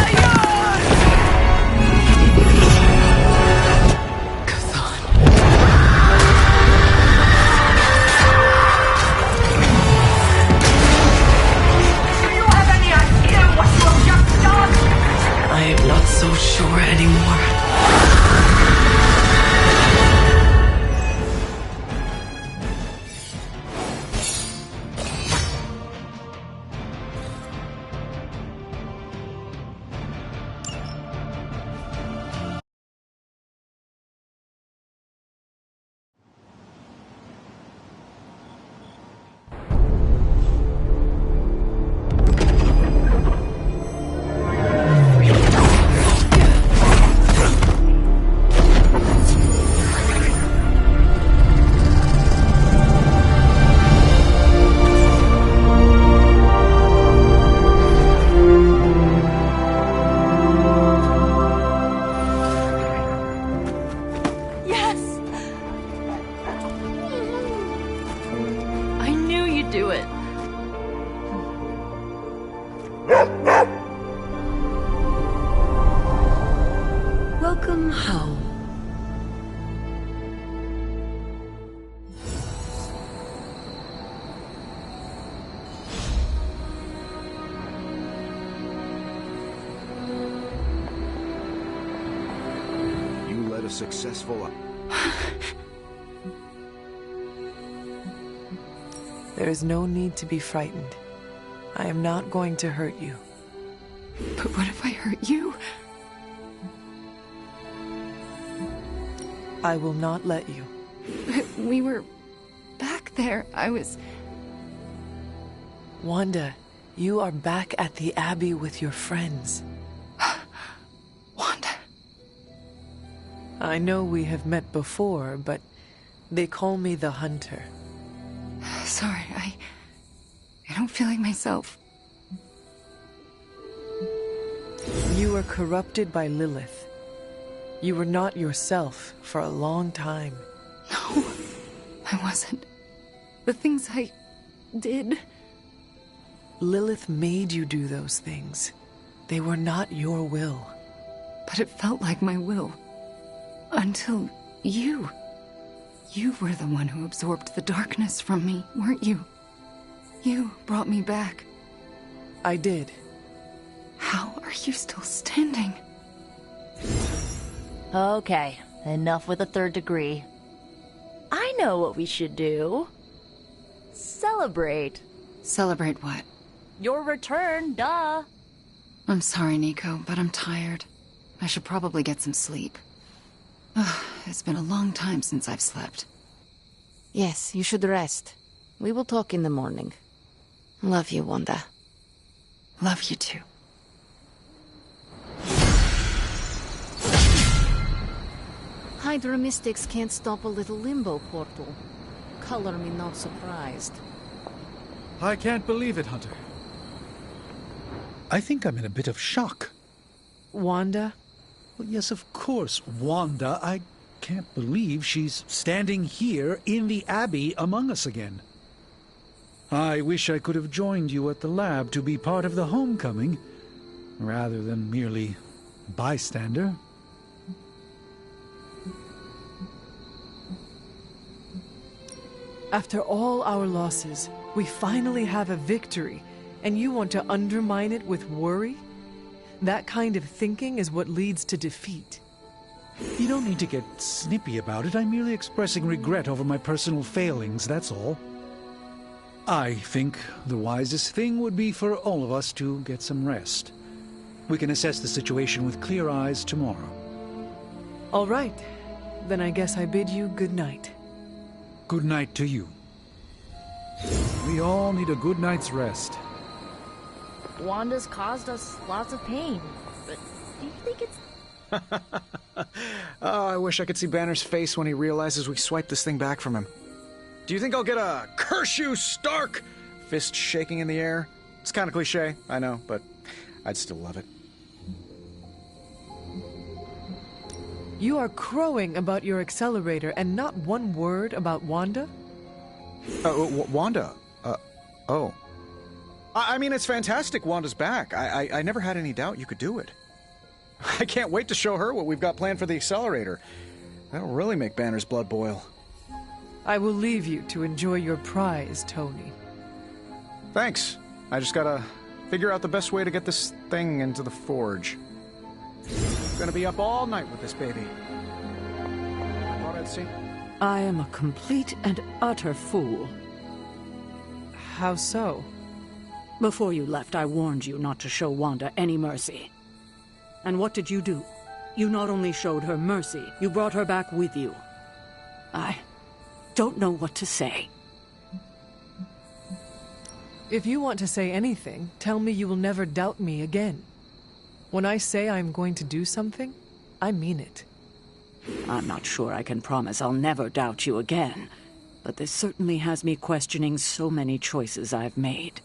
J: do it.
N: Welcome home.
K: You led a successful...
C: There is no need to be frightened. I am not going to hurt you.
N: But what if I hurt you?
C: I will not let you.
N: We were back there. I was...
C: Wanda, you are back at the Abbey with your friends.
N: Wanda.
C: I know we have met before, but they call me the Hunter.
N: Sorry, I don't feel like myself.
C: You were corrupted by Lilith. You were not yourself for a long time.
N: No, I wasn't. The things I did...
C: Lilith made you do those things. They were not your will.
N: But it felt like my will. Until you... You were the one who absorbed the darkness from me, weren't you? You brought me back.
C: I did.
N: How are you still standing?
J: Okay, enough with the third degree. I know what we should do. Celebrate.
N: Celebrate what?
J: Your return, duh.
N: I'm sorry, Nico, but I'm tired. I should probably get some sleep. It's been a long time since I've slept.
L: Yes, you should rest. We will talk in the morning. Love you, Wanda.
N: Love you too.
L: Hydra mystics can't stop a little limbo portal. Color me not surprised.
D: I can't believe it, Hunter. I think I'm in a bit of shock.
C: Wanda?
D: Well, yes, of course, Wanda. I can't believe she's standing here in the Abbey among us again. I wish I could have joined you at the lab to be part of the homecoming, rather than merely a bystander.
C: After all our losses, we finally have a victory, and you want to undermine it with worry? That kind of thinking is what leads to defeat.
D: You don't need to get snippy about it. I'm merely expressing regret over my personal failings, that's all. I think the wisest thing would be for all of us to get some rest. We can assess the situation with clear eyes tomorrow.
C: All right. Then I guess I bid you good night.
D: Good night to you. We all need a good night's rest.
J: Wanda's caused us lots of pain, but do you think it's...
B: Oh, I wish I could see Banner's face when he realizes we swiped this thing back from him. Do you think I'll get a "Curse you, Stark!" fist shaking in the air? It's kind of cliche, I know, but I'd still love it.
C: You are crowing about your accelerator and not one word about Wanda?
B: Wanda? Oh. I mean, it's fantastic Wanda's back. I never had any doubt you could do it. I can't wait to show her what we've got planned for the accelerator. That'll really make Banner's blood boil.
C: I will leave you to enjoy your prize, Tony.
B: Thanks. I just gotta figure out the best way to get this thing into the forge. Gonna be up all night with this baby. I thought I'd see.
N: I am a complete and utter fool.
C: How so?
N: Before you left, I warned you not to show Wanda any mercy. And what did you do? You not only showed her mercy, you brought her back with you. I don't know what to say.
C: If you want to say anything, tell me you will never doubt me again. When I say I'm going to do something, I mean it.
N: I'm not sure I can promise I'll never doubt you again, but this certainly has me questioning so many choices I've made.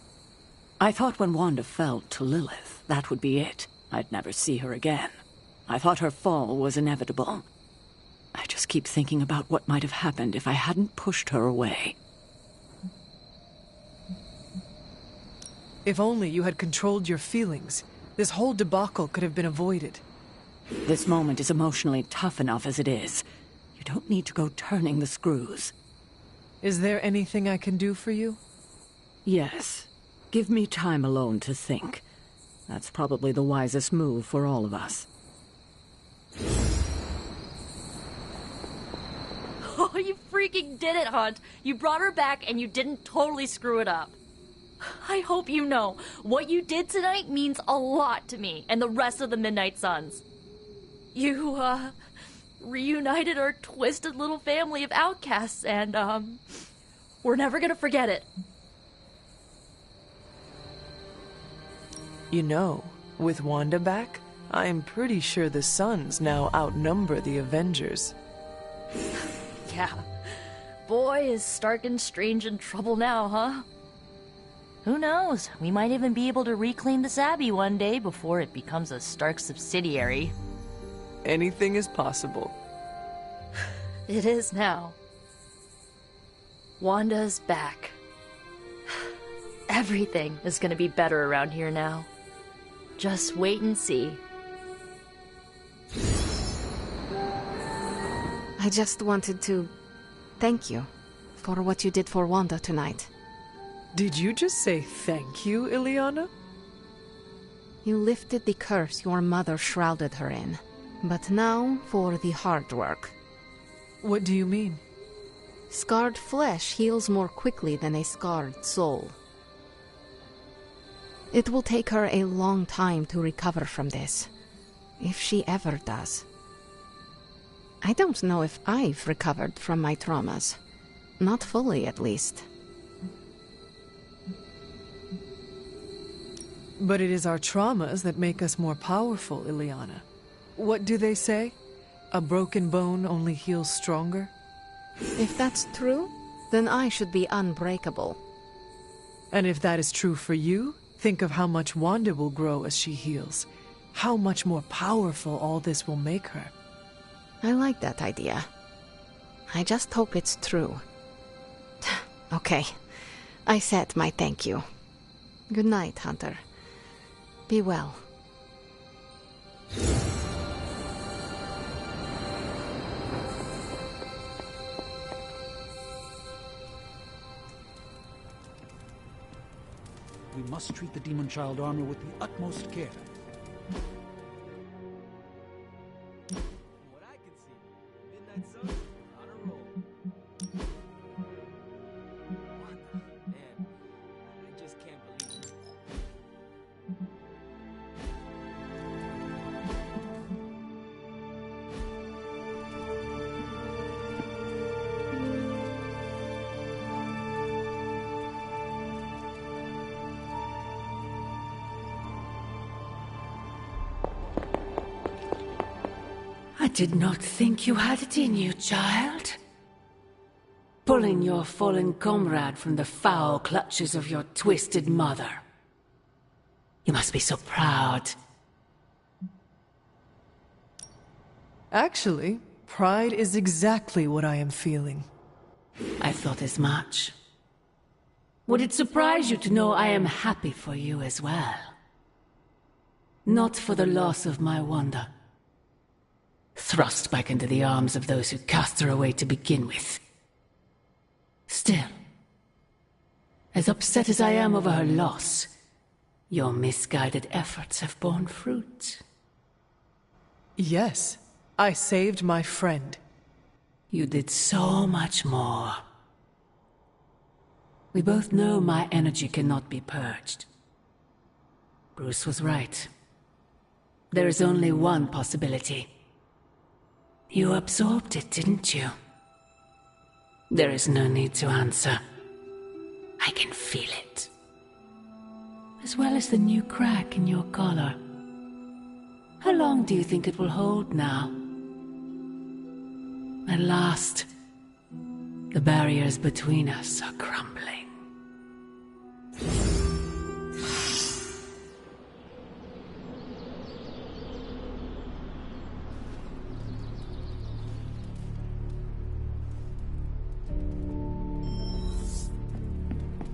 N: I thought when Wanda fell to Lilith, that would be it. I'd never see her again. I thought her fall was inevitable. I just keep thinking about what might have happened if I hadn't pushed her away.
C: If only you had controlled your feelings, this whole debacle could have been avoided.
N: This moment is emotionally tough enough as it is. You don't need to go turning the screws.
C: Is there anything I can do for you?
N: Yes. Give me time alone to think. That's probably the wisest move for all of us.
J: Oh, you freaking did it, Hunt! You brought her back and you didn't totally screw it up. I hope you know, what you did tonight means a lot to me and the rest of the Midnight Suns. You, reunited our twisted little family of outcasts and, we're never gonna forget it.
C: You know, with Wanda back, I'm pretty sure the Suns now outnumber the Avengers.
J: Yeah. Boy, is Stark and Strange in trouble now, huh? Who knows? We might even be able to reclaim this Abbey one day before it becomes a Stark subsidiary.
C: Anything is possible.
J: It is now. Wanda's back. Everything is gonna be better around here now. Just wait and see.
L: I just wanted to thank you for what you did for Wanda tonight.
C: Did you just say thank you, Ileana?
L: You lifted the curse your mother shrouded her in. But now for the hard work.
C: What do you mean?
L: Scarred flesh heals more quickly than a scarred soul. It will take her a long time to recover from this, if she ever does. I don't know if I've recovered from my traumas. Not fully, at least.
C: But it is our traumas that make us more powerful, Ileana. What do they say? A broken bone only heals stronger?
L: If that's true, then I should be unbreakable.
C: And if that is true for you, think of how much Wanda will grow as she heals. How much more powerful all this will make her.
L: I like that idea. I just hope it's true. Okay, I said my thank you. Good night, Hunter. Be well.
D: We must treat the Demon Child armor with the utmost care.
A: What I can see, Midnight Suns on a roll. Wanda, man, I just can't believe it.
E: I did not think you had it in you, child. Pulling your fallen comrade from the foul clutches of your twisted mother. You must be so proud.
C: Actually, pride is exactly what I am feeling.
E: I thought as much. Would it surprise you to know I am happy for you as well? Not for the loss of my Wanda. Thrust back into the arms of those who cast her away to begin with. Still, as upset as I am over her loss, your misguided efforts have borne fruit.
C: Yes, I saved my friend.
E: You did so much more. We both know my energy cannot be purged. Bruce was right. There is only one possibility. You absorbed it, didn't you? There is no need to answer. I can feel it. As well as the new crack in your collar. How long do you think it will hold now? At last, the barriers between us are crumbling.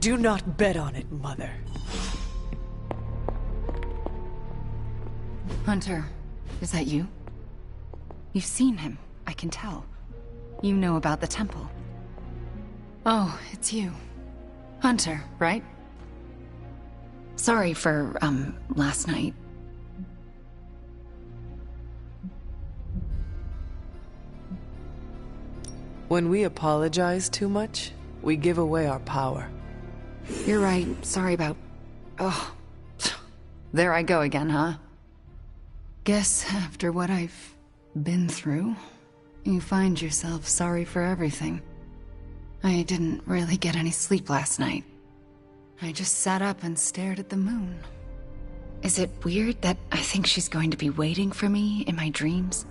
C: Do not bet on it, Mother.
U: Hunter, is that you? You've seen him, I can tell. You know about the temple. Oh, it's you. Hunter, right? Sorry for, last night.
C: When we apologize too much, we give away our power.
U: You're right. Sorry about... Oh. There I go again, huh? Guess after what I've been through, you find yourself sorry for everything. I didn't really get any sleep last night. I just sat up and stared at the moon. Is it weird that I think she's going to be waiting for me in my dreams?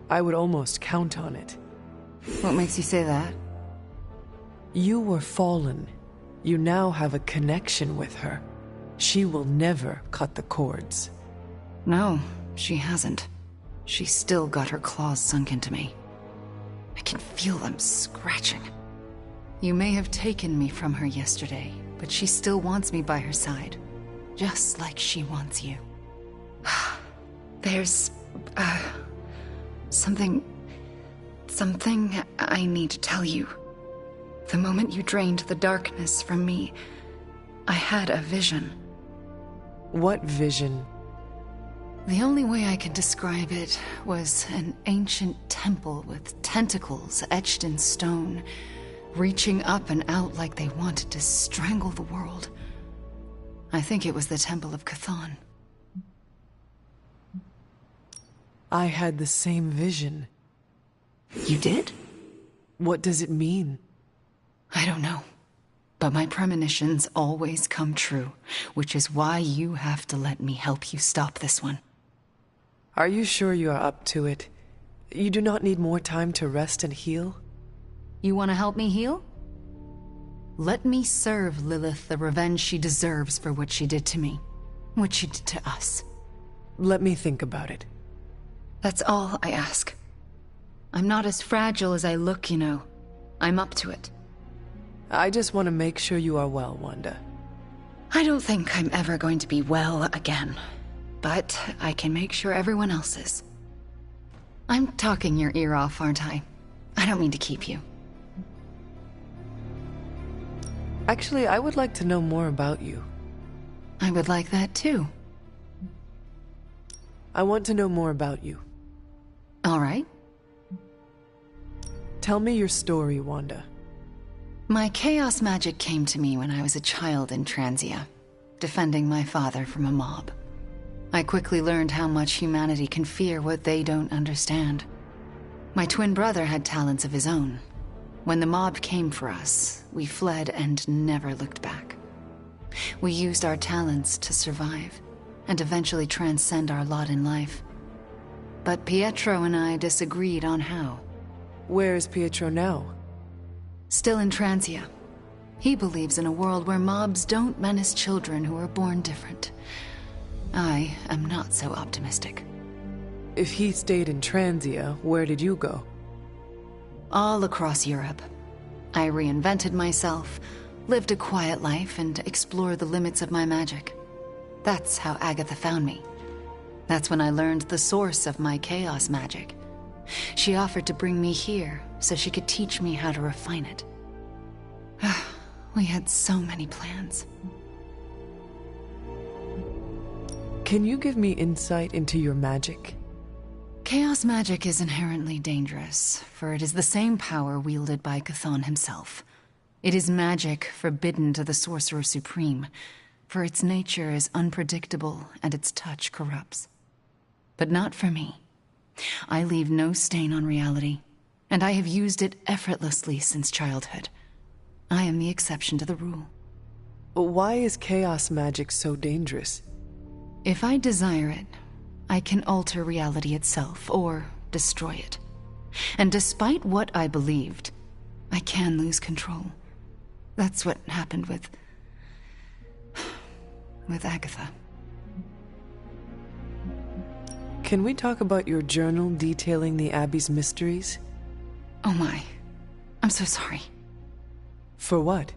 C: I would almost count on it.
U: What makes you say that?
C: You were fallen. You now have a connection with her. She will never cut the cords.
U: No, she hasn't. She's still got her claws sunk into me. I can feel them scratching. You may have taken me from her yesterday, but she still wants me by her side. Just like she wants you. There's... Something I need to tell you. The moment you drained the darkness from me, I had a vision.
C: What vision?
U: The only way I can describe it was an ancient temple with tentacles etched in stone, reaching up and out like they wanted to strangle the world. I think it was the Temple of Chthon.
C: I had the same vision.
U: You did?
C: What does it mean?
U: I don't know. But my premonitions always come true, which is why you have to let me help you stop this one.
C: Are you sure you are up to it? You do not need more time to rest and heal?
U: You want to help me heal? Let me serve Lilith the revenge she deserves for what she did to me. What she did to us.
C: Let me think about it.
U: That's all I ask. I'm not as fragile as I look, you know. I'm up to it.
C: I just want to make sure you are well, Wanda.
U: I don't think I'm ever going to be well again. But I can make sure everyone else is. I'm talking your ear off, aren't I? I don't mean to keep you.
C: Actually, I would like to know more about you.
U: I would like that too.
C: I want to know more about you.
U: All right.
C: Tell me your story, Wanda.
U: My chaos magic came to me when I was a child in Transia, defending my father from a mob. I quickly learned how much humanity can fear what they don't understand. My twin brother had talents of his own. When the mob came for us, we fled and never looked back. We used our talents to survive, and eventually transcend our lot in life. But Pietro and I disagreed on how.
C: Where is Pietro now?
U: Still in Transia. He believes in a world where mobs don't menace children who are born different. I am not so optimistic.
C: If he stayed in Transia, where did you go?
U: All across Europe. I reinvented myself, lived a quiet life, and explored the limits of my magic. That's how Agatha found me. That's when I learned the source of my chaos magic. She offered to bring me here so she could teach me how to refine it. We had so many plans.
C: Can you give me insight into your magic?
U: Chaos magic is inherently dangerous, for it is the same power wielded by Chthon himself. It is magic forbidden to the Sorcerer Supreme, for its nature is unpredictable and its touch corrupts. But not for me. I leave no stain on reality, and I have used it effortlessly since childhood. I am the exception to the rule.
C: Why is chaos magic so dangerous?
U: If I desire it, I can alter reality itself, or destroy it. And despite what I believed, I can lose control. That's what happened with Agatha.
C: Can we talk about your journal detailing the Abbey's mysteries?
U: Oh my. I'm so sorry.
C: For what?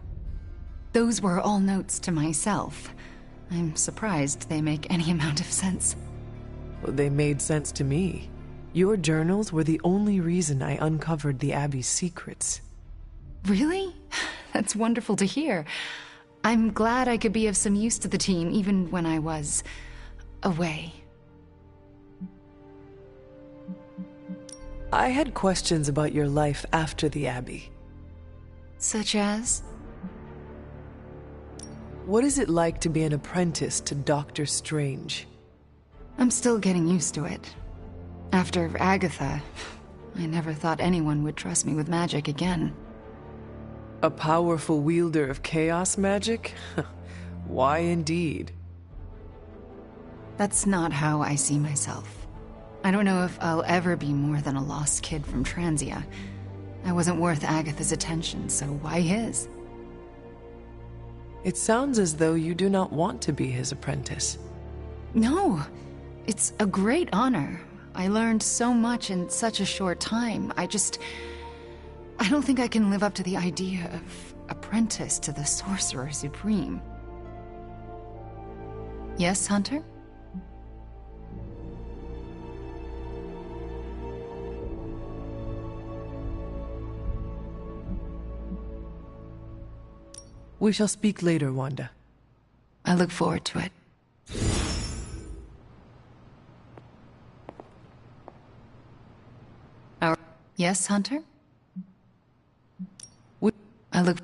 U: Those were all notes to myself. I'm surprised they make any amount of sense.
C: Well, they made sense to me. Your journals were the only reason I uncovered the Abbey's secrets.
U: Really? That's wonderful to hear. I'm glad I could be of some use to the team, even when I was away.
C: I had questions about your life after the Abbey.
U: Such as?
C: What is it like to be an apprentice to Doctor Strange?
U: I'm still getting used to it. After Agatha, I never thought anyone would trust me with magic again.
C: A powerful wielder of chaos magic? Why indeed?
U: That's not how I see myself. I don't know if I'll ever be more than a lost kid from Transia. I wasn't worth Agatha's attention, so why his?
C: It sounds as though you do not want to be his apprentice.
U: No, it's a great honor. I learned so much in such a short time. I don't think I can live up to the idea of apprentice to the Sorcerer Supreme. Yes, Hunter?
C: We shall speak later, Wanda.
U: I look forward to it. Yes, Hunter? I look...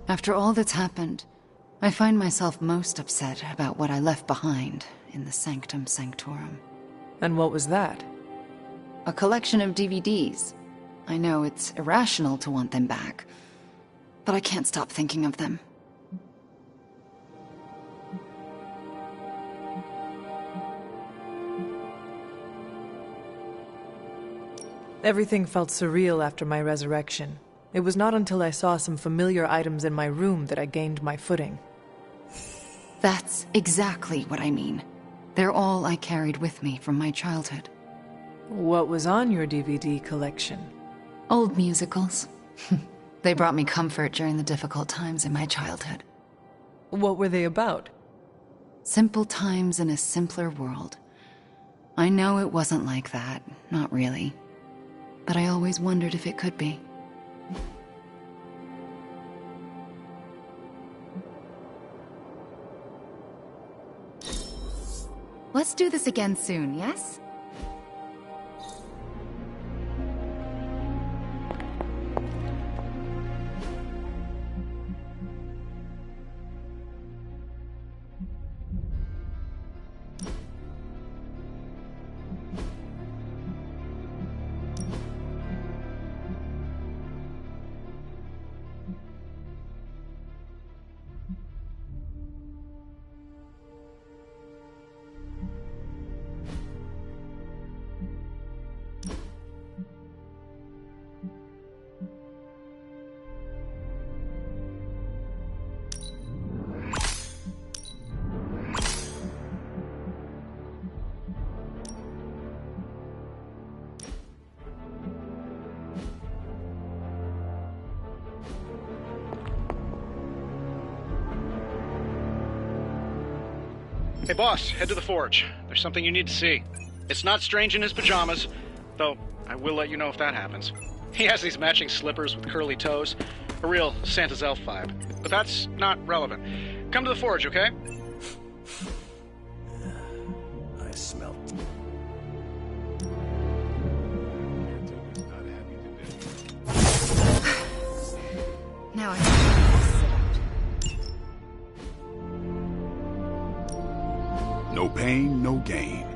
U: After all that's happened, I find myself most upset about what I left behind in the Sanctum Sanctorum.
C: And what was that?
U: A collection of DVDs. I know it's irrational to want them back, but I can't stop thinking of them.
C: Everything felt surreal after my resurrection. It was not until I saw some familiar items in my room that I gained my footing.
U: That's exactly what I mean. They're all I carried with me from my childhood.
C: What was on your DVD collection?
U: Old musicals. They brought me comfort during the difficult times in my childhood.
C: What were they about?
U: Simple times in a simpler world. I know it wasn't like that, not really. But I always wondered if it could be. Let's do this again soon, yes?
B: Hey boss, head to the forge. There's something you need to see. It's not Strange in his pajamas, though I will let you know if that happens. He has these matching slippers with curly toes. A real Santa's elf vibe. But that's not relevant. Come to the forge, okay?
K: I smelt.
U: Now
F: No pain, no gain.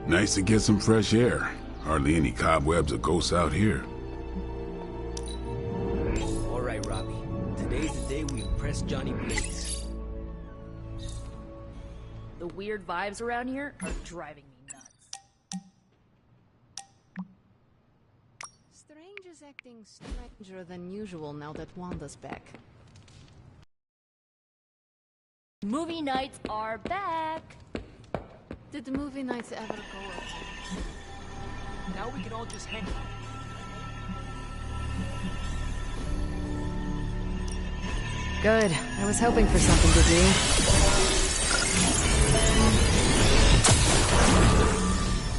F: Nice to get some fresh air. Hardly any cobwebs or ghosts out here.
A: All right, Robbie. Today's the day we impress Johnny Blaze.
J: The weird vibes around here are driving me nuts.
L: is acting stranger than usual now that Wanda's back.
J: Movie nights are back!
L: Did the movie nights ever go?
A: Now we can all just hang out.
H: Good. I was hoping for something to do.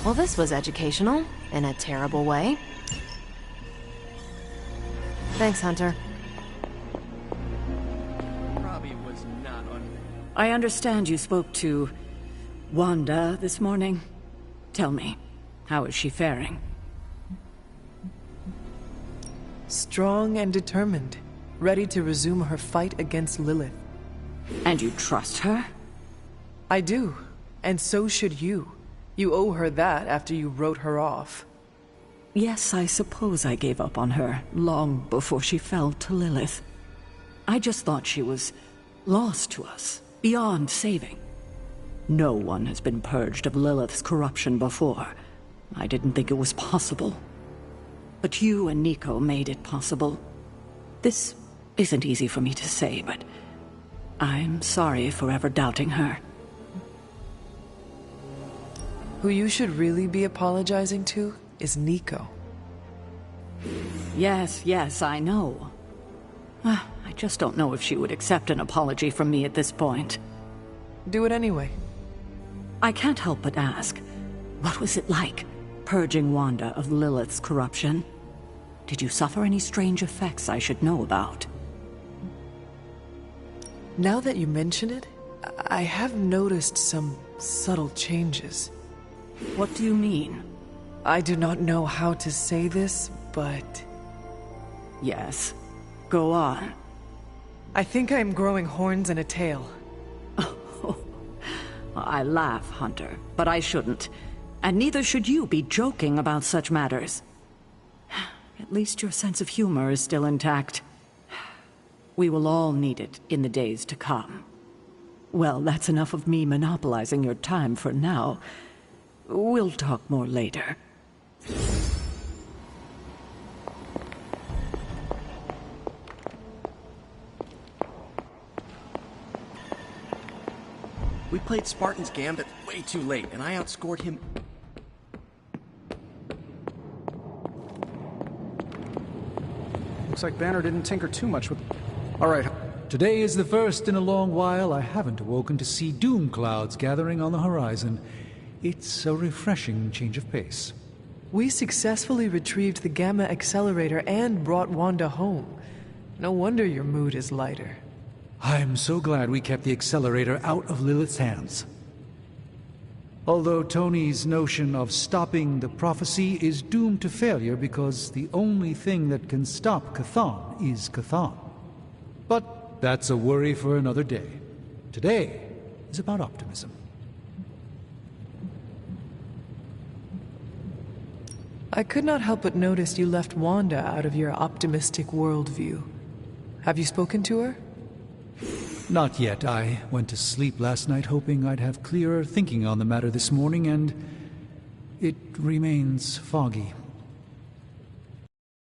H: Well, this was educational, in a terrible way. Thanks, Hunter.
M: Robbie was not on...
N: I understand you spoke to Wanda this morning. Tell me, how is she faring?
C: Strong and determined, ready to resume her fight against Lilith.
N: And you trust her?
C: I do, and so should you. You owe her that after you wrote her off.
N: Yes, I suppose I gave up on her long before she fell to Lilith. I just thought she was lost to us, beyond saving. No one has been purged of Lilith's corruption before. I didn't think it was possible. But you and Nico made it possible. This isn't easy for me to say, but I'm sorry for ever doubting her.
C: Who you should really be apologizing to is Nico.
N: Yes, I know. I just don't know if she would accept an apology from me at this point.
C: Do it anyway.
N: I can't help but ask, what was it like, purging Wanda of Lilith's corruption? Did you suffer any strange effects I should know about?
C: Now that you mention it, I have noticed some subtle changes.
N: What do you mean?
C: I do not know how to say this, but...
N: Yes. Go on.
C: I think I am growing horns and a tail.
N: I laugh, Hunter, but I shouldn't. And neither should you be joking about such matters. At least your sense of humor is still intact. We will all need it in the days to come. Well, that's enough of me monopolizing your time for now. We'll talk more later.
M: We played Spartan's Gambit way too late, and I outscored him.
B: Looks like Banner didn't tinker too much with... All right.
D: Today is the first in a long while I haven't awoken to see doom clouds gathering on the horizon. It's a refreshing change of pace.
C: We successfully retrieved the Gamma Accelerator and brought Wanda home. No wonder your mood is lighter.
D: I'm so glad we kept the accelerator out of Lilith's hands. Although Tony's notion of stopping the prophecy is doomed to failure because the only thing that can stop Chthon is Chthon. But that's a worry for another day. Today is about optimism.
C: I could not help but notice you left Wanda out of your optimistic worldview. Have you spoken to her?
D: Not yet. I went to sleep last night hoping I'd have clearer thinking on the matter this morning, and it remains foggy.